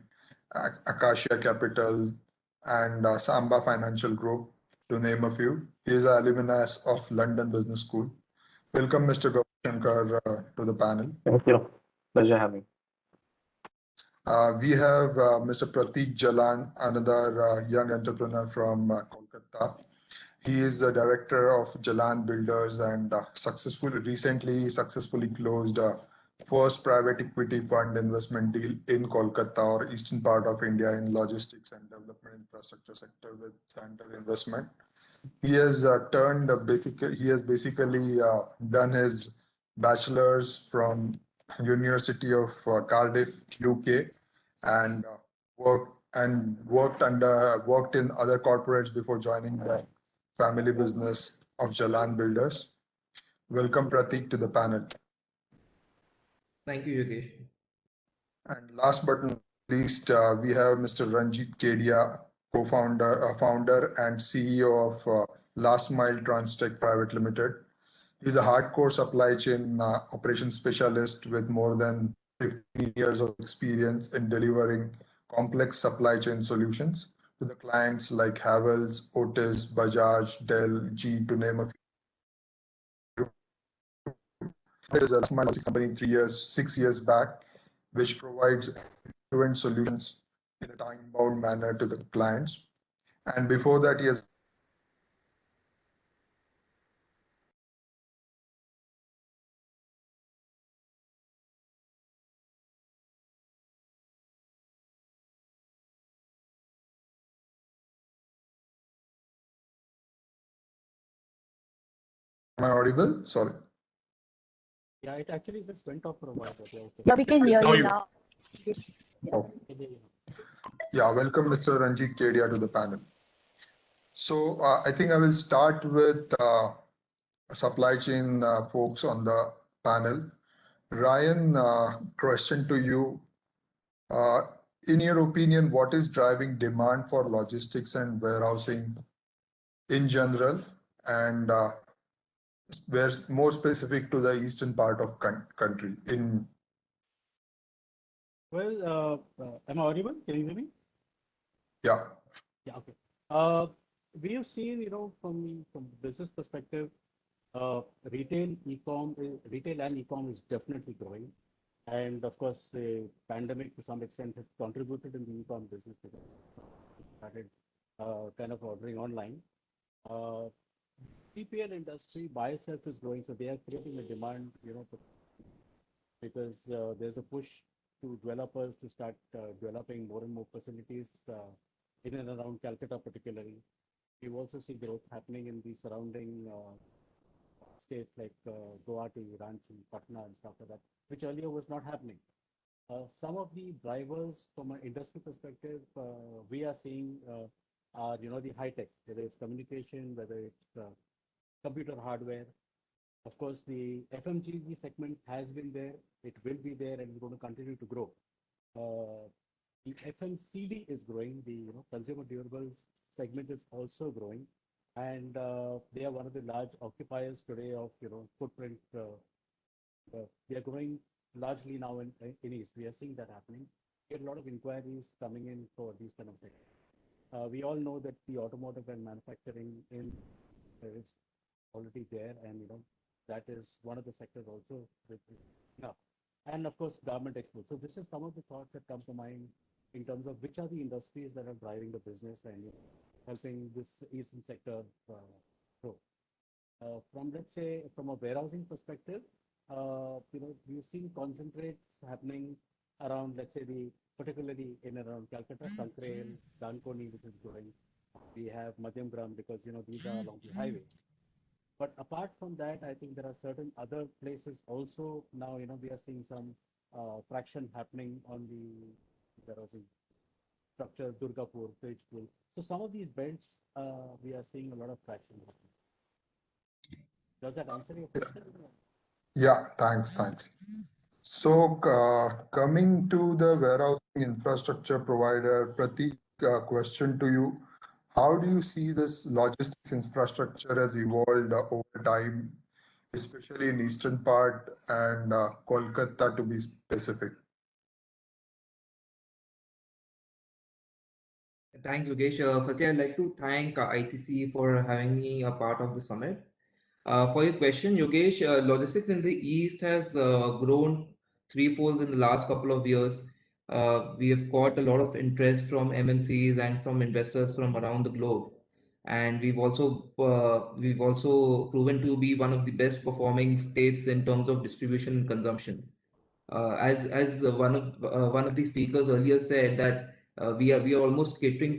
Acacia Capital, and Samba Financial Group, to name a few. He is an alumnus of London Business School. Welcome, Mr. Gauri Shankar, to the panel.
Thank you. Pleasure having.
We have Mr. Prateek Jalan, another young entrepreneur from Kolkata. He is the director of Jalan Builders and recently successfully closed first private equity fund investment deal in Kolkata or eastern part of India in logistics and development infrastructure sector with Sander Investment. He has basically done his bachelor's from University of Cardiff, UK, and worked in other corporates before joining the family business of Jalan Builders. Welcome, Prateek, to the panel.
Thank you, Yogesh.
And last but not least, we have Mr. Ranjit Kedia, founder and CEO of Last Mile Transtech Private Limited. He's a hardcore supply chain operations specialist with more than 15 years of experience in delivering complex supply chain solutions to the clients like Havells, Otis, Bajaj, Dell, G, to name a few. There is a company 6 years back, which provides end-to-end solutions in a time-bound manner to the clients. And before that, he has Am I audible? Sorry.
Yeah, it actually just went off for a while. Okay.
Yeah, we can hear you now.
Oh. Yeah, welcome, Mr. Ranjit Kedia, to the panel. So I think I will start with supply chain folks on the panel. Ryan, question to you. In your opinion, what is driving demand for logistics and warehousing in general, and where more specific to the eastern part of country?
Well, am I audible? Can you hear me?
Yeah.
Yeah. Okay. We have seen, from business perspective, retail and e-com is definitely growing. And of course, the pandemic to some extent has contributed in the e-com business because started kind of ordering online. 3PL industry by itself is growing, so they are creating a demand, because there's a push to developers to start developing more and more facilities in and around Calcutta, particularly. We've also seen growth happening in the surrounding states like Guwahati, Ranchi, Patna, and stuff like that, which earlier was not happening. Some of the drivers from an industry perspective, we are seeing are, the high tech, whether it's communication, whether it's computer hardware. Of course, the FMCG segment has been there, it will be there, and it's going to continue to grow. The FMCD is growing, the consumer durables segment is also growing, and they are one of the large occupiers today of footprint. They are growing largely now in East. We are seeing that happening. We get a lot of inquiries coming in for these kind of things. We all know that the automotive and manufacturing is already there, and that is one of the sectors also. And of course, government exports. So this is some of the thoughts that come to mind in terms of which are the industries that are driving the business and helping this eastern sector grow. From, let's say, from a warehousing perspective, we've seen concentrates happening around, let's say, particularly in and around Calcutta, Sankrail, Dankoni, which is growing. We have Madhyamgram because these are along the highways. But apart from that, I think there are certain other places also now. We are seeing some traction happening on the warehousing structures, Durgapur, Tejpur. So some of these belts, we are seeing a lot of traction. Does that answer your question?
Yeah, thanks. So coming to the warehousing infrastructure provider, Pratik, question to you. How do you see this logistics infrastructure has evolved over time, especially in eastern part and Kolkata to be specific?
Thanks, Yogesh. Firstly, I'd like to thank ICC for having me a part of the summit. For your question, Yogesh, logistics in the East has grown threefold in the last couple of years. We have got a lot of interest from MNCs and from investors from around the globe, and we've also proven to be one of the best performing states in terms of distribution and consumption. As one of the speakers earlier said that we are almost catering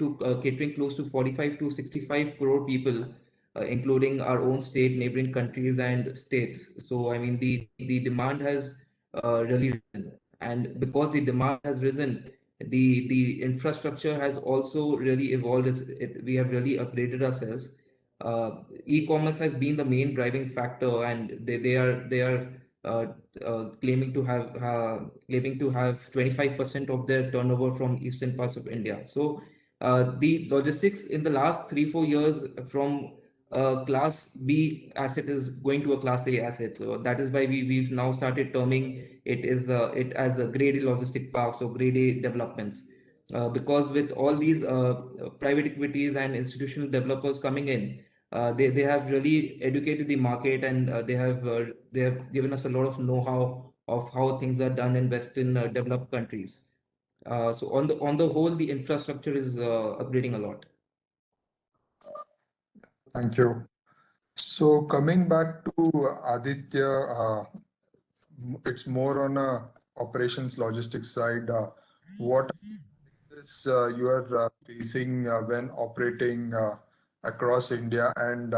close to 45 to 65 crore people, including our own state, neighboring countries, and states. So I mean the demand has really risen, and because the demand has risen, the infrastructure has also really evolved. We have really upgraded ourselves. E-commerce has been the main driving factor, and they are claiming to have 25% of their turnover from eastern parts of India. So the logistics in the last 3-4 years from class B asset is going to a class A asset. So that is why we've now started terming it as a grade A logistic parks or grade A developments. Because with all these private equities and institutional developers coming in, they have really educated the market, and they have given us a lot of know-how of how things are done in Western developed countries. So on the whole, the infrastructure is upgrading a lot.
Thank you. So coming back to Aditya, it's more on a operations logistics side. What is you are facing when operating across India and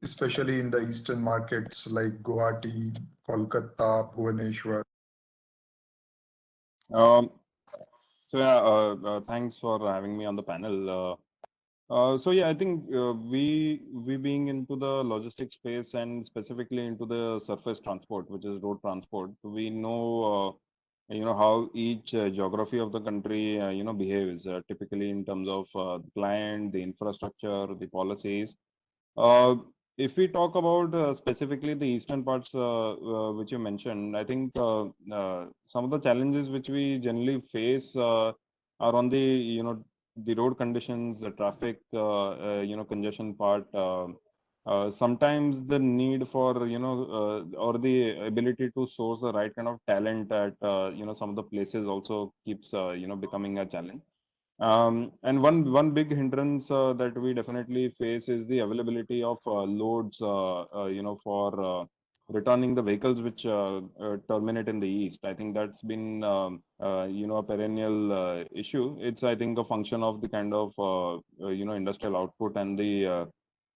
especially in the eastern markets like Guwahati, Kolkata, Bhubaneswar?
So yeah, thanks for having me on the panel. So yeah, I think we being into the logistics space and specifically into the surface transport, which is road transport, we know how each geography of the country behaves typically in terms of the client, the infrastructure, the policies. Uh, if we talk about specifically the eastern parts which you mentioned, I think some of the challenges which we generally face are on the the road conditions, the traffic congestion part. Sometimes the need for or the ability to source the right kind of talent at some of the places also keeps becoming a challenge. And one big hindrance that we definitely face is the availability of loads, for returning the vehicles which terminate in the east. I think that's been a perennial issue. It's, I think, a function of the kind of industrial output and the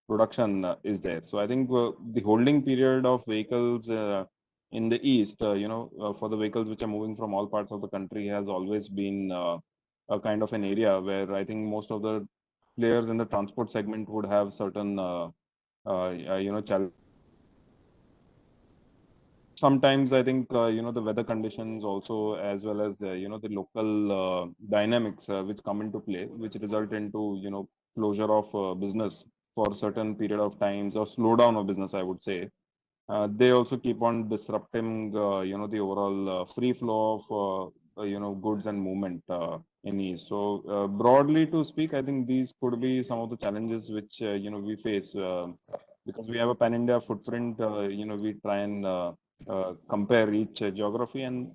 production is there. So I think the holding period of vehicles in the east, for the vehicles which are moving from all parts of the country has always been a kind of an area where I think most of the players in the transport segment would have certain, challenges. Sometimes I think, the weather conditions also, as well as, the local dynamics which come into play, which result into, closure of business for certain period of times or slowdown of business, I would say. They also keep on disrupting, the overall free flow of, goods and movement in ease. So broadly to speak, I think these could be some of the challenges which, we face because we have a pan-India footprint. We try and compare each geography. And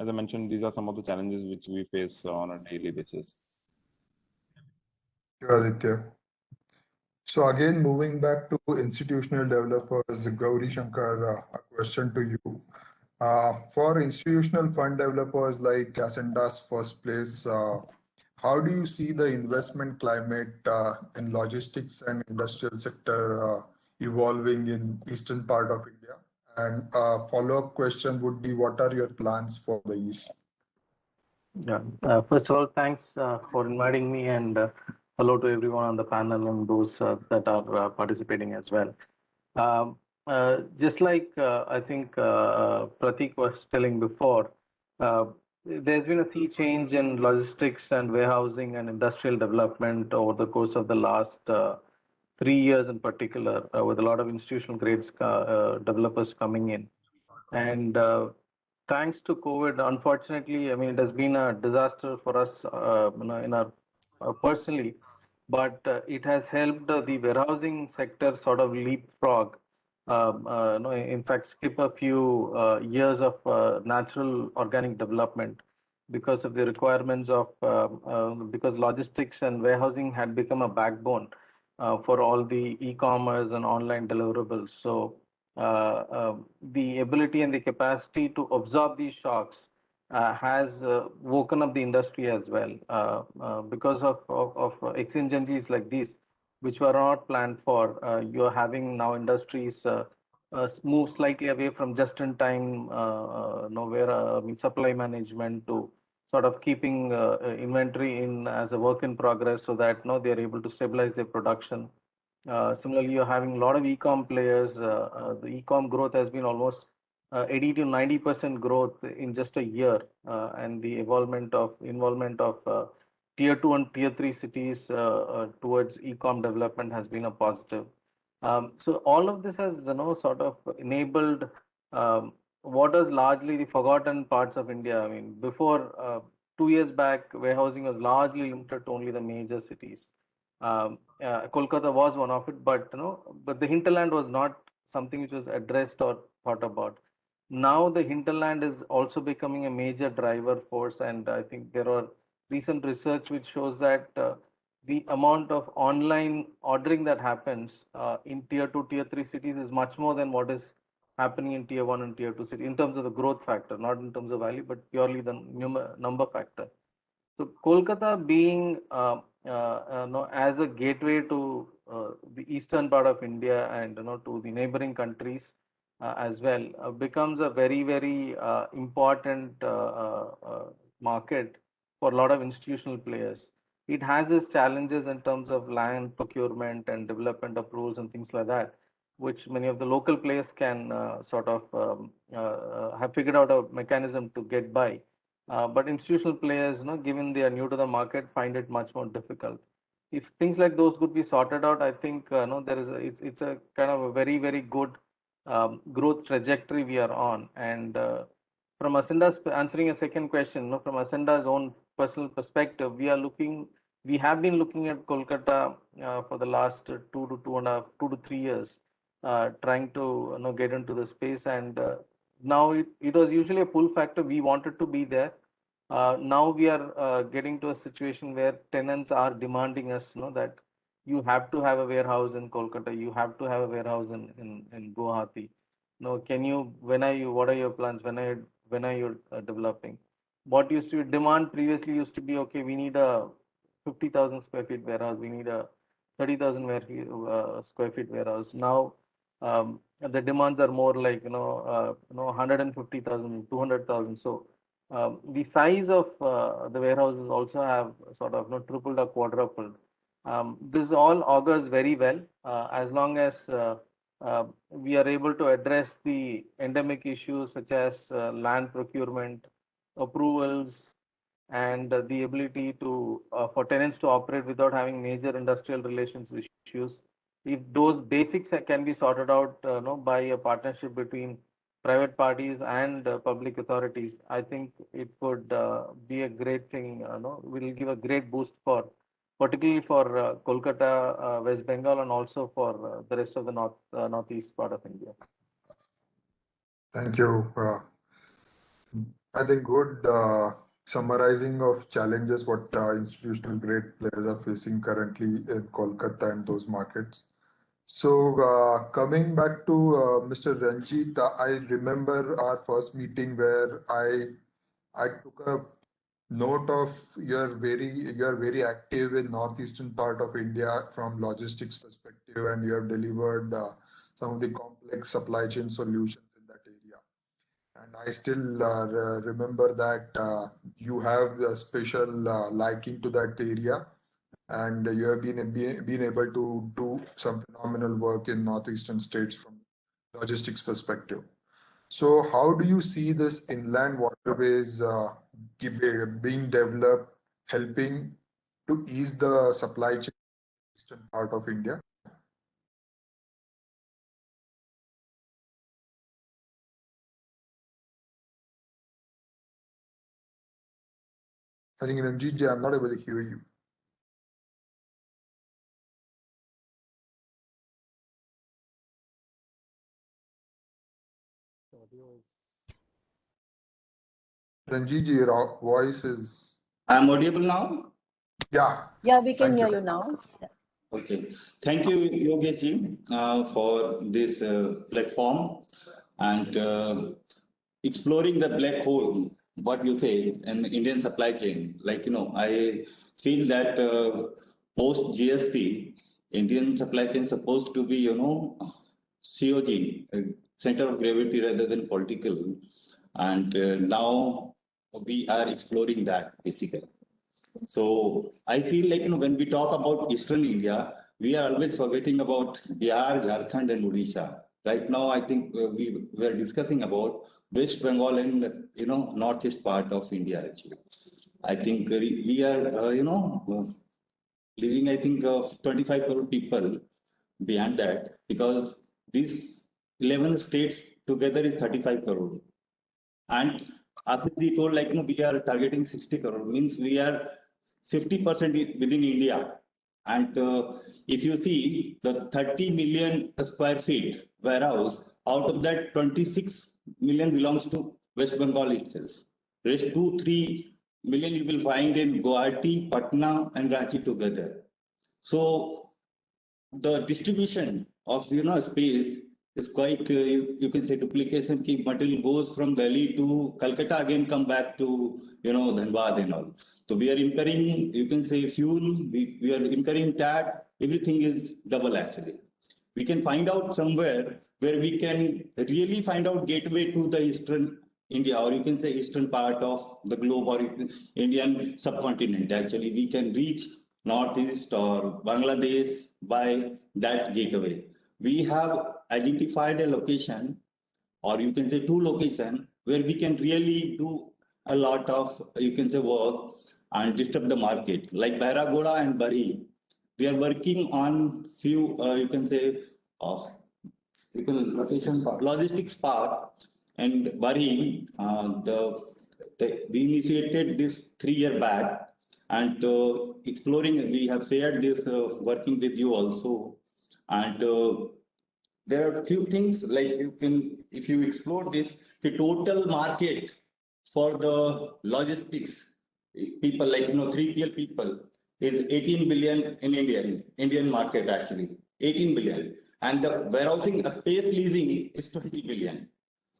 as I mentioned, these are some of the challenges which we face on a daily basis.
Thank you, Aditya. So again, moving back to institutional developers, Gauri Shankar, a question to you. For institutional fund developers like Asenda's First Place, how do you see the investment climate in logistics and industrial sector evolving in eastern part of India? And a follow-up question would be, what are your plans for the East?
Yeah. First of all, thanks for inviting me, and hello to everyone on the panel and those that are participating as well. Just like I think Pratik was telling before, there's been a sea change in logistics and warehousing and industrial development over the course of the last 3 years in particular, with a lot of institutional grades developers coming in. And thanks to COVID, unfortunately, I mean, it has been a disaster for us, in our personally, but it has helped the warehousing sector sort of leapfrog. In fact, skip a few years of natural organic development because of the requirements of because logistics and warehousing had become a backbone for all the e-commerce and online deliverables. So the ability and the capacity to absorb these shocks has woken up the industry as well, because of exigencies like these, which were not planned for. You're having now industries move slightly away from just-in-time, supply management to sort of keeping inventory in as a work in progress, so that they're able to stabilize their production. Similarly, you're having a lot of e-com players. The e-com growth has been almost 80 to 90% growth in just a year, and the involvement of tier 2 and tier 3 cities towards e-com development has been a positive. So all of this has sort of enabled what is largely the forgotten parts of India. I mean, before 2 years back, warehousing was largely limited to only the major cities. Kolkata was one of it, but but the hinterland was not something which was addressed or thought about. Now the hinterland is also becoming a major driver force, and I think there are recent research which shows that the amount of online ordering that happens in tier 2, tier 3 cities is much more than what is happening in tier 1 and tier 2 cities in terms of the growth factor, not in terms of value, but purely the number factor. So Kolkata being as a gateway to the eastern part of India and to the neighboring countries as well, becomes a very important market for a lot of institutional players. it has its challenges in terms of land procurement and development approvals and things like that, which many of the local players can have figured out a mechanism to get by. But institutional players, given they are new to the market, find it much more difficult. If things like those could be sorted out, I think there is it's a kind of a very, very good growth trajectory we are on. And from Asenda's answering a second question, from Asenda's own personal perspective, we have been looking at Kolkata for the last 2 to 3 years, trying to get into the space. And now it was usually a pull factor. We wanted to be there. Now we are getting to a situation where tenants are demanding us, that you have to have a warehouse in Kolkata, you have to have a warehouse in Guwahati. What are your plans? When are you developing? What used to be demand previously used to be, okay, we need a 50,000 square feet warehouse, we need a 30,000 square feet warehouse. Now the demands are more like 150,000, 200,000. So the size of the warehouses also have sort of tripled or quadrupled. This all augurs very well as long as we are able to address the endemic issues such as land procurement, approvals, and the ability to for tenants to operate without having major industrial relations issues. If those basics can be sorted out by a partnership between private parties and public authorities, I think it could be a great thing. Will give a great boost particularly for Kolkata, West Bengal, and also for the rest of the northeast part of India.
Thank you. I think good summarizing of challenges what institutional grade players are facing currently in Kolkata and those markets. So coming back to Mr. Ranjit, I remember our first meeting where I took a note of you're very active in northeastern part of India from logistics perspective, and you have delivered some of the complex supply chain solutions in that area. And I still remember that you have a special liking to that area, and you have been able to do some phenomenal work in northeastern states from logistics perspective. So how do you see this inland waterways being developed, helping to ease the supply chain in the eastern part of India? I think Ranjit, I'm not able to hear you. Ranjit, your voice is.
I'm audible now?
Yeah.
Yeah, we can hear you now.
Okay. Thank you, Yogesh ji, for this platform and exploring the black hole, what you say, in Indian supply chain. Like, I feel that post GST, Indian supply chain is supposed to be, COG, center of gravity rather than political. And now we are exploring that basically. So I feel like, when we talk about Eastern India, we are always forgetting about Bihar, Jharkhand, and Odisha. Right now, I think we were discussing about West Bengal and, northeast part of India actually. I think we are, living, I think, of 25 crore people beyond that, because these 11 states together is 35 crore. And Ashish told, like, we are targeting 60 crore, means we are 50% within India. And if you see the 30 million square feet warehouse, out of that 26 million belongs to West Bengal itself. Rest 2-3 million you will find in Guwahati, Patna, and Ranchi together. So the distribution of space is quite you can say duplication. Material goes from Delhi to Calcutta, again come back to Dhanbad and all. So we are incurring, you can say, fuel, we are incurring TAT, everything is double actually. We can find out somewhere where we can really find out gateway to the eastern India, or you can say eastern part of the globe, or Indian subcontinent. Actually, we can reach northeast or Bangladesh by that gateway. We have identified a location, or you can say two locations, where we can really do a lot of, you can say, work and disturb the market, like Bahragoda and Bari. We are working on few, you can say, logistics park and Bari. We initiated this 3 year back, and exploring. We have shared this working with you also, and there are a few things like you can, if you explore this, the total market for the logistics people, like 3PL people, is 18 billion in Indian market, actually 18 billion, and the warehousing space leasing is 20 billion.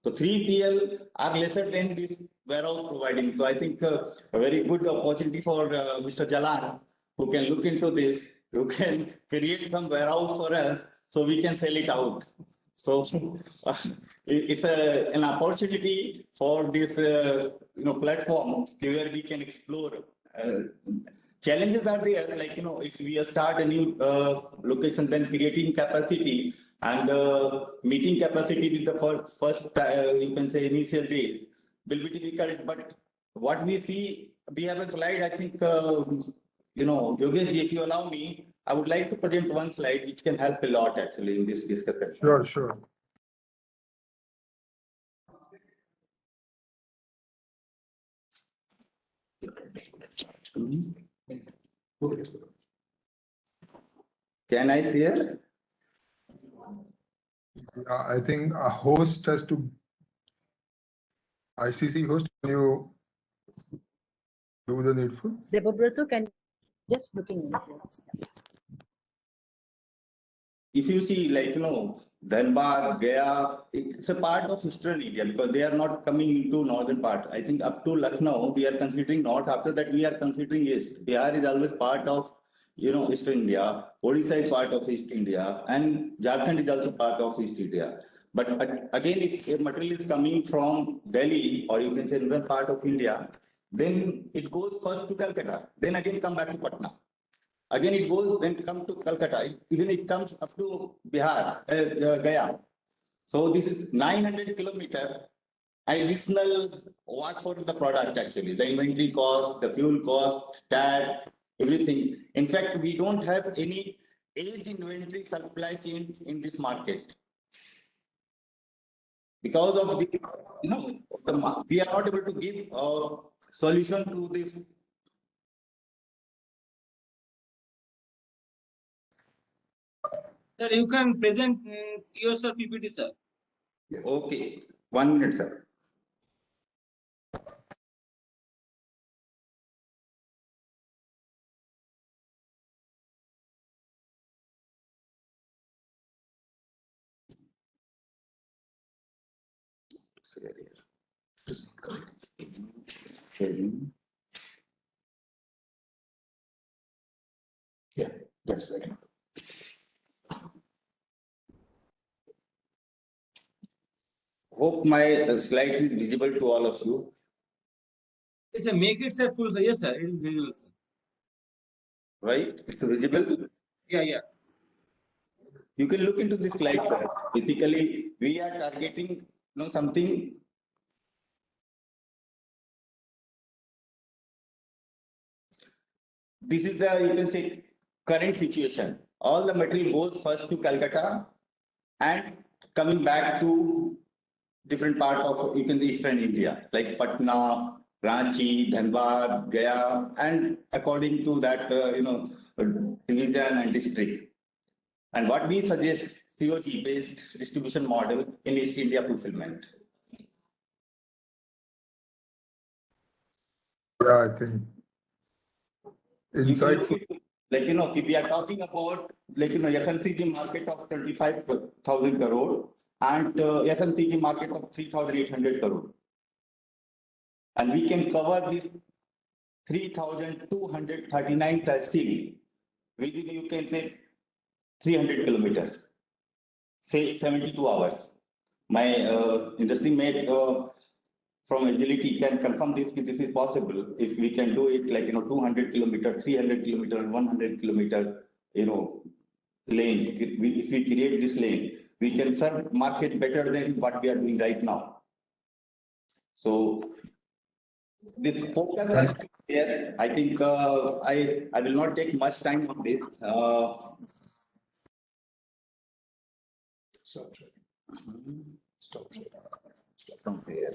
So 3PL are lesser than this warehouse providing. So I think a very good opportunity for Mr. Jalan, who can look into this, who can create some warehouse for us so we can sell it out. So it's an opportunity for this platform where we can explore. Challenges are there, like if we start a new location, then creating capacity and meeting capacity with the first you can say initial days will be difficult. But what we see, we have a slide. I think Yogesh, if you allow me, I would like to present one slide which can help a lot actually in this discussion.
Sure, sure.
Can I share?
Yeah, I think a host has to, ICC host, can you do the needful?
Debabrata, can just looking into it.
If you see, like, Dhanbad, Gaya, it's a part of Eastern India because they are not coming into northern part. I think up to Lucknow, we are considering north. After that, we are considering east. Bihar is always part of, Eastern India. Odisha is part of East India, and Jharkhand is also part of East India. But again, if a material is coming from Delhi, or you can say northern part of India, then it goes first to Calcutta, then again come back to Patna. Again, it goes, then come to Calcutta, even it comes up to Bihar, Gaya. So this is 900 kilometer additional work for the product actually, the inventory cost, the fuel cost, stat, everything. In fact, we don't have any aged inventory supply chain in this market. Because of the, we are not able to give a solution to this.
Sir, you can present yourself PPT, sir.
Okay, 1 minute, sir. Yeah, that's right. Hope my slides is visible to all of you.
Yes, sir. Make it, sir, full. Yes, sir. It is visible, sir.
Right? It's visible.
Yeah, yeah.
You can look into this slide, sir. Basically, we are targeting something. This is the, you can say, current situation. All the material goes first to Calcutta and coming back to different part of, you can say, Eastern India, like Patna, Ranchi, Dhanbad, Gaya, and according to that, division and district. And what we suggest, COG-based distribution model in East India fulfillment.
Yeah, I think insightful.
Like, if we are talking about, like, FMCG market of 25,000 crore and FMCG market of 3,800 crore. And we can cover this 3,239 tehsil within, you can say, 300 kilometers, say 72 hours. My industry mate from agility can confirm this is possible. If we can do it like, 200 kilometer, 300 kilometer, 100 kilometer, lane, if we create this lane, we can serve market better than what we are doing right now. So this focus has to be there. I think I will not take much time on this. Stop from here.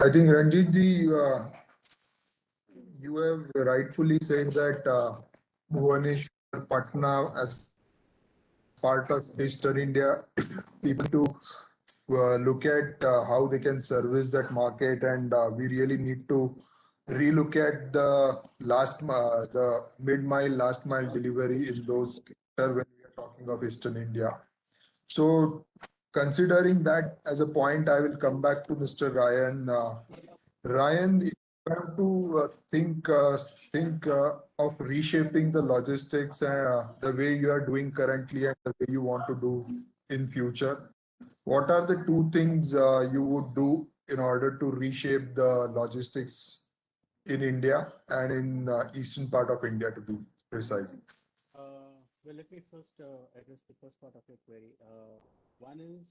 I think Ranjitji, you have rightfully said that Bhubaneswar, Patna, as part of Eastern India, people to look at how they can service that market, and we really need to relook at the mid-mile, last-mile delivery in those sectors when we are talking of Eastern India. So, considering that as a point, I will come back to Mr. Ryan. Ryan, if you have to think of reshaping the logistics the way you are doing currently and the way you want to do in future, what are the two things you would do in order to reshape the logistics in India and in eastern part of India, to be precise?
Well, let me first address the first part of your query. One is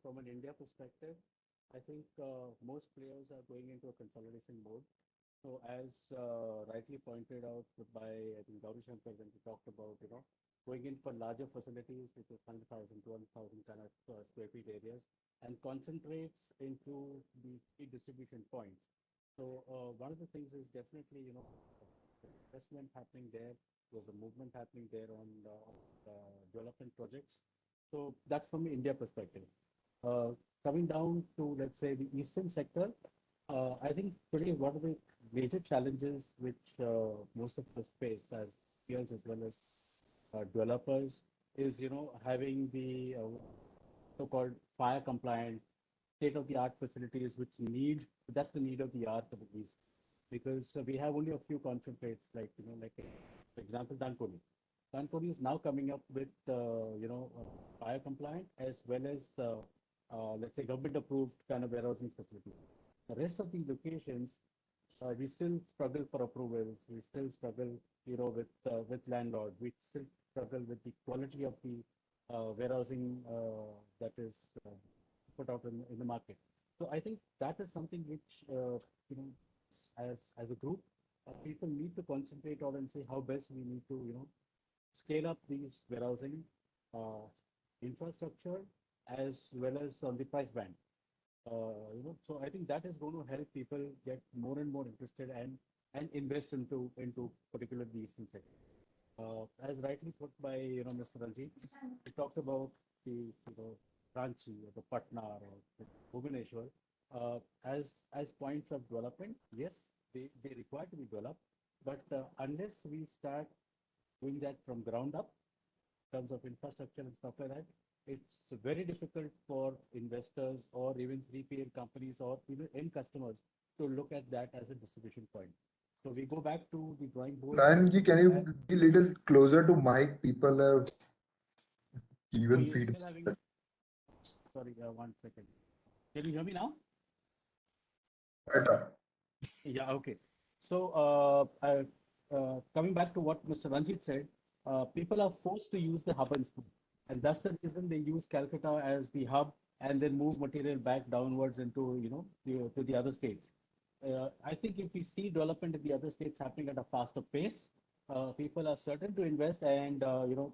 from an India perspective, I think most players are going into a consolidation mode. So as rightly pointed out by, I think, Gauri Shankar, when we talked about, going in for larger facilities, which is 100,000, 200,000 kind of square feet areas, and concentrates into the key distribution points. So one of the things is definitely, investment happening there. There's a movement happening there on development projects. So that's from the India perspective. Coming down to, let's say, the eastern sector, I think today one of the major challenges which most of us face as peers as well as developers is, having the so-called fire compliant state-of-the-art facilities that's the need of the hour for the East. Because we have only a few concentrates, like, for example, Dankuni. Dankuni is now coming up with, fire compliant as well as, let's say, government-approved kind of warehousing facility. The rest of the locations, we still struggle for approvals. We still struggle, with landlord. We still struggle with the quality of the warehousing that is put out in the market. So I think that is something which, as a group, people need to concentrate on and say how best we need to, scale up these warehousing infrastructure as well as on the price band. So I think that is going to help people get more and more interested and invest into particularly the eastern sector. As rightly put by Mr. Ranjit, he talked about the Ranchi or the Patna or the Bhubaneswar as points of development. Yes, they require to be developed, but unless we start doing that from ground up in terms of infrastructure and stuff like that, it's very difficult for investors or even 3PL companies or even end customers to look at that as a distribution point. So we go back to the drawing board.
Ryanji, can you be a little closer to mic? People have given feedback.
Sorry, 1 second. Can you hear me now?
Better.
Yeah, okay. So coming back to what Mr. Ranjit said, people are forced to use the hub and spoke. And that's the reason they use Calcutta as the hub and then move material back downwards into, to the other states. I think if we see development in the other states happening at a faster pace, people are certain to invest, and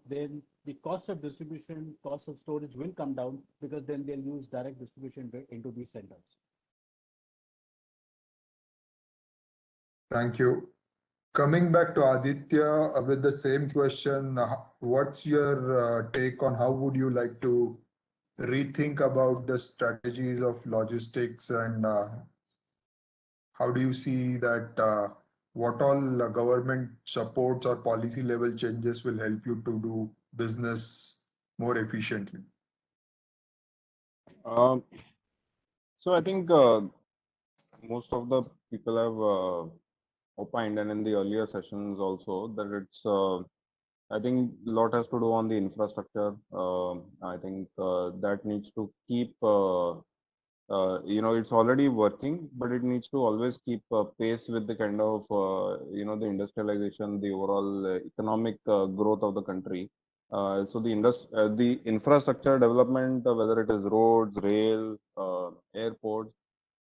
then the cost of distribution, cost of storage will come down, because then they'll use direct distribution into these centers.
Thank you. Coming back to Aditya with the same question, what's your take on how would you like to rethink about the strategies of logistics, and how do you see that what all government supports or policy level changes will help you to do business more efficiently?
So I think most of the people have opined, and in the earlier sessions also, that it's I think a lot has to do on the infrastructure. I think that needs to keep it's already working, but it needs to always keep pace with the kind of, the industrialization, the overall economic growth of the country. So the infrastructure development, whether it is roads, rail, airports,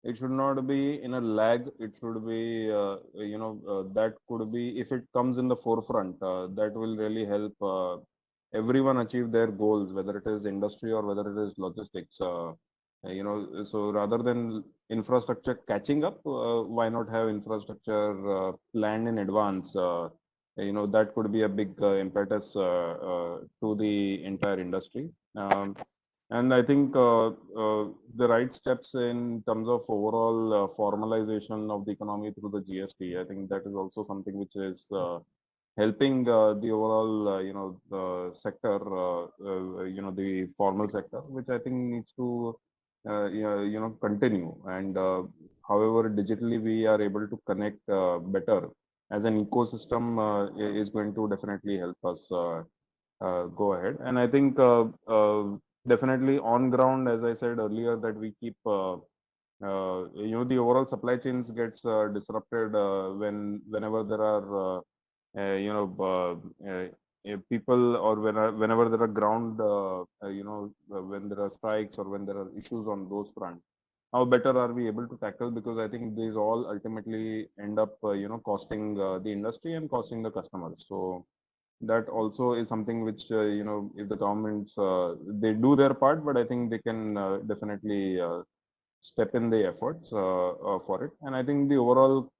it should not be in a lag. It should be, that could be, if it comes in the forefront, that will really help everyone achieve their goals, whether it is industry or whether it is logistics. So rather than infrastructure catching up, why not have infrastructure planned in advance? That could be a big impetus to the entire industry. And I think the right steps in terms of overall formalization of the economy through the GST, I think that is also something which is helping the overall, the sector, the formal sector, which I think needs to, continue. And however, digitally we are able to connect better as an ecosystem is going to definitely help us go ahead. And I think definitely on ground, as I said earlier, that we keep, the overall supply chains gets disrupted whenever there are, people, or whenever there are ground, when there are strikes or when there are issues on those fronts. How better are we able to tackle? Because I think these all ultimately end up, costing the industry and costing the customers. So that also is something which, if the governments, they do their part, but I think they can definitely step in the efforts for it. And I think the overall,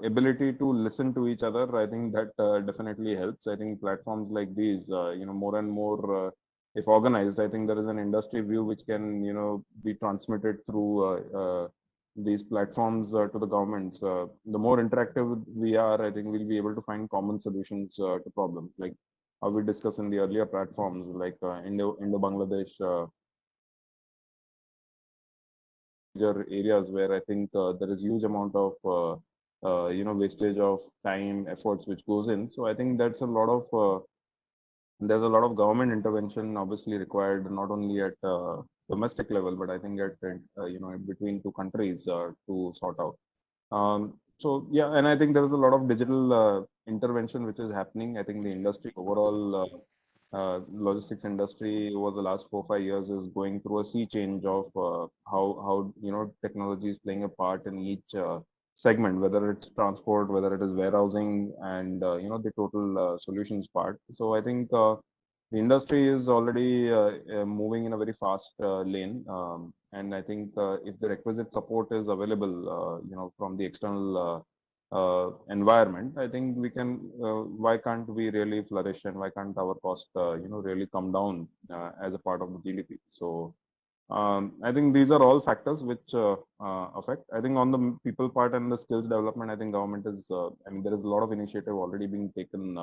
ability to listen to each other, I think that definitely helps. I think platforms like these, more and more, if organized, I think there is an industry view which can, be transmitted through these platforms to the governments. The more interactive we are, I think we'll be able to find common solutions to problems, like how we discussed in the earlier platforms, like Indo-Bangladesh major areas where I think there is huge amount of wastage of time, efforts which goes in. So I think that's a lot of there's a lot of government intervention obviously required, not only at domestic level, but I think at between two countries to sort out. So yeah, and I think there is a lot of digital intervention which is happening. I think the industry overall, logistics industry over the last 4 or 5 years is going through a sea change of how technology is playing a part in each segment, whether it's transport, whether it is warehousing, and the total solutions part. So I think the industry is already moving in a very fast lane, and I think if the requisite support is available, from the external environment, I think we can. Why can't we really flourish, and why can't our cost, really come down as a part of the GDP? So I think these are all factors which affect. I think on the people part and the skills development, I think government is. I mean, there is a lot of initiative already being taken.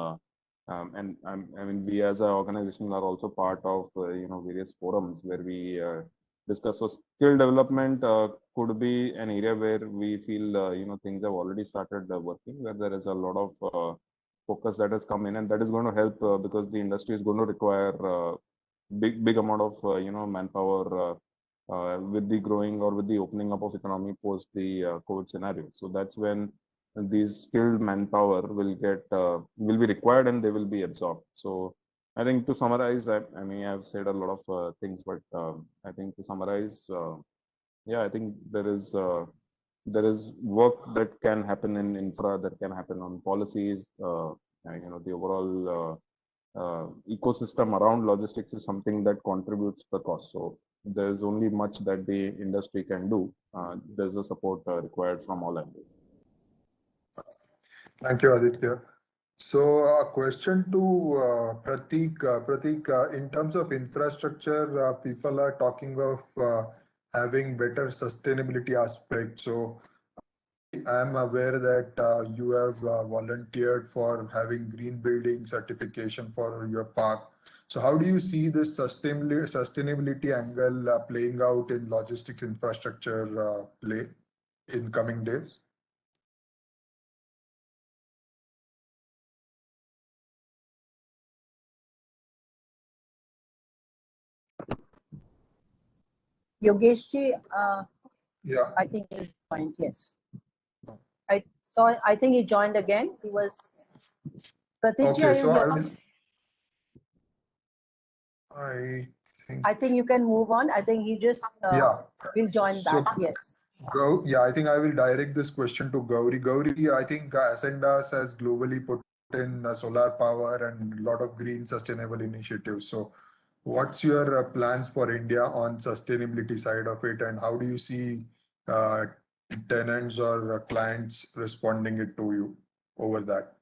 And I mean, we as an organization are also part of various forums where we discuss. So skill development could be an area where we feel things have already started working, where there is a lot of focus that has come in, and that is going to help because the industry is going to require big amount of manpower with the growing or with the opening up of economy post the COVID scenario. So that's when these skilled manpower will be required, and they will be absorbed. So I think to summarize, I mean, I've said a lot of things, but I think to summarize, yeah, I think there is work that can happen in infra, that can happen on policies. The overall ecosystem around logistics is something that contributes the cost. So there's only much that the industry can do. There's a support required from all angles.
Thank you, Aditya. So a question to Prateek. Prateek, in terms of infrastructure, people are talking of having better sustainability aspects. So I'm aware that you have volunteered for having green building certification for your park. So how do you see this sustainability angle playing out in logistics infrastructure play in coming days?
Yogesh ji,
Yeah.
I think he's joined. Yes. I think he joined again. He was. Pratik ji,
Okay,
are you
so I
here?
will. I think.
I think you can move on. I think he just
Yeah.
will join
So
back. Yes.
Yeah, I think I will direct this question to Gauri. Gauri, I think Ascendas has globally put in solar power and a lot of green sustainable initiatives. So what's your plans for India on sustainability side of it, and how do you see uh, tenants or clients responding it to you over that?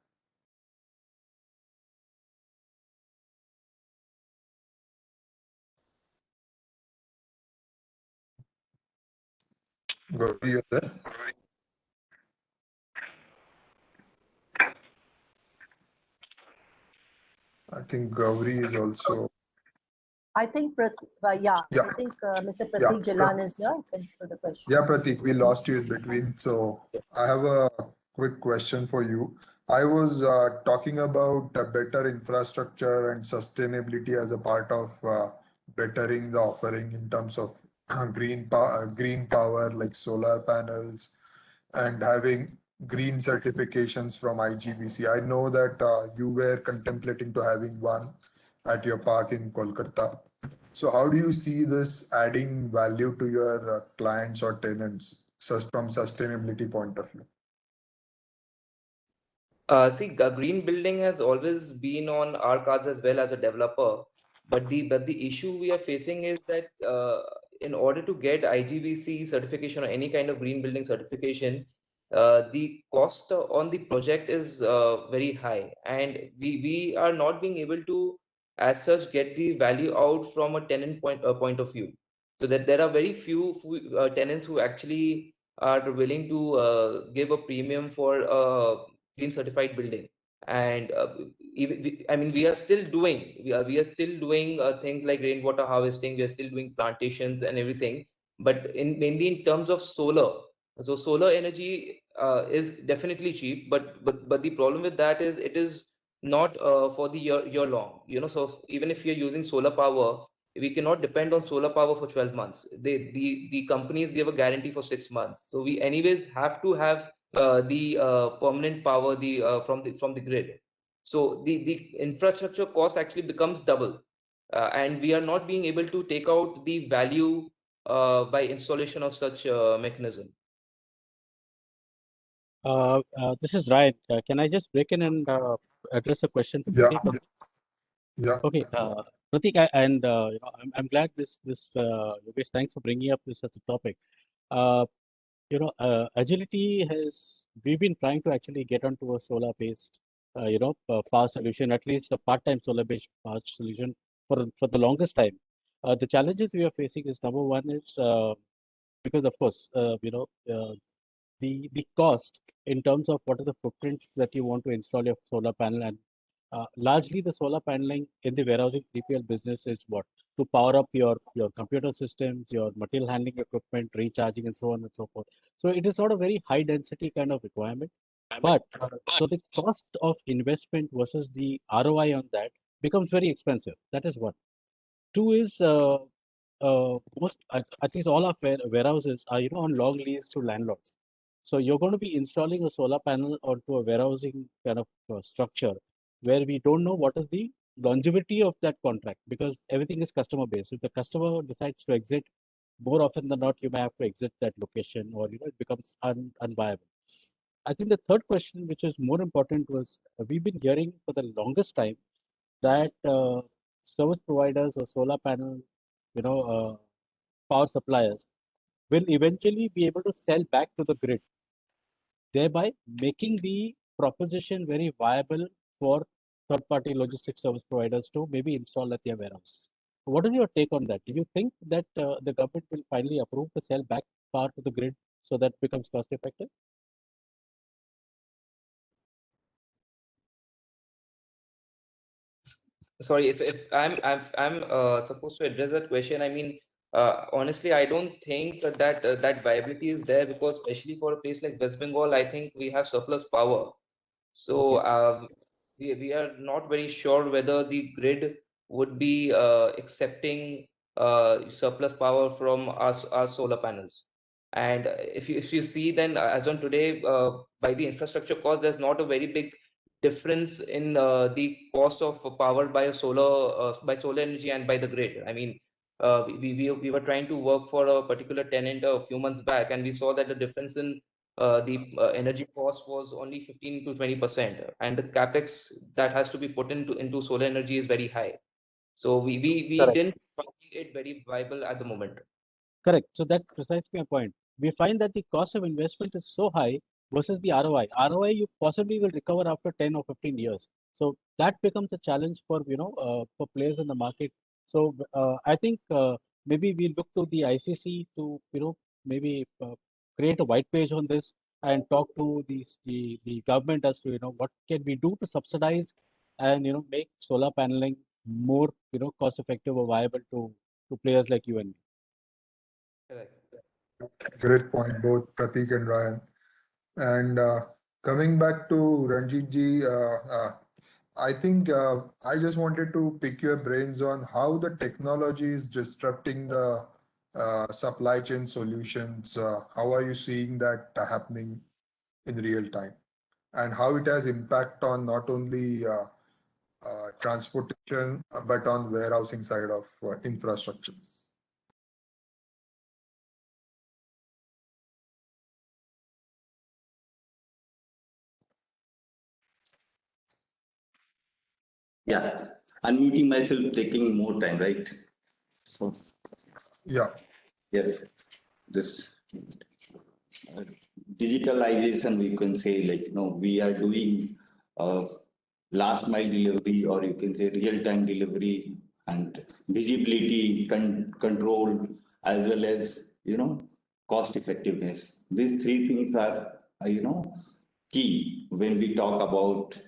Gauri, you there? I think Gauri is also.
I think, yeah,
Yeah,
I think Mr.
yeah.
Pratik Jalan is here. Can answer the question.
Yeah, Pratik, we lost you in between. So I have a quick question for you. I was talking about better infrastructure and sustainability as a part of bettering the offering in terms of green power like solar panels and having green certifications from IGBC. I know that you were contemplating to having one at your park in Kolkata. So how do you see this adding value to your clients or tenants from sustainability point of view?
See, green building has always been on our cards as well as a developer, but the issue we are facing is that in order to get IGBC certification or any kind of green building certification, the cost on the project is very high, and we are not being able to, as such, get the value out from a tenant point of view. So that there are very few tenants who actually are willing to give a premium for green certified building. And I mean, we are still doing things like rainwater harvesting. We are still doing plantations and everything, but mainly in terms of solar. So solar energy is definitely cheap, but the problem with that is it is not for the year long. So even if you're using solar power, we cannot depend on solar power for 12 months. The companies give a guarantee for 6 months. So we anyways have to have the permanent power from the grid. So the infrastructure cost actually becomes double, and we are not being able to take out the value by installation of such mechanism.
This is Ryan. Can I just break in and address a question to
Yeah,
Pratik?
yeah.
Okay, Pratik, I'm glad this Yogesh, thanks for bringing up this as a topic. Agility we've been trying to actually get onto a solar-based, power solution, at least a part-time solar-based power solution for the longest time. The challenges we are facing is number one is because of course, the cost in terms of what are the footprints that you want to install your solar panel, and largely the solar paneling in the warehousing 3PL business is what to power up your computer systems, your material handling equipment, recharging, and so on and so forth. So it is not a very high density kind of requirement, but so the cost of investment versus the ROI on that becomes very expensive. That is one. Two is most at least all our warehouses are on long lease to landlords. So you're going to be installing a solar panel onto a warehousing kind of structure where we don't know what is the longevity of that contract, because everything is customer based. If the customer decides to exit, more often than not, you may have to exit that location, or it becomes unviable. I think the third question, which is more important, was we've been hearing for the longest time that service providers or solar panel, you know, uh, power suppliers will eventually be able to sell back to the grid, thereby making the proposition very viable for third-party logistics service providers to maybe install at their warehouse. What is your take on that? Do you think that the government will finally approve the sell back power to the grid so that becomes cost effective?
Sorry, if I'm supposed to address that question. I mean, honestly, I don't think that viability is there, because especially for a place like West Bengal, I think we have surplus power. So we are not very sure whether the grid would be accepting surplus power from our solar panels. And if you see, then as on today, by the infrastructure cost, there's not a very big difference in the cost of power by solar energy and by the grid. I mean, we were trying to work for a particular tenant a few months back, and we saw that the difference in the energy cost was only 15 to 20%, and the capex that has to be put into solar energy is very high. So we
Correct.
didn't find it very viable at the moment.
Correct. So that's precisely my point. We find that the cost of investment is so high versus the ROI. ROI you possibly will recover after 10 or 15 years. So that becomes a challenge for for players in the market. So I think maybe we look to the ICC to maybe create a white page on this and talk to the government as to what can we do to subsidize and make solar paneling more cost effective or viable to players like you and me.
Correct.
Great point, both Pratik and Ryan. And coming back to Ranjit ji, I think I just wanted to pick your brains on how the technology is disrupting the supply chain solutions. How are you seeing that happening in real time? And how it has impact on not only transportation, but on warehousing side of infrastructure.
Yeah, unmuting myself, taking more time, right? So,
yeah,
yes, this digitalization, we can say, like, we are doing last mile delivery, or you can say real time delivery, and visibility control, as well as cost effectiveness. These three things are key when we talk about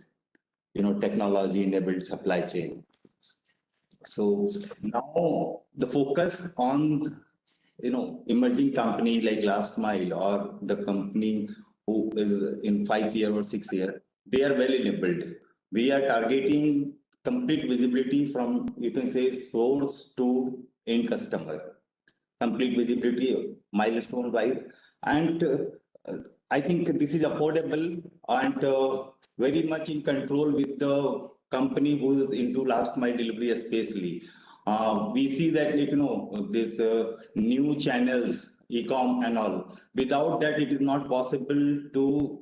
technology enabled supply chain. So now the focus on emerging company like last mile, or the company who is in 5 year or 6 year, they are well enabled. We are targeting complete visibility from, you can say, source to end customer, complete visibility milestone wise. And I think this is affordable and very much in control with the company who is into last mile delivery, especially. We see that, this new channels, e-com and all. Without that, it is not possible to,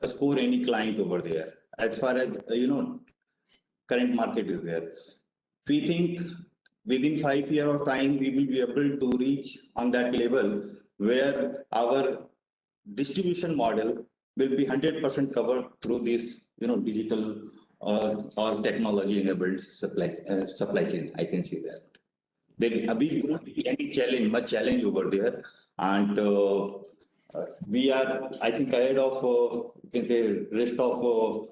score any client over there. As far as current market is there, we think within 5 year of time we will be able to reach on that level where our distribution model will be 100% covered through this digital or technology enabled supply chain. I can see that there we won't be any challenge, much challenge over there. And we are, I think, ahead of you can say rest of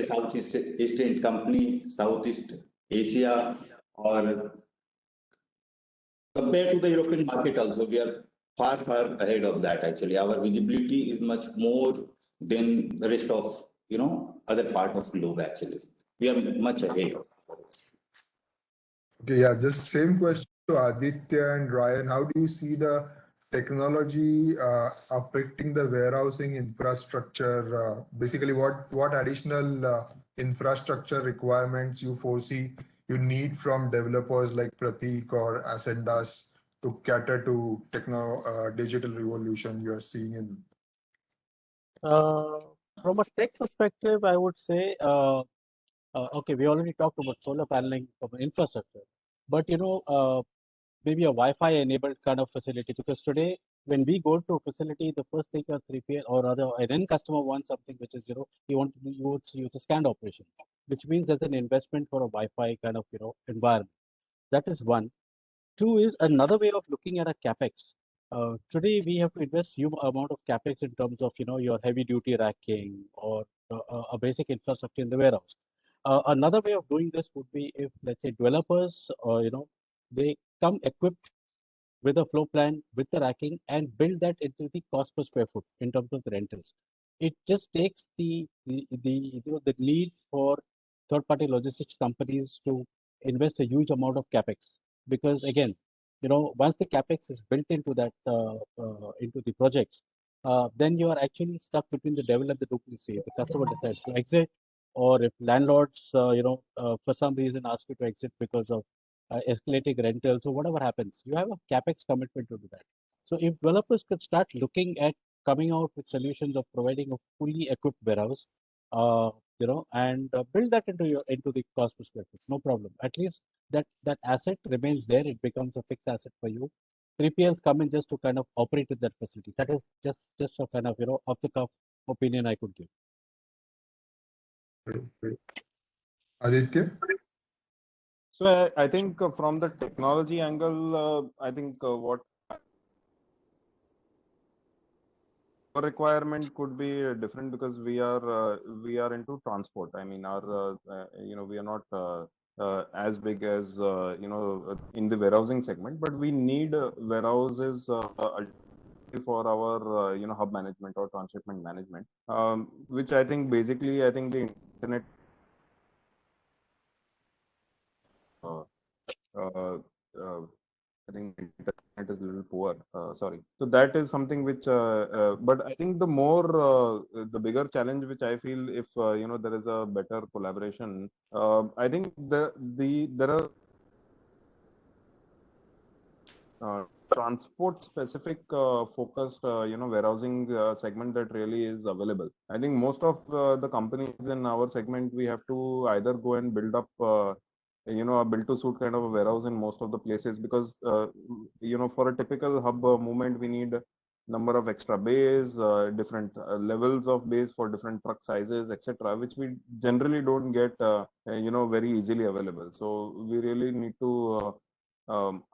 Southeast Asian company, Southeast Asia, or compared to the European market also, we are far ahead of that. Actually, our visibility is much more than the rest of other part of globe. Actually, we are much ahead.
Okay, yeah, just same question to Aditya and Ryan. How do you see the technology affecting the warehousing infrastructure? Basically, what additional infrastructure requirements you foresee you need from developers like Pratik or Ascendas to cater to digital revolution you are seeing in?
From a tech perspective, I would say, okay, we already talked about solar paneling from an infrastructure, but maybe a Wi-Fi enabled kind of facility, because today when we go to a facility, the first thing a 3PL or rather an end customer wants something which is you want to use a scanned operation, which means there's an investment for a Wi-Fi kind of environment. That is one. Two is another way of looking at a capex. Today we have to invest huge amount of capex in terms of your heavy duty racking or a basic infrastructure in the warehouse. Another way of doing this would be if, let's say, developers they come equipped with a floor plan, with the racking, and build that into the cost per square foot in terms of the rentals. It just takes the need for third party logistics companies to invest a huge amount of capex, because again, once the capex is built into that into the projects, then you are actually stuck between the devil and the duplicity. The customer decides to exit, or if landlords, for some reason ask you to exit because of escalating rentals or whatever happens, you have a capex commitment to do that. So if developers could start looking at coming out with solutions of providing a fully equipped warehouse, and build that into the cost per square foot, no problem. At least that asset remains there; it becomes a fixed asset for you. 3PLs come in just to kind of operate in that facility. That is just a kind of off the cuff opinion I could give.
Aditya?
So I think from the technology angle, I think what our requirement could be different, because we are into transport. I mean, our we are not as big as in the warehousing segment, but we need warehouses for our hub management or transshipment management, which I think basically the internet I think internet is a little poor. Sorry. So that is something which, but I think the bigger challenge which I feel, if there is a better collaboration, I think there are transport specific focused warehousing segment that really is available. I think most of the companies in our segment, we have to either go and build up a build to suit kind of a warehouse in most of the places, because for a typical hub movement we need number of extra bays, different levels of bays for different truck sizes, etc., which we generally don't get very easily available. So we really need to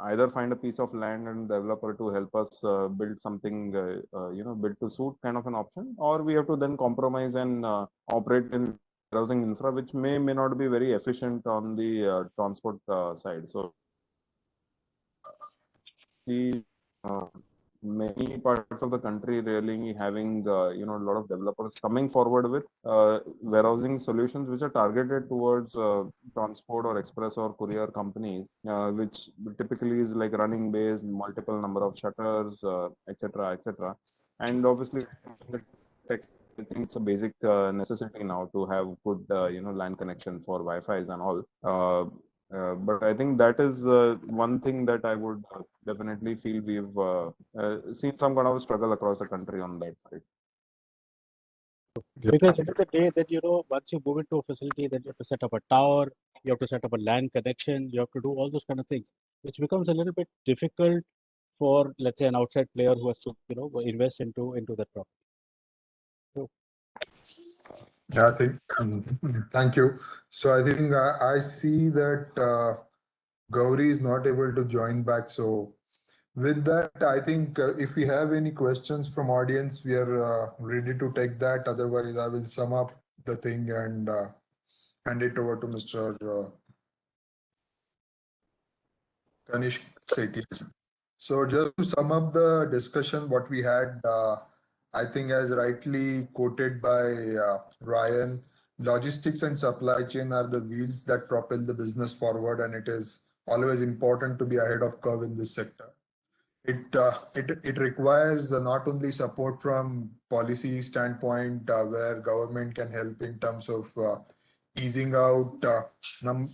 either find a piece of land and developer to help us build something build to suit kind of an option, or we have to then compromise and operate in warehousing infra, which may not be very efficient on the transport side. So the many parts of the country really having a lot of developers coming forward with warehousing solutions which are targeted towards transport or express or courier companies, which typically is like running bays, multiple number of shutters, etc., etc. And obviously I think it's a basic necessity now to have good LAN connection for Wi-Fi's and all. But I think that is one thing that I would definitely feel we've seen some kind of a struggle across the country on that side.
Because at the day that once you move into a facility, then you have to set up a tower, you have to set up a LAN connection, you have to do all those kind of things, which becomes a little bit difficult for, let's say, an outside player who has to invest into that property. So,
yeah, I think. Thank you. So I think I see that Gauri is not able to join back. So with that, I think if we have any questions from audience, we are ready to take that. Otherwise, I will sum up the thing and hand it over to Mr. Kanish Sethi. So just to sum up the discussion, what we had, I think as rightly quoted by Ryan, logistics and supply chain are the wheels that propel the business forward, and it is always important to be ahead of curve in this sector. It requires not only support from policy standpoint, where government can help in terms of easing out,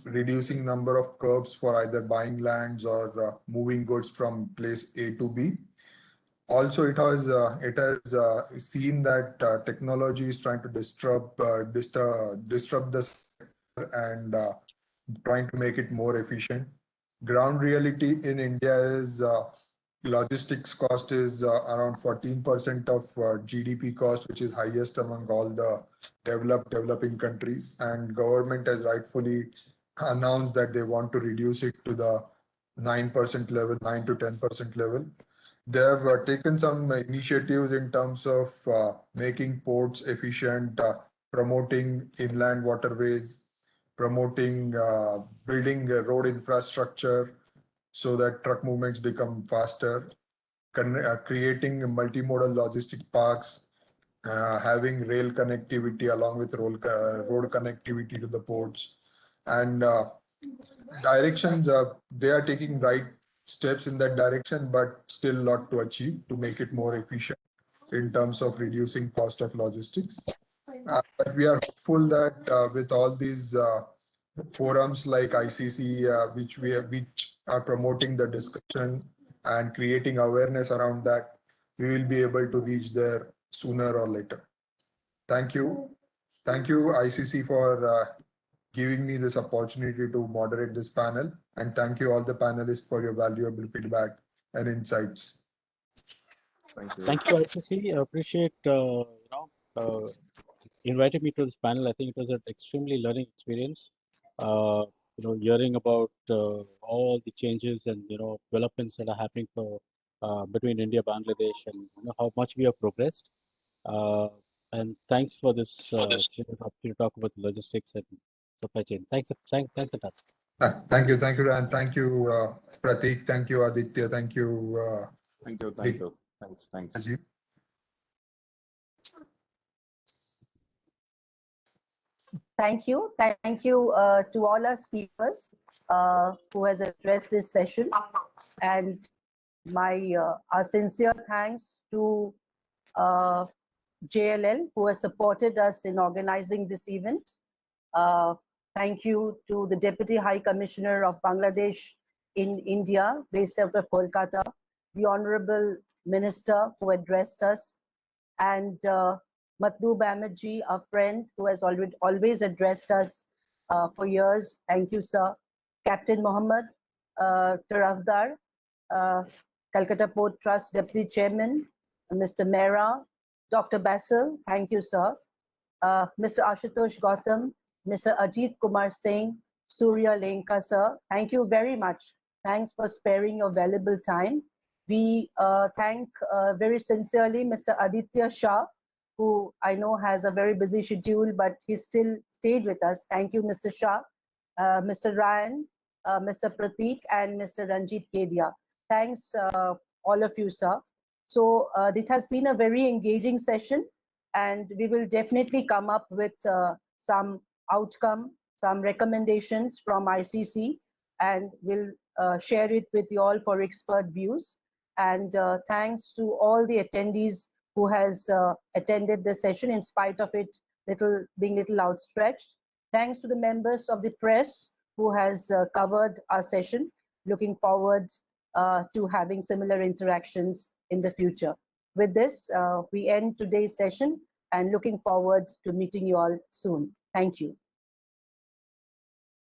reducing number of curbs for either buying lands or moving goods from place A to B. Also, it has seen that technology is trying to disrupt the sector and trying to make it more efficient. Ground reality in India is logistics cost is around 14% of GDP cost, which is highest among all the developing countries. And government has rightfully announced that they want to reduce it to the 9% level, 9 to 10% level. They have taken some initiatives in terms of making ports efficient, promoting inland waterways, promoting building road infrastructure so that truck movements become faster, creating multimodal logistic parks, having rail connectivity along with road connectivity to the ports, and directions, they are taking right steps in that direction, but still a lot to achieve to make it more efficient in terms of reducing cost of logistics. But we are hopeful that with all these forums like ICC, which are promoting the discussion and creating awareness around that, we will be able to reach there sooner or later. Thank you. Thank you, ICC, for giving me this opportunity to moderate this panel. And thank you all the panelists for your valuable feedback and insights.
Thank you, ICC. I appreciate inviting me to this panel. I think it was an extremely learning experience. Hearing about all the changes and developments that are happening for between India, Bangladesh, and how much we have progressed. And thanks for this opportunity to talk about the logistics and supply chain. Thanks a lot.
Thank you, and thank you, Pratik. Thank you, Aditya. Thank you.
Thank you. Thanks.
Thank you. Thank you to all our speakers who has addressed this session. And our sincere thanks to JLL who has supported us in organizing this event. Thank you to the Deputy High Commissioner of Bangladesh in India, based out of Kolkata, the Honorable Minister who addressed us, and Matlu Banerjee, a friend who has always addressed us for years. Thank you, sir. Captain Mohammed Tarafdar, Calcutta Port Trust Deputy Chairman, Mr. Mehra, Dr. Basil, thank you, sir. Mr. Ashutosh Gautam, Mr. Ajit Kumar Singh, Surya Lenka, sir. Thank you very much. Thanks for sparing your valuable time. We thank very sincerely Mr. Aditya Shah, who I know has a very busy schedule, but he still stayed with us. Thank you, Mr. Shah, Mr. Ryan, Mr. Pratik, and Mr. Ranjit Kedia. Thanks, all of you, sir. So it has been a very engaging session, and we will definitely come up with some outcome, some recommendations from ICC, and we'll share it with you all for expert views. And thanks to all the attendees who has attended the session in spite of it being little outstretched. Thanks to the members of the press who has covered our session. Looking forward to having similar interactions in the future. With this, we end today's session and looking forward to meeting you all soon. Thank you.